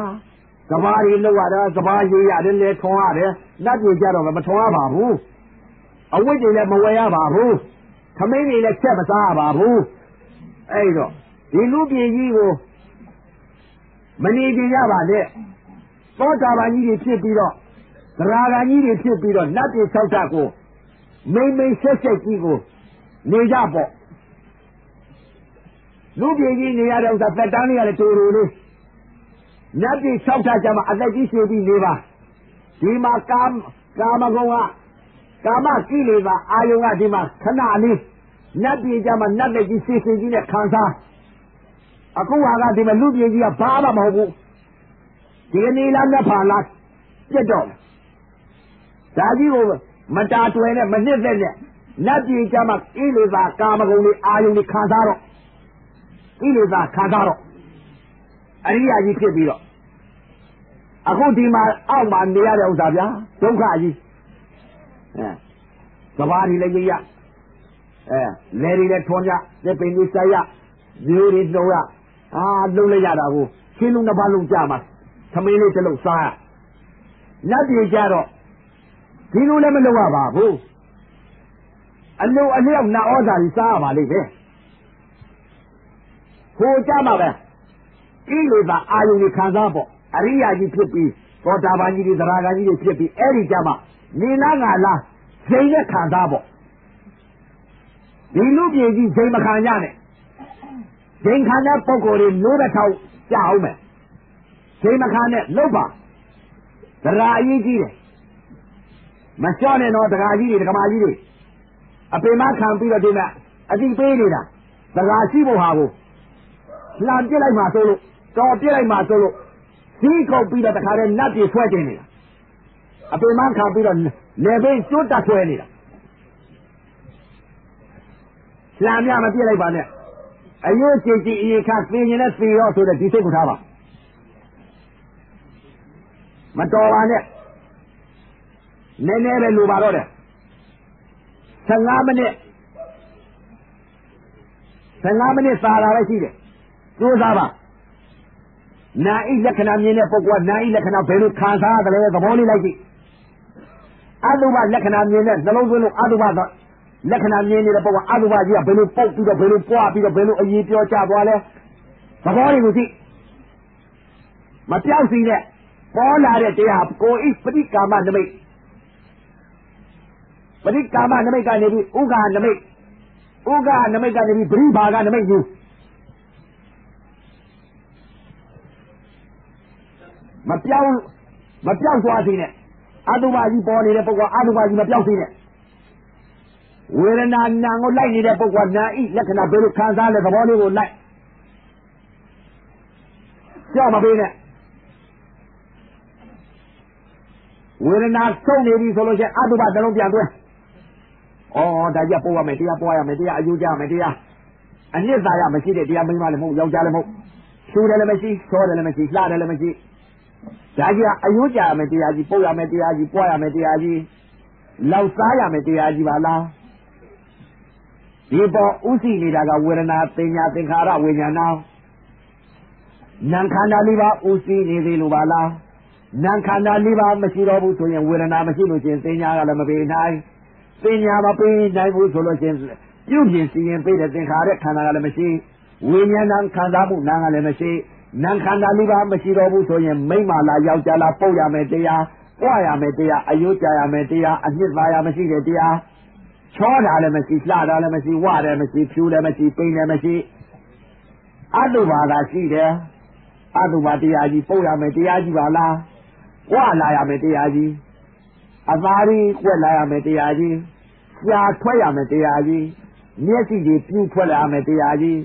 စဘာတွေလုပ်ရတာစဘာရေးရတယ်လေထွန်ရတယ်လက်ပြကြတော့မထွန်ရပါဘူးအဝတ်တွေလည်းမဝယ်ရပါဘူးခမင်းတွေလည်းချက်မစားရပါဘူးအဲ့တော့ဒီလူပြည်ကြီးကိုမနေကြရပါနဲ့သောတာပန်ကြီးတွေဖြစ်ပြီးတော့သရဂံကြီးတွေဖြစ်ပြီးတော့နတ်ပြည်၆ဓာတ်ကိုမိမ့်မိမ့်ဆက်ဆက်ကြီးကိုနေကြပေါ့လူပြည်ကြီးနေရတဲ့ဥစ္စာသက်တမ်းလေးရတယ်တူတူလေးနတ်ပြည်၆ဓာတ်ကျမှအသက်ကြီးရှည်ပြီးနေပါဒီမှာကာမဂုဏ်ကကာမကိလေသာအာယုံကဒီမှာခဏလေးနတ်ပြည်ကျမှနတ်သက်ကြီးရှည်ရှည်ကြီးနဲ့ခံစားအခုဟာကဒီမှာလူပြည်ကြီးကဘာမှမဟုတ်ဘူးဒီကနေ့လားလက်ဖာလားပြတ်တော့ဒါကြီးကိုမတာတွယ်နဲ့မနစ်သက်နဲ့နတ်ပြည်ကျမှကိလေသာကာမဂုဏ်တွေအာယုံတွေခံစားတော့ကိလေသာခံစားတော့အရိယာကြီးဖြစ်ပြီးတော့အခုဒီမှာအောက်မှာနေရတဲ့ဥစ္စာဗျာဒုက္ခကြီးကဘာတွေလည်းရလဲတွေလည်းထွန်ကြသစ်ပင်တွေစိုက်ရမျိုးတွေနှုံရလုံးလိုက်ရတာကိုရှင်းလုံးတစ်ပါးလုံးကြမှာသမင်းလေးတစ်လုံးစားရနတ်ပြည်ကြတော့ဒီလိုလည်းမလုပ်ရပါဘူးအလိုအလျောက်နတ်ဩဇာကြီးစားရပါလိမ့်မယ်ဟိုကြမှာပဲကိလေသာအာယုန်ကြီးခံစားပေါ့အရိယာကြီးဖြစ်ပြီးသောတာပန်ကြီးတွေသရဂံကြီးတွေဖြစ်ပြီးအဲ့ဒီကြမှာနေလားငါလားစိတ်နဲ့ခံစားပေါ့ဒီလူပြည်ကြီးစိတ်မခံရနဲ့စိတ်ခံတဲ့ပုဂ္ဂိုလ်တွေလို့တဲ့ထောက်ကြအောင်မယ်စိတ်မခံနဲ့လှုပ်ပါသရအရေးကြီးတယ်မလျှော့နဲ့တော့ဒကာကြီးတွေဒကာမကြီးတွေအပေမခံပြီးတော့ဒီမဲ့အတိပေးနေတာဒကာရှိဖို့ဟာကိုလှမ်းပြစ်လိုက်မှဆိုလို့တော်ပြစ်လိုက်မှဆိုလို့စီးခုတ်ပြီးတော့တခါတည်းနတ်ပြေဆွဲတင်နေတာအပေမခံပြီးတော့လေဘေးကျွတ်တက်ဆွဲနေတာလှမ်းမြမပြစ်လိုက်ပါနဲ့အယုတ်ကြည်ကြည်အေခါသိရင်လည်းသိရောဆိုတဲ့ဒီစိတ်ကိုထားပါမတော်ပါနဲ့နည်းနည်းပဲလိုပါတော့တယ်15 မိနစ်သာလာပဲရှိတယ်ကြိုးစားပါနာဣလက္ခဏာမြင်တဲ့ပုဂ္ဂိုလ်ကနာဣလက္ခဏာဘယ်လိုခံစားရတယ်လဲသဘောလေးလိုက်ကြည့်အတုပလက္ခဏာမြင်တဲ့နှလုံးသွင်းလို့အတုပလက္ခဏာမြင်နေတဲ့ပုဂ္ဂိုလ်အတုပကြီးကဘယ်လိုပုတ်ပြီးတော့ဘယ်လိုပွားပြီးတော့ဘယ်လိုအရေးပြောကြသွားလဲသဘောလေးကိုကြည့်မပြောက်စီနဲ့ပေါ်လာတဲ့တရားကိုဣပဋိကာမနမိတ်ပဋိကာမနမိတ်ကနေပြီးဥက္ကာနမိတ်ကနေပြီးပရိဘာဂနမိတ်ယူမပြောက်သွားစေနဲ့အတုပကြီးပေါ်နေတဲ့ပုဂ္ဂိုလ်အတုပကြီးမပြောက်စေနဲ့ ဝေဒနာနာကိုလိုက်နေတဲ့ပုဂ္ဂိုလ်နာဤလက္ခဏာဘယ်လိုခံစားလဲသဘောလေးကိုလိုက်ကြောက်မပေးနဲ့ဝေဒနာဆုံးနေပြီဆိုလို့ရှိရင်အတုပနှလုံးပြန်သွင်းဩဒါကြပို့ရမယ်တရားပွားရမယ်တရားအယူကြမယ်တရားအနှစ်သာရမရှိတဲ့တရားမိန်းမလည်းမဟုတ်ယောက်ျားလည်းမဟုတ်ဖြူတယ်လည်းမရှိစောတယ်လည်းမရှိလှတယ်လည်းမရှိဒါကြီးကအယူကြရမယ်တရားကြီးပို့ရမယ်တရားကြီးပွားရမယ်တရားကြီးလောက်စားရမယ်တရားကြီးပါလားဒီပေါ်ဥသိနေတာကဝေဒနာသင်ညာသင်္ခါရဝိညာဏနာခန္ဓာလေးပါဥသိနေသေးလို့ပါလားနာခန္ဓာလေးပါမရှိတော့ဘူးဆိုရင်ဝေဒနာမရှိလို့ချင်းသင်ညာကလည်းမပေးနိုင်သင်ညာမပေးနိုင်ဘူးဆိုလို့ချင်းပြုပြင်စီရင်ပေးတဲ့သင်္ခါရခန္ဓာကလည်းမရှိဝိညာဏခံစားမှုနာကလည်းမရှိနာခန္ဓာလေးပါမရှိတော့ဘူးဆိုရင်မိမ္မာလားယောက်ျားလားပုတ်ရမယ်တရားပွားရမယ်တရားအယုကြရမယ်တရားအနှစ်သာရမရှိတဲ့တရားချောတာလည်းမရှိလှတာလည်းမရှိဝတယ်မရှိဖြူတယ်မရှိပိန်တယ်မရှိအတုပါကရှိတယ်အတုပါတရားကြီးပုတ်ရမယ်တရားကြီးပါလားဝလာရမယ်တရားကြီးအသာရီကွက်လာရမယ်တရားကြီးရှားထွက်ရမယ်တရားကြီးမျက်စိတွေပြူထွက်လာရမယ်တရားကြီး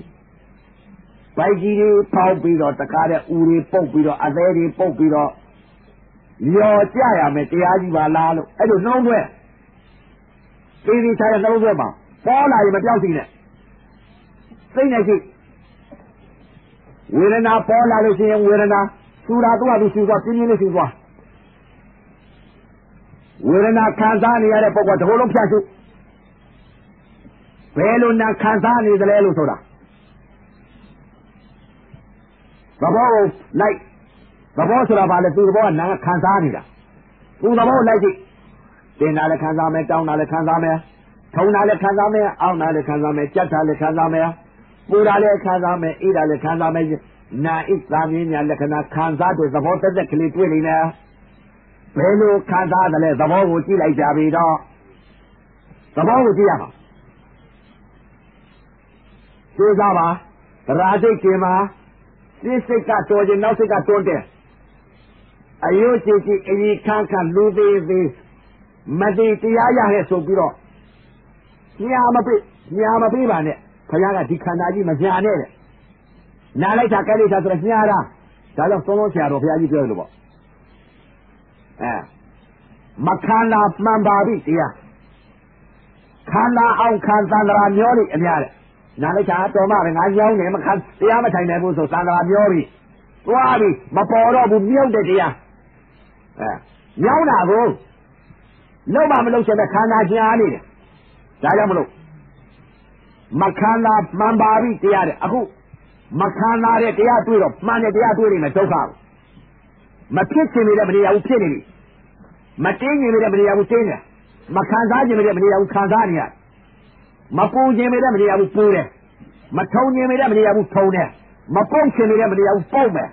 ဗိုက်ကြီးတွေပေါက်ပြီးတော့တကားတဲ့ဦးတွေပုတ်ပြီးတော့အသေးတွေပုတ်ပြီးတော့လျော်ကြရမယ်တရားကြီးပါလားလို့အဲ့လိုနှလုံးသွင်းသေးသေးချာချာနှလုံးသွင်းပါပေါ်လာရင်မပြောက်စီနဲ့စိတ်နဲ့ရှိဝေဒနာပေါ်လာလို့ရှိရင်ဝေဒနာစူတာတော့သူစူသွားပြင်းပြင်းလေးစူသွားဝေဒနာခံစားနေရတဲ့ပုဂ္ဂိုလ်တစ်ခုလုံးဖြတ်စုဘယ်လိုနာခံစားနေသလဲလို့ဆိုတာသဘောကိုလိုက်သဘောဆိုတာဘာလဲသူသဘောကနာခံစားနေတာသူသဘောကိုလိုက်ကြည့်တင်တာလည်းခံစားမယ်တောင်းတာလည်းခံစားမယ်ထုံတာလည်းခံစားမယ်အောင်းတာလည်းခံစားမယ်ကြက်တာလည်းခံစားမယ်ပူတာလည်းခံစားမယ်အေးတာလည်းခံစားမယ်နာဣသာမြင်းညာလက္ခဏာခံစားတဲ့သဘောတသက်ကလေးတွေ့နေတယ်ဘယ်လိုခံစားတယ်လဲသဘောကိုကြည့်လိုက်ကြပြီတော့သဘောကိုကြည့်ရမှာသိစားပါသရာစိတ်ကျင်မှာစိတ်ကတော်ခြင်းနောက်စိတ်ကတွန်းတယ်အယုတ်ကြည့်ကြည့်အရင်ခန်းခန်းလူသေးသေးမတိတရားရဟဲ့ဆိုပြီးတော့ညာမပေးပါနဲ့ဘုရားကဒီခန္ဓာကြီးမညာနဲ့တဲ့နာလိုက်တာကဲလိုက်တာဆိုတော့ညာတာဒါကြောင့်သုံးလုံးဆရာတော်ဘုရားကြီးပြောလို့ပေါ့မခန္ဓာမှန်ပါပြီတရားခန္ဓာအောင်ခံသန္တရာမျောလိအများတဲ့နာလိုက်တာတော်မှပဲငါညောင်းနေမခံတရားမထိုင်နိုင်ဘူးဆိုသန္တရာမျောပြီသွားပြီမပေါ်တော့ဘူးမြုပ်တဲ့တရားညောင်းတာကိုလုံးမမလုံးချင်တဲ့ခန္ဓာညာနေတယ်ဒါကြောင့်မလို့မခန္ဓာမှန်ပါပြီတရားတဲ့အခုမခန္ဓာတဲ့တရားတွေ့တော့မှန်တဲ့တရားတွေ့နေမယ်ဒုက္ခမဖြစ်ချင်နေတဲ့မတရားဘူးဖြစ်နေပြီမတင်းချင်နေတဲ့မတရားဘူးတင်းတယ်မခံစားချင်နေတဲ့မတရားဘူးခံစားနေရမပူချင်နေတဲ့မတရားဘူးပူတယ်မထုံချင်နေတဲ့မတရားဘူးထုံတယ်မပုတ်ချင်နေတဲ့မတရားဘူးပုတ်မယ်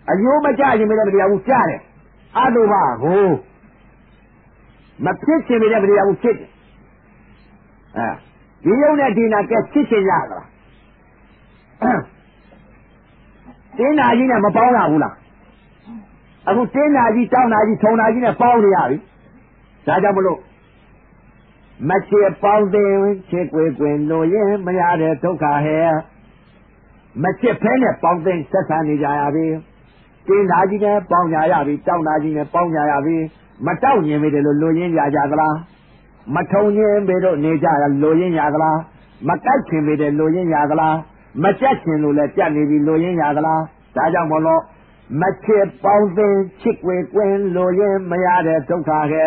အယိုးမကြချင်နေတဲ့မတရားဘူးကြားတယ်အတုပါကိုမဖြစ်ချင်နေတဲ့မတရားဘူးဖြစ်တယ်ဒီယုံနဲ့ဒီနာကဲဖြစ်ချင်ရသလားတင်းနာကြီးနဲ့မပေါင်းရဘူးလားအခုတင်းနာကြီးတောင်းနာကြီးထုံနာကြီးနဲ့ပေါင်းနေရပြီဒါကြောင့်မလို့မချေပေါင်းသိချေကွယ်ကွယ်လို့ရင်မရတဲ့ဒုက္ခဟဲ့မချစ်ဖဲနဲ့ပေါင်းသိဆက်ဆံနေကြရပြီတင်းနာကြီးနဲ့ပေါင်းကြရပြီတောင်းနာကြီးနဲ့ပေါင်းကြရပြီမတောက်ညင်မိတယ်လို့ရင်းကြကြသလားမထုံညင်ပေတော့နေကြရလို့ရင်းရသလားမကြိုက်ချင်ပေတယ်လို့ရင်းရသလားမကြက်ချင်လို့လည်းကြက်နေပြီလို့ရင်းရသလားဒါကြောင့်မလို့မချစ်ပေါင်းသိချစ်ွယ်ကွင်းလို့ရင်းမရတဲ့ဒုက္ခခဲ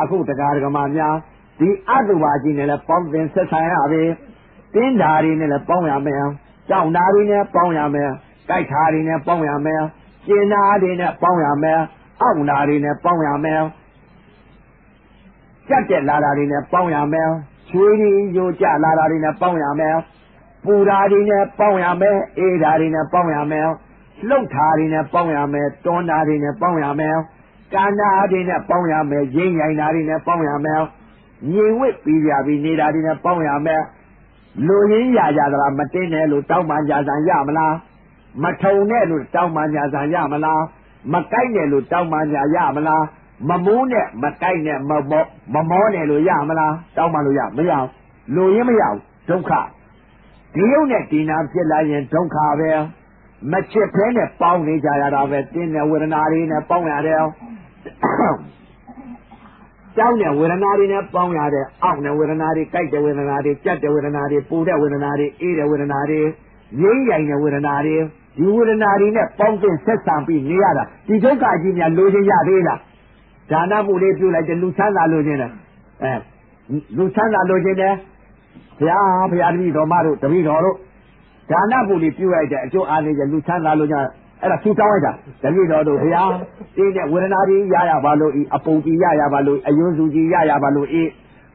အခုတရားဓမ္မများဒီအတုပါကြီးနဲ့လည်းပေါင်းသိဆက်ဆံရပြီတင်းဓာရီနဲ့လည်းပေါင်းရမယ်ကြောင်းဓာရီနဲ့ပေါင်းရမယ်ကြိုက်ဓာရီနဲ့ပေါင်းရမယ်ကျင်ဓာရီနဲ့ပေါင်းရမယ်အောက်ဓာရီနဲ့ပေါင်းရမယ်ကြက်တက်လာတာတွေနဲ့ပေါင်းရမယ်ချွေးရီယိုကြလာတာတွေနဲ့ပေါင်းရမယ်ပူဓာတွေနဲ့ပေါင်းရမယ်အေးဓာတွေနဲ့ပေါင်းရမယ်လှုပ်ဓာတွေနဲ့ပေါင်းရမယ်တွန်းဓာတွေနဲ့ပေါင်းရမယ်ကန္နာတွေနဲ့ပေါင်းရမယ်ရင်းရိုင်ဓာတွေနဲ့ပေါင်းရမယ်ညင်ဝစ်ပြီးကြပြီးနေတာတွေနဲ့ပေါင်းရမယ်လူရင်းရကြသလားမတင်းနဲ့လို့တောင်းပန်ကြဆံရမလားမထုံနဲ့လို့တောင်းပန်ကြဆံရမလားမကိုက်နဲ့လို့တောင်းပန်ကြရမလား Mamone, Makai, Mamone, Yamala, Daumaluya, Maya, Loyamaya, don't car. The unit dinner, Lion, don't carve. Machepene, Poundage, I have a dinner with an arena, Poundadel. Down there with an arena, Poundadel, out there with an arena, Kite with an arena, Jet with an arena, Puda with an arena, Eater with an arena, Yay with an arena. You wouldn't have in a pumpkin set something near. You don't got in your losing Yadina. Dana will leave you like the Lucana Logina. Lucana Logina. Yeah, Piani Romaro, the Vidoro. Dana will leave you like the Joe Ali, the Lucana Logina. And a 2,000. The Vidoro, yeah. See that with an Adi Yaya Balu, a Poki Yaya Balu, a Yuzuji Yaya Balu.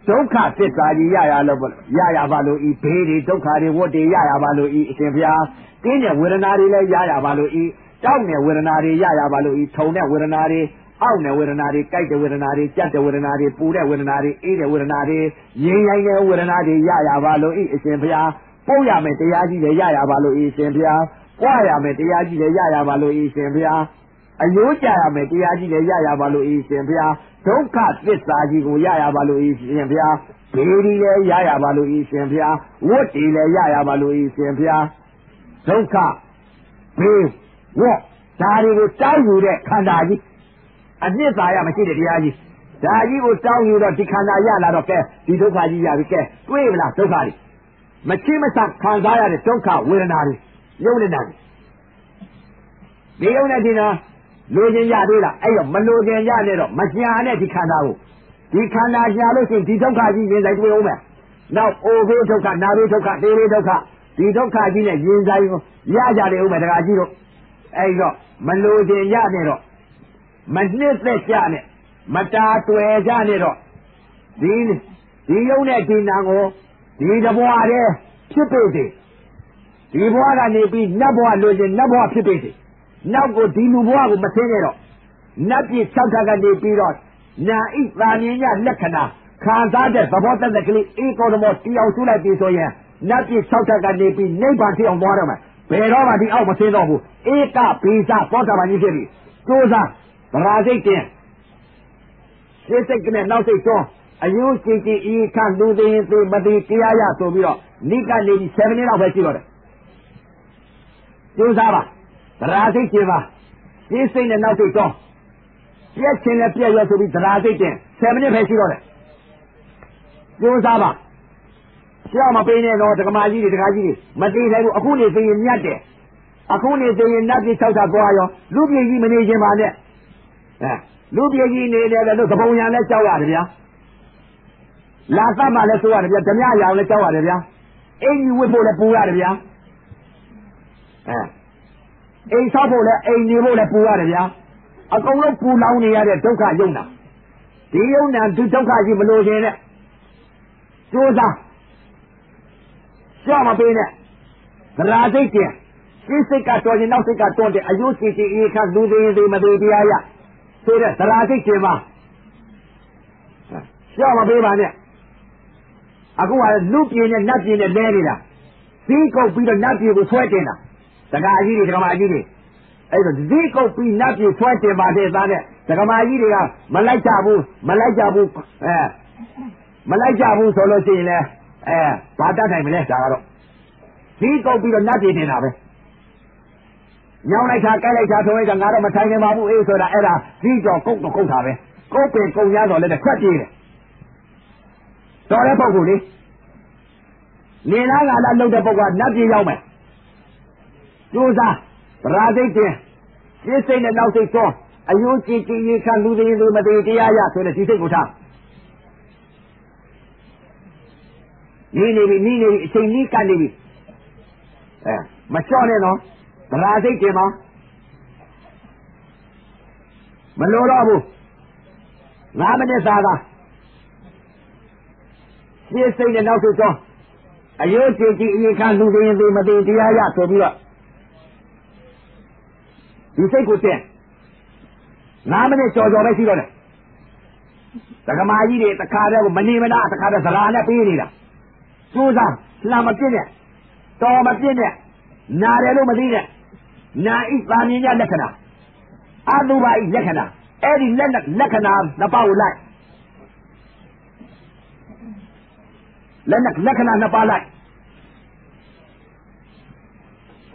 Don't cut this Yaya Balu, Pedi, don't cut it, what the Yaya Balu, Sylvia. Dinner with an Adi Yaya Balu, down there with an Adi Yaya Balu, Tone with an Adi, out there with an Adi, Kite with an Adi, Jetta with an Adi, Puda with an Adi, Eater with an Adi, Yay with an Adi Yaya Balu, Sylvia. Poya met the Yaji Yaya Balu, Sylvia. Poya met the Yaji Yaya Balu, Sylvia. A Yaya met the Yaji Yaya Balu, Sylvia. Don't cut this Saji Yaya Balu, Sylvia. Pedi Yaya Balu, Sylvia. What is Yaya Balu, Sylvia? Don't cut. Please, what? Daddy will tell you that Kandaji. And this I am a kid at Yaji. Daddy will tell you that the Kandaya, the Dokaji Yavike, Wavela, Dokari. Machimasa Kandaya, the Doka, Willenari, Yolinari. The Yonadina, Logan Yadila, Ayo, Malogan Yadero, Machia, the Kandao. The Kandaya looking, the Dokaji in that woman. Now, over Doka, Narutoka, Doka. The Dokaji, Yinzayo, Yaja, the Umadagiro, Ayo, Malogan Yadero. Magnificent Janet, Matato Janero. The unit in Nango, the Boare, Chipity. The Boara may be Nabua losing Nabua Chipity. Now go Dinuboa Matenero. Napi Santaga de Pirot. Na eat Vanina Lekana. Kanzade, Babota the Kli, Economos, Tiautula Pisoya. Napi Santaga de Pi, Neighbor on Waterman. Perova the Almatino. Eka Pisa, Portavanigeri. Toza. Razikin. She taken a now say so. A you think can't do the thing, but the Tiaya to be off. Nika need 7 of a kilo. Yuzava. Razikiva. She saying a now say so. Yes, in a player to be Razikin. 7 of a kilo. Yuzava. Shama Pene or the Kamaji, the Gaji. Matina, Akuni saying Yate. Akuni saying Nati South Aguayo. Look at him and Ajimane. Lubia near the Boyan, let's go out of ya. Last time I let you out of ya, Tamaya, let's go out of ya. Ain't you whip the pool out of ya? Ain't trouble, ain't you the pool out of ya? A go look pool down here at Toka Yona. The Yona to Toka Yimalojan. Suza Shama Bene. The Razikia. Sika told you nothing. I told you, I used to see you can't do the Madia. So that's the Razikiva. Shama Bene. I go out looking and not in the Danina. Zico be the nephew with sweating. The guy is Ramagiri. Zico be nephew sweating by this on it. The Ramagiri, Malajabu, solo scene. By that time, left out. Zico be the nephew in of it. Now I can't get to it and out of my time about it so that era, Zico, cook the coat of it. Go pay, go yard, let the crack in it. So that's all good. Nina, I know the book was not the Yoma. Susa, Razikin. This thing that now say so. I use you can do the Madia so that you take good time. Nini, say Nika Nini. Machone, Razikima. Malorabu. Ramane This thing that now say so. I use you can do the Madia so be up. You say good thing. Namane so your resident. The Kamaji, the Kada, Manimana, the Kada Salana Pirida. Susan, Slamatina, Tomatina, Narelo Madina, Na Islamina Lekana, Aduba Lekana, Eddie Lekana, Napau like. Lekana Napa like.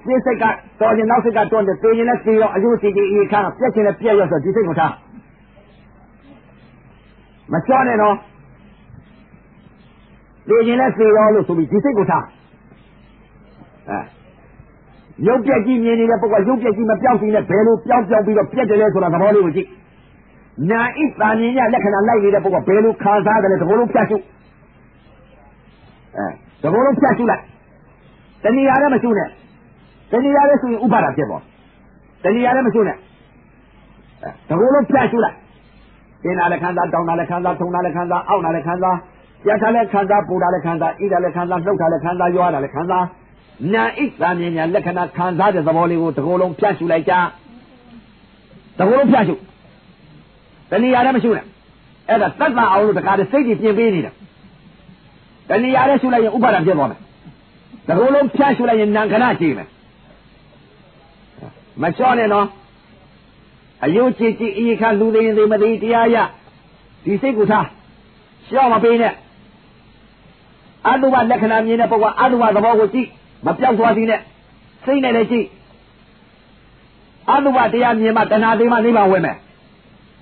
This I got, so you now got on the thing, let's see, you see the kind of stretching the period of the thing with her. Machine, no. Let's see all to be distinct with her. ရုပ်ပြက်ကြီးမြင်နေတဲ့ပုဂ္ဂိုလ်ရုပ်ပြက်ကြီးမပြောင်းစီနဲ့ဘယ်လိုပြောင်းပြီးတော့ပြက်တယ်လဲဆိုတာသဘောလေးကိုကြည့်နာဣတာမြင်ရလက္ခဏာလိုက်နေတဲ့ပုဂ္ဂိုလ်ဘယ်လိုခံစားတယ်လဲသဘောလုံးဖြတ်ရှုသဘောလုံးဖြတ်ရှုလိုက်တဏှာလည်းမရှုနဲ့တဏှာလည်းဆိုရင်ဥပါဒဖြစ်ပေါ်တဏှာလည်းမရှုနဲ့သဘောလုံးဖြတ်ရှုလိုက်သင်္နာလည်းခံစားတောင်းတာလည်းခံစားထုံတာလည်းခံစားအောက်တာလည်းခံစားပြတ်တာလည်းခံစားပူတာလည်းခံစားဣတာလည်းခံစားနှုတ်တာလည်းခံစားရွာတာလည်းခံစားနာဣတာမြင်ညာလက္ခဏာခံစားတဲ့သဘောလေးကိုတကိုယ်လုံးဖြတ်ရှုလိုက်ကြတကိုယ်လုံးဖြတ်ရှုတဏှာလည်းမရှုနဲ့အဲ့ဒါတတ်တာအောင်လို့တခါတည်းစိတ်ကြီးပြင်ပေးနေတာတဏှာလည်းရှုလိုက်ရင်ဥပါဒံဖြစ်သွားမယ်တကိုယ်လုံးဖြတ်ရှုလိုက်ရင်နာခဏကြည့်မယ်မလျှော့နဲ့နော်အယုတ်ကြည်ကြည်အေးခါလူသိရင်သိမသိတရားရဒီစိတ်ကိုထားလျှော့မပေးနဲ့အတုပလက္ခဏာမြင်တဲ့ပုဂ္ဂိုလ်အတုပသဘောကိုကြည့်မပြောက်သွားသေးနဲ့စိတ်နဲ့လည်းကြည့်အတုပတရားမြင်မှတဏှာသိမှနိဗ္ဗာန်ဝင်မယ်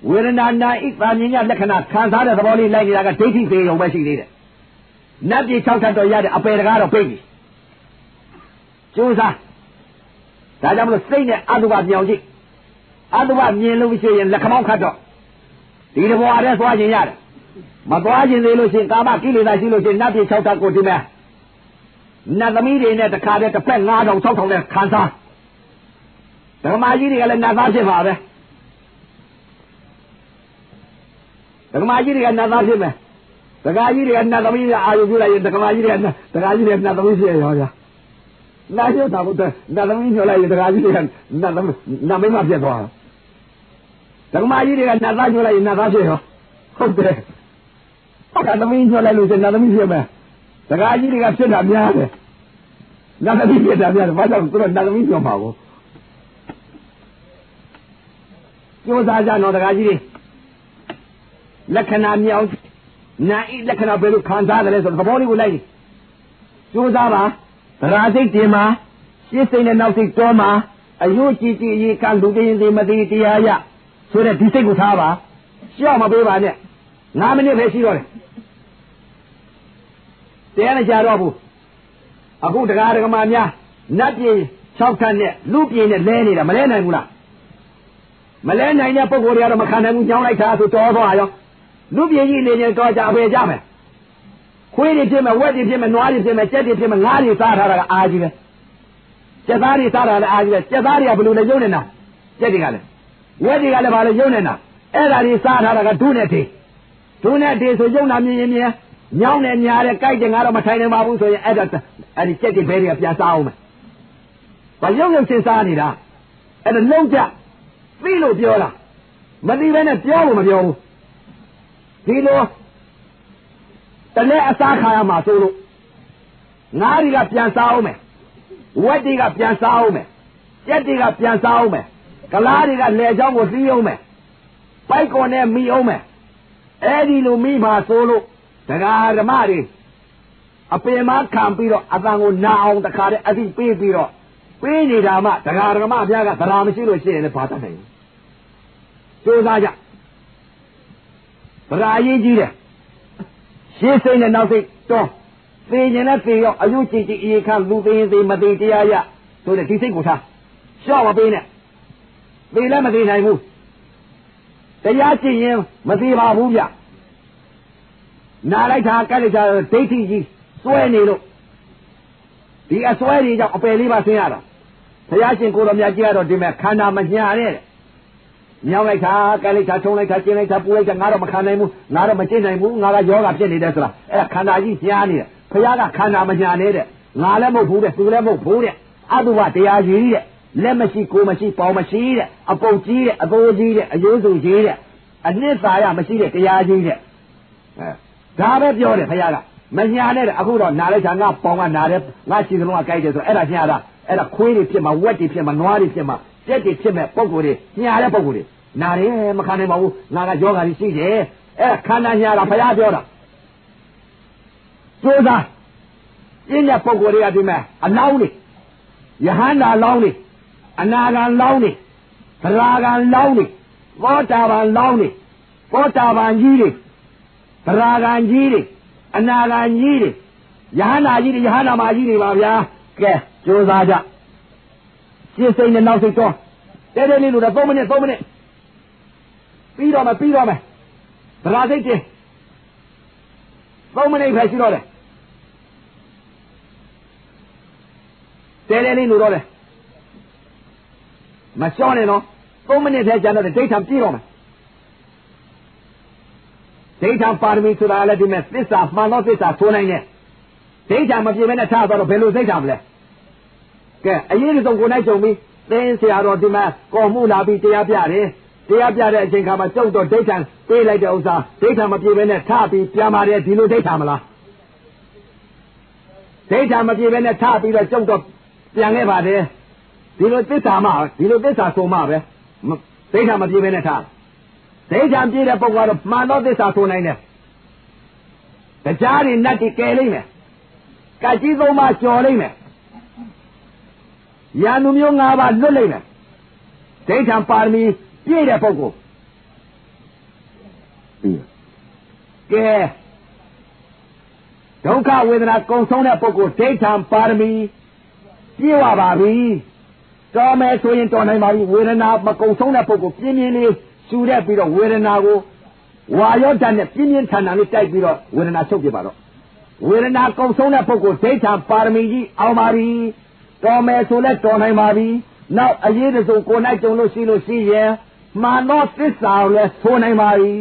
ဝေဒနာနာဣတာမြင်ရလက္ခဏာခံစားတဲ့သဘောလေးလိုက်နေတာကဒိဋ္ဌိသေးရုံပဲရှိသေးတယ်နတ်ပြည်၆ထပ်တော့ရတဲ့အပေတကားတော့ပြိပြီကျိုးစားဒါကြောင့်မလို့စိတ်နဲ့အတုပပြောင်းကြည့်အတုပမြင်လို့ရှိရင်လက်ခမောင်းခတ်တော့ဒီတဘောအရဲသွားခြင်းရတယ်မသွားခြင်းသေးလို့ရှိရင်ကာမကိလေသာရှိလို့ရှိရင်နတ်ပြည်၆ထပ်ကိုဒီမဲ့နတ်သမီးတွေနဲ့တခါတည်းတစ်ဖက်9000 6000နဲ့ခံစားဓမ္မကြီးတွေကလည်းနတ်သားဖြစ်ပါပဲဓမ္မကြီးတွေကနတ်သားဖြစ်မယ်ဒကာကြီးတွေကနတ်သမီးတွေအာရုံပြုလိုက်ရင်ဒကာကြီးတွေကနတ်သမီးဖြစ်ရောဗျာနာရုပ်တာဘုဒ္ဓနတ်သမီးညှို့လိုက်ရင်ဒကာကြီးတွေကနတ်မင်းမဖြစ်သွားဓမ္မကြီးတွေကနတ်သားညှို့လိုက်ရင်နတ်သားဖြစ်ရောဟုတ်တယ်နတ်သမီးညှို့လိုက်လို့ဆိုနတ်သမီးဖြစ်မယ်ဒကာကြီးတွေကဖြစ်တာများတယ်နတ်သမီးဖြစ်တာများတယ်ဘာကြောင့်သူတို့နတ်သမီးပြောမှာကိုကျိုးစားကြတော့ဒကာကြီးတွေလက္ခဏာမြောင်နာဣလက္ခဏာဘယ်လိုခံစားတယ်လဲဆိုတော့သဘောလေးကိုလိုက်ကျိုးစားပါသရာစိတ်တင်မှာရှင်းစိတ်နဲ့နောက်စိတ်တော်မှာအယုတ်ကြည်ကြည်အေးကလူသိရင်သိမသိတရားရဆိုတဲ့ဒီစိတ်ကိုထားပါရှောက်မပေးပါနဲ့9မိနစ်ပဲရှိတော့တယ်တရားနဲ့ကြာတော့ဘူးအခုတရားဓမ္မများနတ်ပြည်6ထပ်နဲ့လူပြည်နဲ့လဲနေတာမလဲနိုင်ဘူးလားမလဲနိုင်တဲ့ပုဂ္ဂိုလ်တွေကတော့မခံနိုင်ဘူးညောင်းလိုက်တာဆိုတော်သွားရောလူပြည်ကြီးနေနေတော့ကြအဖေကြမယ်ခွေးတွေဖြစ်မယ်ဝက်တွေဖြစ်မယ်နွားတွေဖြစ်မယ်ကြက်တွေဖြစ်မယ်ငါးတွေစားထားတာကအာကြီးပဲကြက်သားတွေစားတာလည်းအာကြီးပဲကြက်သားတွေကဘယ်လိုလဲရုံနေတာကြက်တွေကလည်းဝက်တွေကလည်းဘာလဲရုံနေတာအဲ့ဒါတွေစားထားတာကဒုနဲ့တေဆိုရုံနာမြင်ရင်မြင်ညောင်းနဲ့ညာတဲ့ကြိုက်တယ်ငါတော့မထိုင်နိုင်ပါဘူးဆိုရင်အဲ့ဒီကြက်တွေဘဲတွေကပြန်စားအောင်မယ်ဘာရုံချင်းစားနေတာအဲ့ဒါလုံးကြသိလို့ပြောတာမသိဘဲနဲ့ပြောလို့မပြောဘူးဒီလိုတနေ့အစားခါရမှာဆိုလို့ငါးတွေကပြန်စားအောင်မယ်ဝက်တွေကပြန်စားအောင်မယ်ကြက်တွေကပြန်စားအောင်မယ်ကလားတွေကလေချောင်းကိုစီးအောင်မယ်ပိုက်ကွန်နဲ့မိအောင်မယ်အဲ့ဒီလိုမိပါဆိုလို့တရားဓမ္မတွေအပင်မခံပြီးတော့အတန်ကိုနာအောင်တခါတည်းအသိပေးပြီးတော့ပေးနေတာမှတရားဓမ္မအပြားကသရာမရှိလို့ရှိရင်လည်းဘာတတ်နိုင်ဘူးကြိုးစားကြသရာရေးကြီးတယ်ရှင်းစိတ်နဲ့နောက်စိတ်တော့သိရင်လည်းသိရောအယုတ်ကြည်ကြည်အေးခါလူသိရင်သိမသိတရားရဆိုတဲ့ဒီစိတ်ကိုထားရှော့မပေးနဲ့သိလည်းမသိနိုင်ဘူးတရားကြည့်ရင်မသိပါဘူးဗျနာလိုက်တာကက်လိုက်တာဒိဋ္ဌိကြီးစွဲနေလို့ဒီအစွဲတွေကြောင့်အပယ်လေးပါဆင်းရတာဘုရားရှင်ကိုတော်မြတ်ကြီးကတော့ဒီမဲ့ခန္ဓာမညာတဲ့မြောင်းလိုက်တာကက်လိုက်တာထုံလိုက်တာကျင်းလိုက်တာပူလိုက်တာငါတော့မခံနိုင်ဘူးငါတော့မကျင့်နိုင်ဘူးငါကယောဂဖြစ်နေတယ်ဆိုတာအဲ့ဒါခန္ဓာကြီးညားနေတယ်ဘုရားကခန္ဓာမညာနေတဲ့ငါလည်းမဟုတ်ဘူးတဲ့သူလည်းမဟုတ်ဘူးတဲ့အတုဝတရားကြီးတဲ့လက်မရှိကိုမရှိပေါင်မရှိတဲ့အပုတ်ကြီးတဲ့အသိုးကြီးတဲ့အယိုးစုကြီးတဲ့အနှစ်သာရမရှိတဲ့တရားကြီးတဲ့ဒါပဲပြောတယ်ဘုရားကမညာနဲ့အခုတော့နာလိုက်တာငါပေါင်ကနာတယ်ငါခြေစလုံးကကြိုက်တယ်ဆိုအဲ့ဒါညာတာအဲ့ဒါခွေးတွေဖြစ်မှာဝက်တွေဖြစ်မှာနွားတွေဖြစ်မှာကြက်တွေဖြစ်မဲ့ပုံကိုယ်တွေညာတဲ့ပုံကိုယ်တွေ နာတယ်မခံနိုင်ပါဘူးငါကယောဂါကြီးရှိတယ်ခန္ဓာညာတာဘုရားပြောတာကြိုးစားပြင်းတဲ့ပုံကိုယ်တွေကဒီမဲ့အလောင်းနေယဟန္တာလောင်းနေအနာဂံလောင်းနေသရဂံလောင်းနေသောတာပန်လောင်းနေသောတာပန်ကြီးတွေသရဂံကြီးတွေအနာဂံကြီးတွေယဟန္တာကြီးတွေယဟန္တာမကြီးတွေပါဗျာကဲကြိုးစားကြရှင်းစိတ်နဲ့နောက်စိတ်တော့တဲတဲလေးလို့တော့3မိနစ်ပြီးတော့မယ်သရစိတ်ချင်း3မိနစ်ပဲရှိတော့တယ်တဲတဲလေးလို့တော့တယ်မလျှော့နဲ့နော်3မိနစ်ထဲကြာတော့ဒိဋ္ဌံပြည့်တော့မယ်ဒိဋ္ဌံပါရမီဆိုတာလည်းဒီမဲ့သစ္စာမှန်သောသစ္စာဆိုနိုင်တယ်ဒိဋ္ဌံမပြည့်မဲနဲ့ထားတော့ဘယ်လိုသိဋ္ဌံမလဲကဲအရေးဆုံးကိုနိုင်ကြုံပြီးသင်ဆရာတော်ဒီမှာကော်မှုလာပြီးတရားပြတယ်တရားပြတဲ့အချိန်ခါမှာကျုပ်တော့ဒိဋ္ဌံပေးလိုက်တဲ့ဥစ္စာဒိဋ္ဌံမပြည့်မဲနဲ့ထားပြီးပြန်ပါတယ်ဒီလိုဒိဋ္ဌံမလားဒိဋ္ဌံမပြည့်မဲနဲ့ထားပြီးတော့ကျုပ်တော့ပြန်ခဲ့ပါတယ်ဒီလိုသစ္စာမှဒီလိုသစ္စာဆိုမှပဲဒိဋ္ဌံမပြည့်မဲနဲ့ထားဒိဋ္ဌံပြည့်တဲ့ပုဂ္ဂိုလ်ကတော့မှန်သောသစ္စာဆိုနိုင်တယ်တရားတွေနတ်တွေကယ်လိမ့်မယ်ကတ်ကြီးသုံးပါးကျော်လိမ့်မယ်ရာနုမျိုး၅ပါးလွတ်လိမ့်မယ်ဒိဋ္ဌံပါရမီပြည့်တဲ့ပုဂ္ဂိုလ်ကဲဒုက္ခဝေဒနာကုန်ဆုံးတဲ့ပုဂ္ဂိုလ်ဒိဋ္ဌံပါရမီပြည့်ဝပါပြီတော်မယ်ဆိုရင်တော်နိုင်ပါပြီဝေဒနာမကုန်ဆုံးတဲ့ပုဂ္ဂိုလ်ပြင်းပြင်းလေးရှူတဲ့ပြီးတော့ဝေဒနာကိုဝါရောတတ်နဲ့ပြင်းပြင်းထန်ထန်လေးတိုက်ပြီးတော့ဝေဒနာချုပ်ပြပါတော့ဝေဒနာကုန်ဆုံးတဲ့ပုဂ္ဂိုလ်ဒိဋ္ဌံပါရမီကြီးအောင်ပါပြီတော်မယ်ဆိုလဲတော်နိုင်ပါပြီနောက်အရေးတစုံကိုနိုင်ကြုံလို့ရှိရင်မှန်သောသစ္စာကိုလဲဆိုနိုင်ပါပြီ